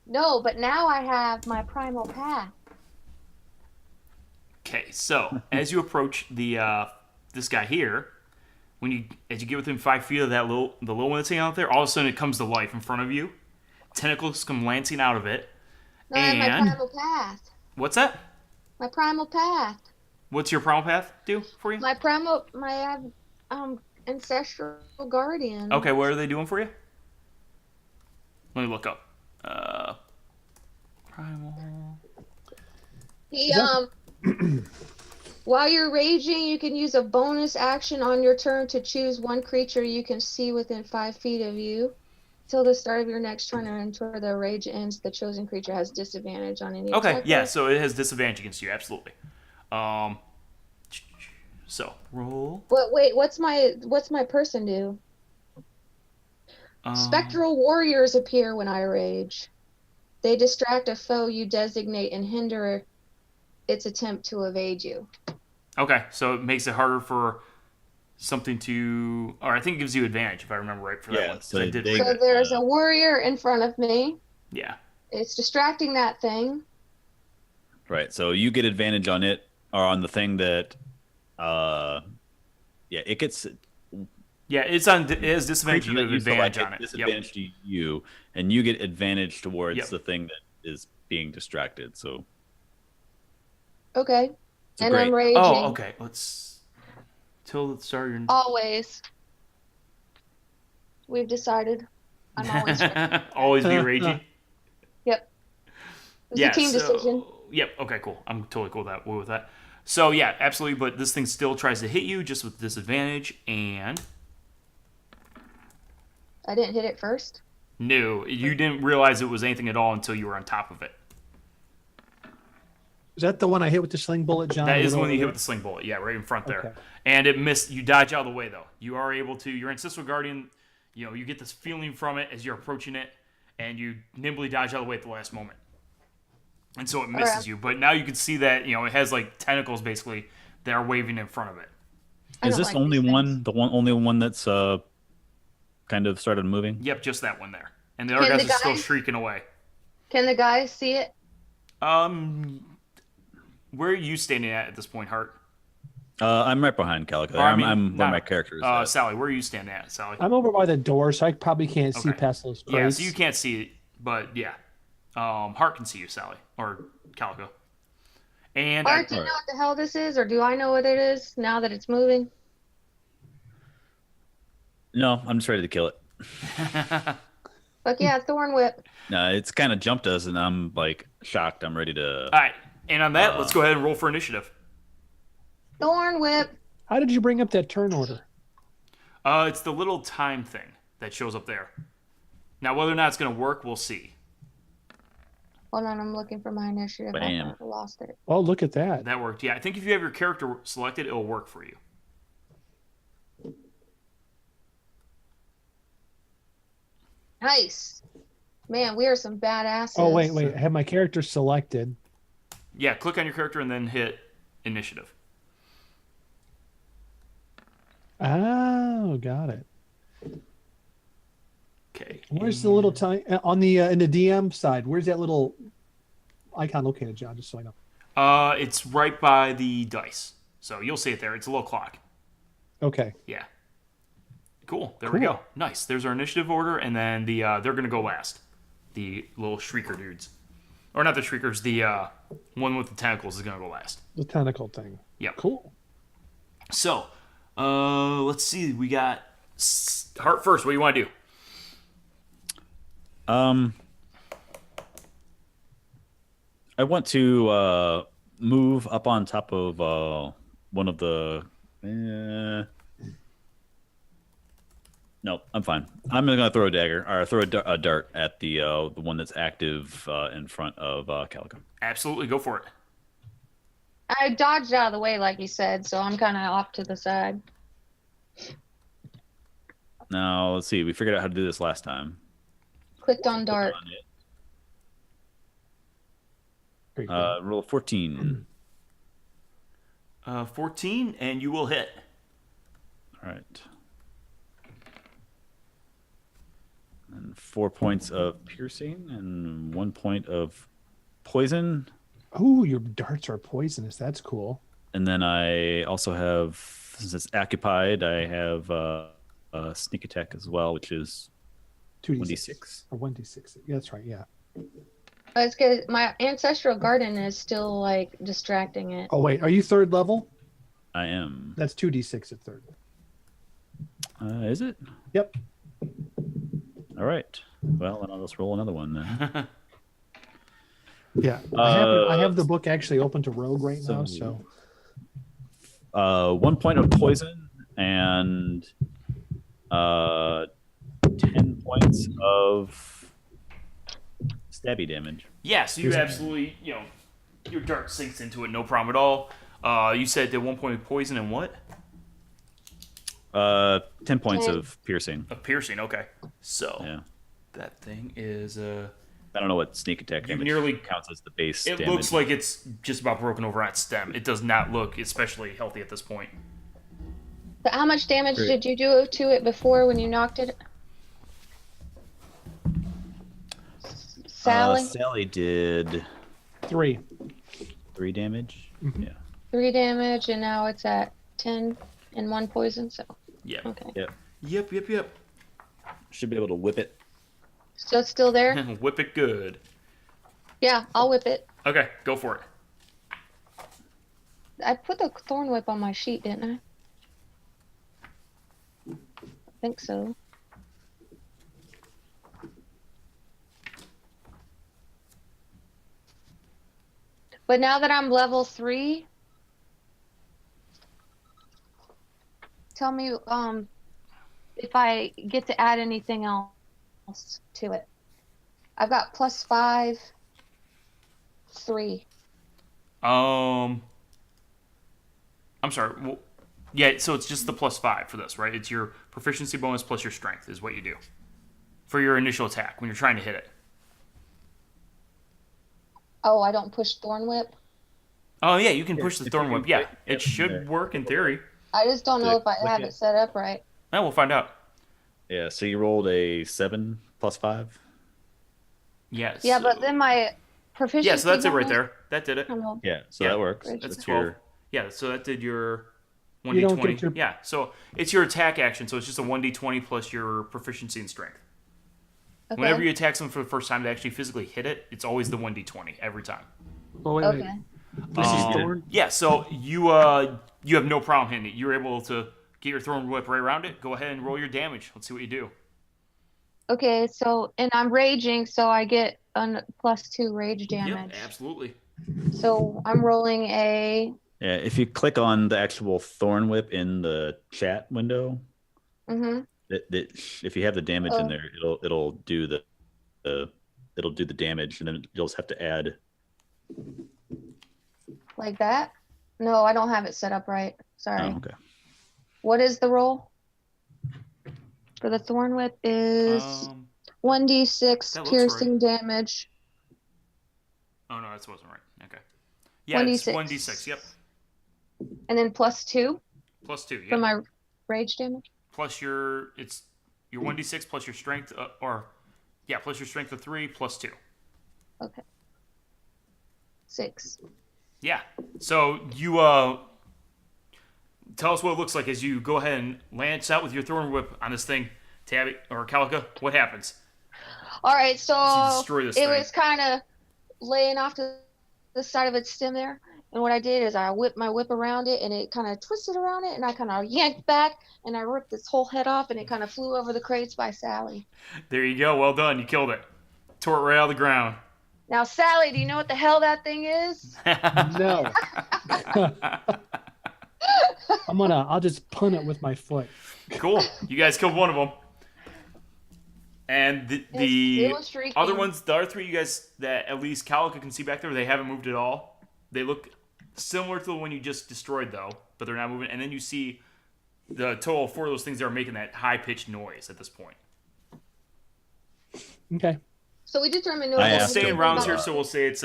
No, but now I have my primal path. Okay, so as you approach the this guy here, as you get within 5 feet of the little one that's hanging out there, all of a sudden it comes to life in front of you. Tentacles come lancing out of it. No, I have my And primal path. what's that? My primal path. What's your primal path do for you? My ancestral guardian. Okay, what are they doing for you? Let me look up. Primal. He while you're raging, you can use a bonus action on your turn to choose one creature you can see within 5 feet of you. Till the start of your next turn or until the rage ends, the chosen creature has disadvantage on any Okay, attack yeah, roll. so it has disadvantage against you, absolutely. So roll. Wait, what's my person do? Spectral warriors appear when I rage. They distract a foe you designate and hinder its attempt to evade you. Okay, so it makes it harder for something to, or I think it gives you advantage if I remember right for that one. So I did they- read So it. there's a warrior in front of me. Yeah. It's distracting that thing. Right. So you get advantage on it or on the thing that it gets Yeah, it has disadvantage. creature You that have you advantage select on it. disadvantage to you, and you get advantage towards Yep. the thing that is being distracted. So Okay. so And great. I'm raging. Oh, okay. Let's till the start. Your... Always. We've decided. I'm always raging. Always be raging. Yep. It was a team decision. Yep. Okay. Cool. I'm totally cool with that. So yeah, absolutely. But this thing still tries to hit you, just with disadvantage. And I didn't hit it first. no, you didn't realize it was anything at all until you were on top of it. Is that the one I hit with the sling bullet, John? That is the Right one over you hit there? with the sling bullet. Yeah, right in front there. Okay. And it missed. You dodge out of the way though. You are able to. Your ancestral guardian. You get this feeling from it as you're approaching it, and you nimbly dodge out of the way at the last moment. And so it misses Alright. you. But now you can see that it has like tentacles basically that are waving in front of it. I Is don't this like only these one? The only one that's kind of started moving? Yep, just that one there. And the other Can guys the are still guys- shrieking away. Can the guys see it? Where are you standing at this point, Hart? I'm right behind Calica. Or, I mean, I'm where not- my character is. at. Sally, where are you standing at, Sally? I'm over by the door, so I probably can't see Okay. past those Yeah, crates. so you can't see it, but yeah. Hart can see you, Sally. Or Calico. And Art, do you know what the hell this is, or do I know what it is now that it's moving? No, I'm just ready to kill it. Fuck yeah, Thorn Whip. No, it's kind of jumped us, and I'm like shocked. I'm ready to. Alright, and on that, let's go ahead and roll for initiative. Thorn Whip. How did you bring up that turn order? It's the little time thing that shows up there. Now, whether or not it's going to work, we'll see. Hold on, I'm looking for my initiative. Bam. I lost it. Oh, look at that. That worked. Yeah, I think if you have your character selected, it'll work for you. Nice. Man, we are some badasses. Oh, wait. I have my character selected. Yeah, click on your character and then hit initiative. Oh, got it. Okay. Where's the little time on the in the DM side? Where's that little icon located, John? Just so I know. It's right by the dice. So you'll see it there. It's a little clock. Okay. Yeah. Cool. There we go. Nice. There's our initiative order, and then they're gonna go last. The little shrieker dudes, or not the shriekers. The one with the tentacles is gonna go last. The tentacle thing. Yep. Cool. So, let's see. We got Hart first. What do you want to do? I want to move up on top of one of the. No, I'm fine. I'm going to throw a dagger or throw a dart at the one that's active in front of Calica. Absolutely, go for it. I dodged out of the way, like you said, so I'm kind of off to the side. Now let's see. We figured out how to do this last time. Clicked on dart. Very good. Roll 14. 14, and you will hit. All right. And 4 points of piercing and 1 point of poison. Oh, your darts are poisonous. That's cool. And then I also have, since it's occupied, I have a sneak attack as well, which is 1d6. Or 1d6. Yeah, that's right. Yeah. It's because my ancestral garden is still like distracting it. Oh, wait. Are you third level? I am. That's 2d6 at third. Is it? Yep. All right. Well, then I'll just roll another one then. Yeah. I have the book actually open to Rogue right now. So 1 point of poison and 10 points of stabby damage. Yeah, so you absolutely, your dart sinks into it, no problem at all. You said at 1 point poison and what? 10 points 10. of piercing. Of piercing. Okay. So Yeah. that thing is I don't know what sneak attack damage nearly counts as the base It damage. looks like it's just about broken over on its stem. It does not look especially healthy at this point. So how much damage Great. did you do to it before when you knocked it? Sally? Sally did 3. 3 damage. Mhm. Yeah. 3 damage, and now it's at 10 and 1 poison, so. Yeah. Okay. Yep. Should be able to whip it. So it's still there? Whip it good. Yeah, I'll whip it. Okay, go for it. I put the thorn whip on my sheet, didn't I? I think so. But now that I'm level 3, tell me if I get to add anything else to it. I've got +5, 3. I'm sorry. Well, yeah, so it's just the +5 for this, right? It's your proficiency bonus plus your strength is what you do for your initial attack when you're trying to hit it. Oh, I don't push thorn whip. Oh yeah, you can push the if thorn you whip. can Yeah, click it it should there. work in theory. I just don't know if I Click have it. it set up right. Now we'll find out. Yeah, so you rolled a 7 plus 5. Yes. Yeah, but then my proficiency. Yeah, so that's it right bonus- there. That did it. Oh, Yeah, so Yeah. that works. That's That's That's 12. your Yeah, so that did your You don't 1d20. get your- Yeah, so it's your attack action, so it's just a 1d20 plus your proficiency and strength. Okay. Whenever you attack someone for the first time to actually physically hit it, it's always the 1d20 every time. Oh, wait. Okay. This is Um, thorn. Yeah, so you have no problem hitting it. You're able to get your thorn whip right around it. Go ahead and roll your damage. Let's see what you do. Okay, so and I'm raging, so I get a +2 rage damage. Yep, absolutely. So I'm rolling a. Yeah, if you click on the actual thorn whip in the chat window, Mhm. if you have the damage in Oh. there, it'll do the it'll do the damage, and then you'll just have to add. Like that? No, I don't have it set up right. Sorry. Oh, okay. What is the roll? For the thorn whip is 1d6 that looks piercing damage. Oh no, that wasn't right. Okay. Yeah, it's 1d6. 1d6. Yep. And then +2 +2. for Yep. my rage damage. Plus your 1d6 plus your strength plus your strength of 3 plus 2. Okay. 6. Yeah. So you tell us what it looks like as you go ahead and lance out with your thorn whip on this thing, Tabby or Calica. What happens? All right, so As you destroy this it thing. was kind of laying off to the side of its stem there. And what I did is I whipped my whip around it, and it kind of twisted around it, and I kind of yanked back, and I ripped its whole head off, and it kind of flew over the crates by Sally. There you go. Well done. You killed it. Tore it right out of the ground. Now, Sally, do you know what the hell that thing is? No. I'll just punt it with my foot. Cool. You guys killed one of them. And the It was shrieking. other ones, the other three you guys that at least Calica can see back there, they haven't moved at all. They look similar to the one you just destroyed, though, but they're not moving. And then you see the total of 4 of those things that are making that high-pitched noise at this point. Okay. So we determined no. I We'll asked stay in them rounds about- here, so we'll say it's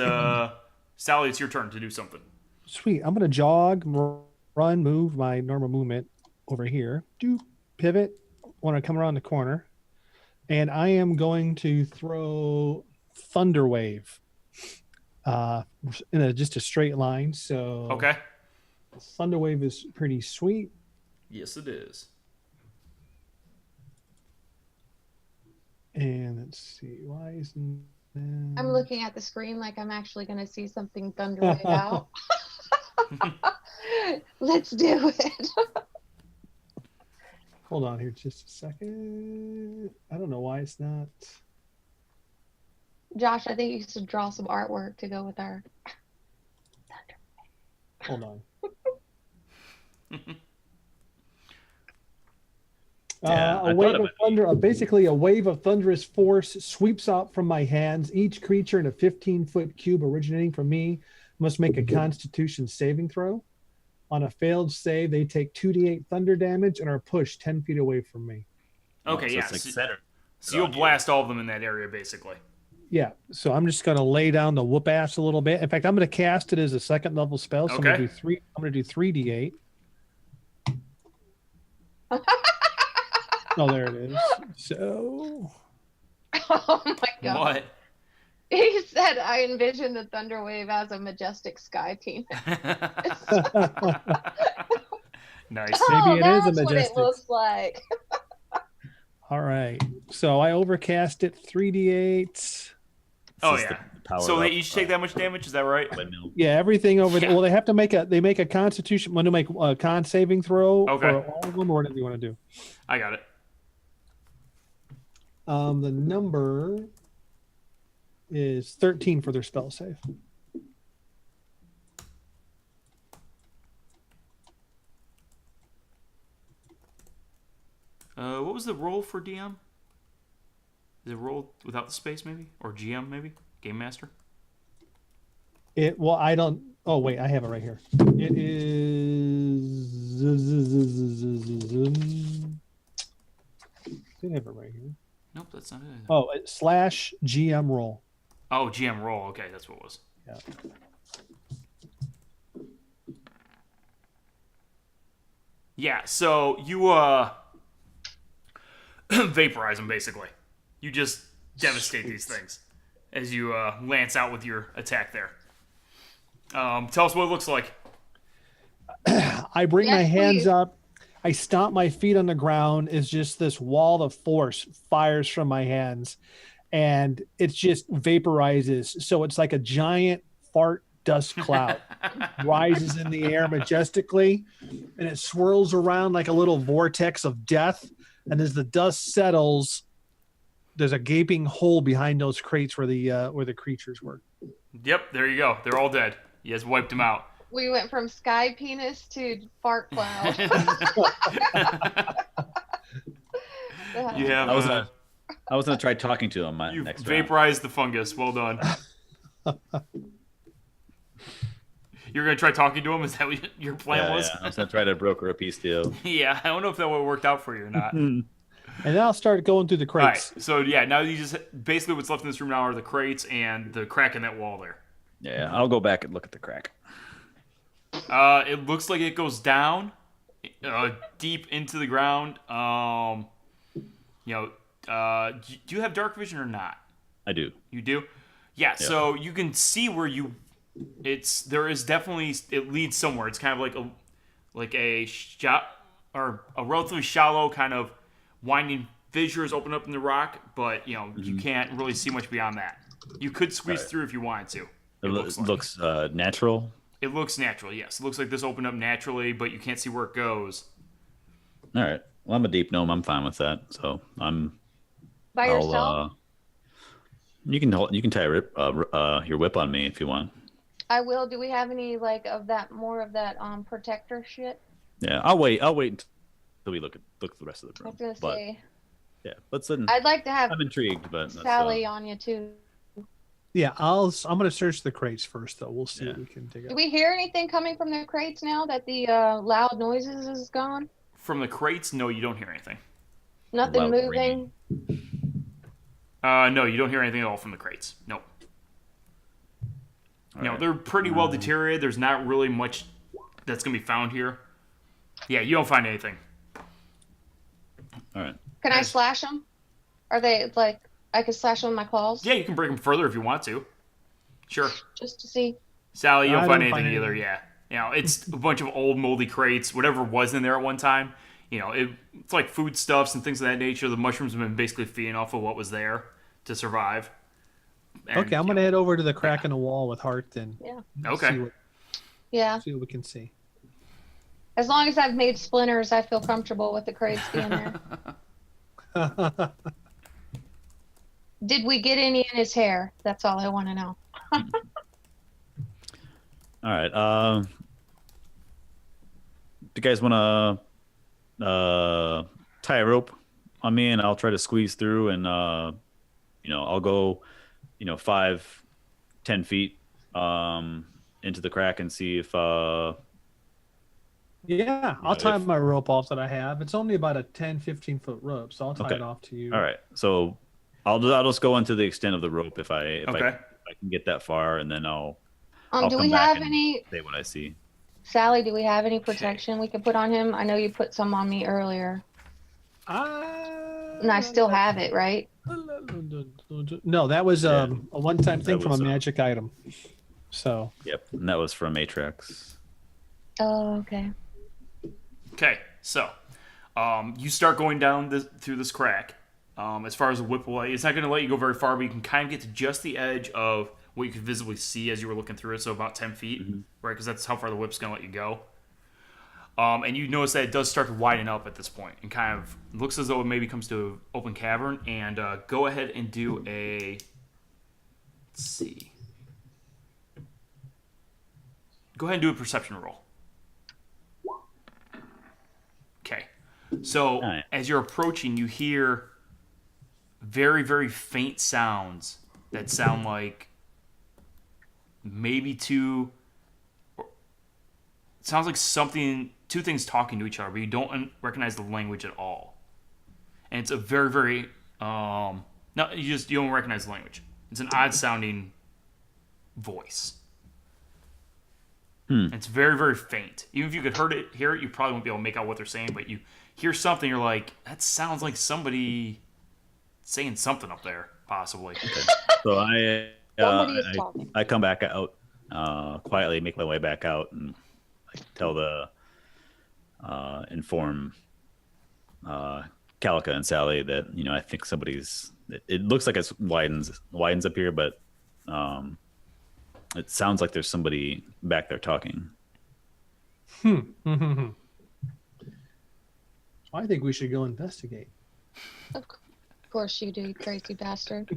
Sally, it's your turn to do something. Sweet. I'm gonna jog, run, move my normal movement over here. Do pivot when I come around the corner, and I am going to throw Thunder Wave. In just a straight line. So Okay. Thunder Wave is pretty sweet. Yes, it is. And let's see, why isn't that... I'm looking at the screen like I'm actually going to see something thunder wave out. Let's do it. Hold on here just a second. I don't know why it's not. Josh, I think you should draw some artwork to go with our. Hold on. Yeah, I A wave thought of thunder, basically a wave of thunderous force sweeps out from my hands. Each creature in a 15-foot cube originating from me must make a Constitution saving throw. On a failed save, they take 2d8 thunder damage and are pushed 10 feet away from me. Okay, so yeah. it's like centered So you'll on you. blast all of them in that area, basically. Yeah, so I'm just going to lay down the whoop ass a little bit. In fact, I'm going to cast it as a second level spell. So Okay. I'm going to do 3d8. Oh, there it is. So Oh my god. What? He said, I envision the thunder wave as a majestic sky penis. Nice. Oh, Maybe it is a that's what it majestic. looks like. All right. So I overcast it 3d8. Oh, This is yeah. the power So they up, each take that much damage? Is that right? windmill. Yeah, everything over there. Yeah. Well, they have to make a constitution. Want to make a con saving throw Okay. for all of them, or whatever you want to do. I got it. The number is 13 for their spell save. What was the roll for DM? Is it roll without the space, maybe? Or GM, maybe? Game Master? I don't. Oh wait, I have it right here. It is. I have it right here. Nope, that's not it. Oh, it's /GM roll. Oh, GM roll. Okay, that's what it was. Yeah. Yeah, so you vaporize them, basically. You just devastate these things as you lance out with your attack there. Tell us what it looks like. I bring my Yes, hands please. up. I stomp my feet on the ground. Is just this wall of force fires from my hands, and it just vaporizes. So it's like a giant fart dust cloud rises in the air majestically, and it swirls around like a little vortex of death. And as the dust settles, there's a gaping hole behind those crates where the creatures were. Yep, there you go. They're all dead. You guys wiped them out. We went from sky penis to fart cloud. You have I was gonna try talking to him you next round. vaporized the fungus. Well done. You're gonna try talking to him? Is that what your plan was? Yeah. I was gonna try to broker a peace deal. Yeah, I don't know if that would have worked out for you or not. And then I'll start going through the All right, crates. so yeah, now you just basically what's left in this room now are the crates and the crack in that wall there. Yeah, I'll go back and look at the crack. It looks like it goes down deep into the ground. Do you have dark vision or not? I do. You do? Yeah, so you can see where there is definitely, it leads somewhere. It's kind of like a relatively shallow kind of winding fissures open up in the rock, but you can't really see much beyond that. You could squeeze through if you wanted to. It looks natural. It looks natural, yes. It looks like this opened up naturally, but you can't see where it goes. All right. Well, I'm a deep gnome. I'm fine with that. So By yourself? You can tie your whip on me if you want. I will. Do we have any more of that protector shit? Yeah, I'll wait until we look at the rest of the I room. was gonna say. Yeah, let's. I'm I'd like to have intrigued, but Sally on you too. Yeah, I'm going to search the crates first, though. We'll see Yeah. what we can dig Do up. we hear anything coming from the crates now that the loud noises is gone? From the crates, no, you don't hear anything. Nothing Loud moving. No, you don't hear anything at all from the crates. Nope. All They're pretty well deteriorated. There's not really much that's going to be found here. Yeah, you don't find anything. All right. Can I slash them? Are they I could slash them with my claws? Yeah, you can break them further if you want to. Sure. Just to see. Sally, you don't I find don't anything find either. anything. Yeah. It's a bunch of old moldy crates. Whatever was in there at one time. It's like foodstuffs and things of that nature. The mushrooms have been basically feeding off of what was there to survive. And, Okay, I'm going to head over to the crack in the wall with Hart and Yeah. Okay. Yeah. see what we can see. As long as I've made splinters, I feel comfortable with the crates being there. Did we get any in his hair? That's all I want to know. All right. Do you guys want to tie a rope on me, and I'll try to squeeze through, and I'll go 5-10 feet into the crack and see if Yeah, I'll know, tie if- my rope off that I have. It's only about a 10, 15-foot rope, so I'll tie Okay. it off to you. All right. So I'll just go into the extent of the rope if I Okay. can get that far, and then I'll Do come we back have and any, say what I see. Sally, do we have any protection we could put on him? I know you put some on me earlier. And I still have it, right? No, that was Yeah. a one-time thing That from a was, magic item. So Yep. And that was from Matrix. Oh, okay. Okay, so you start going down through this crack. As far as the whip away, it's not going to let you go very far, but you can kind of get to just the edge of what you could visibly see as you were looking through it, so about 10 feet, right? Because that's how far the whip's going to let you go. And you notice that it does start to widen up at this point, and kind of looks as though it maybe comes to an open cavern. And go ahead and do a. Let's see. Go ahead and do a perception roll. Okay. So Alright. as you're approaching, you hear very, very faint sounds that sound like maybe two. It sounds like two things talking to each other, but you don't recognize the language at all. And it's a very, very no, you don't recognize the language. It's an odd sounding voice. It's very, very faint. Even if you could hear it, you probably won't be able to make out what they're saying. But you hear something, you're like, that sounds like somebody saying something up there, possibly. So Somebody is talking. I come back out quietly, make my way back out, and I tell inform Calica and Sally that I think somebody's. It looks like it widens up here, but it sounds like there's somebody back there talking. I think we should go investigate. Of course you do, you crazy bastard.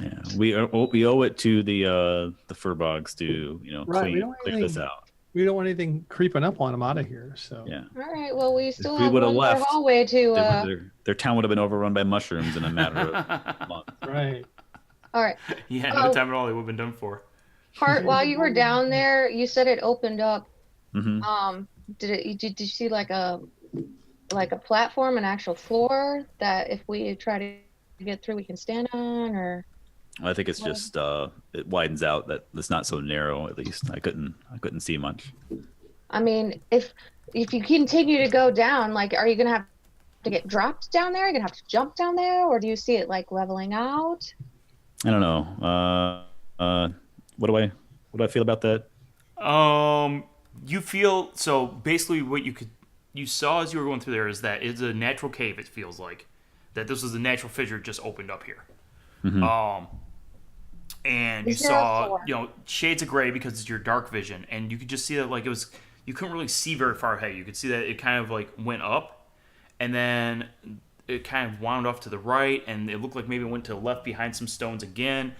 Yeah, we owe it to the furbogs to Right, we clear don't want this anything- out. We don't want anything creeping up on them out of here. So Yeah, All right, well, we still we have would've one more left, hallway to. their town would have been overrun by mushrooms in a matter of months. right. All right. Yeah, no time at all. They would have been done for. Hart, while you were down there, you said it opened up. Mm-hmm. Did you see like a platform, an actual floor that if we try to get through, we can stand on, or? I think it's just it widens out. That it's not so narrow. At least I couldn't see much. I mean, if you continue to go down, like, are you gonna have to get dropped down there? Are you gonna have to jump down there, or do you see it like leveling out? I don't know. What do I feel about that? You feel so basically what you saw as you were going through there is that it's a natural cave. It feels like that this was a natural fissure just opened up here. And you Is there a saw floor? shades of gray because it's your dark vision, and you could just see that like you couldn't really see very far ahead. You could see that it kind of like went up, and then it kind of wound off to the right, and it looked like maybe it went to the left behind some stones again.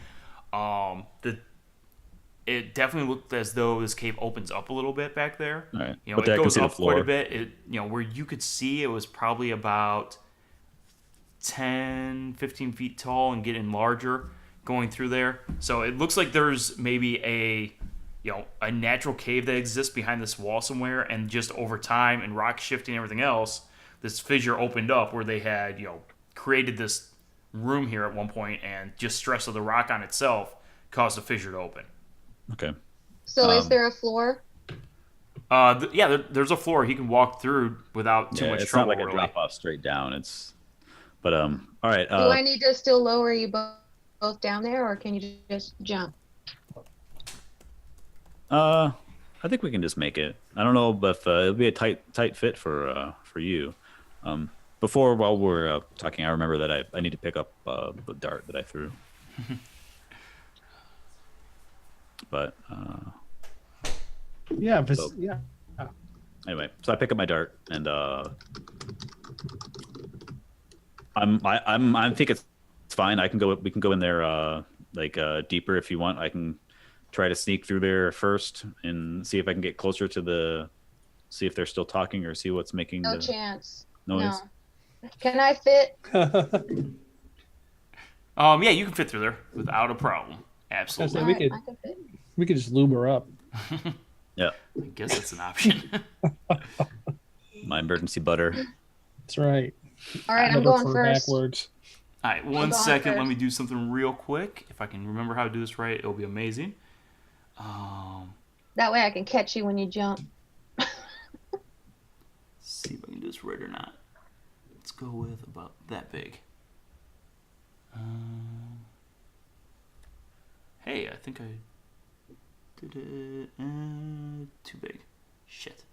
It definitely looked as though this cave opens up a little bit back there. All right. It But I can goes see the up quite a floor. bit. Where you could see it was probably about 10, 15 feet tall and getting larger going through there. So it looks like there's maybe a natural cave that exists behind this wall somewhere, and just over time and rock shifting and everything else, this fissure opened up where they had, created this room here at one point, and just stress of the rock on itself caused the fissure to open. Okay. So is there a floor? There's a floor he can walk through without too much it's trouble. not like a really. drop off straight down. But all right. Do I need to still lower you both down there, or can you just jump? I think we can just make it. I don't know if it'll be a tight fit for you. While we're talking, I remember that I need to pick up the dart that I threw. But Yeah. So- Yeah. anyway, so I pick up my dart, and I think it's fine. We can go in there deeper if you want. I can try to sneak through there first and see if I can get closer to see if they're still talking or see what's making No the chance. noise. No. Can I fit? Yeah, you can fit through there without a problem. Absolutely. We could- I can fit. We could just lube her up. Yeah. I guess that's an option. My emergency butter. That's right. All right, I'm Never going for first. backwards. All right, one Hold on second. Let first. me do something real quick. If I can remember how to do this right, it'll be amazing. That way I can catch you when you jump. See if I can do this right or not. Let's go with about that big. Hey, I think I did it too big. Shit.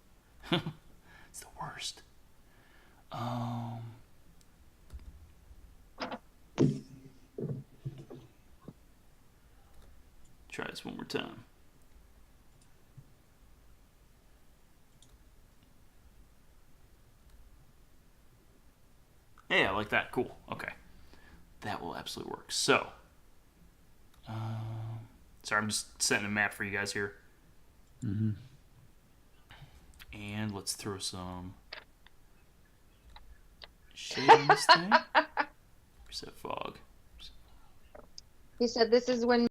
It's the worst. Try this one more time. Hey, I like that. Cool. Okay. That will absolutely work. So, sorry, I'm just setting a map for you guys here. Mm-hmm. And let's throw some shade on this thing. Where's that fog? He said this is when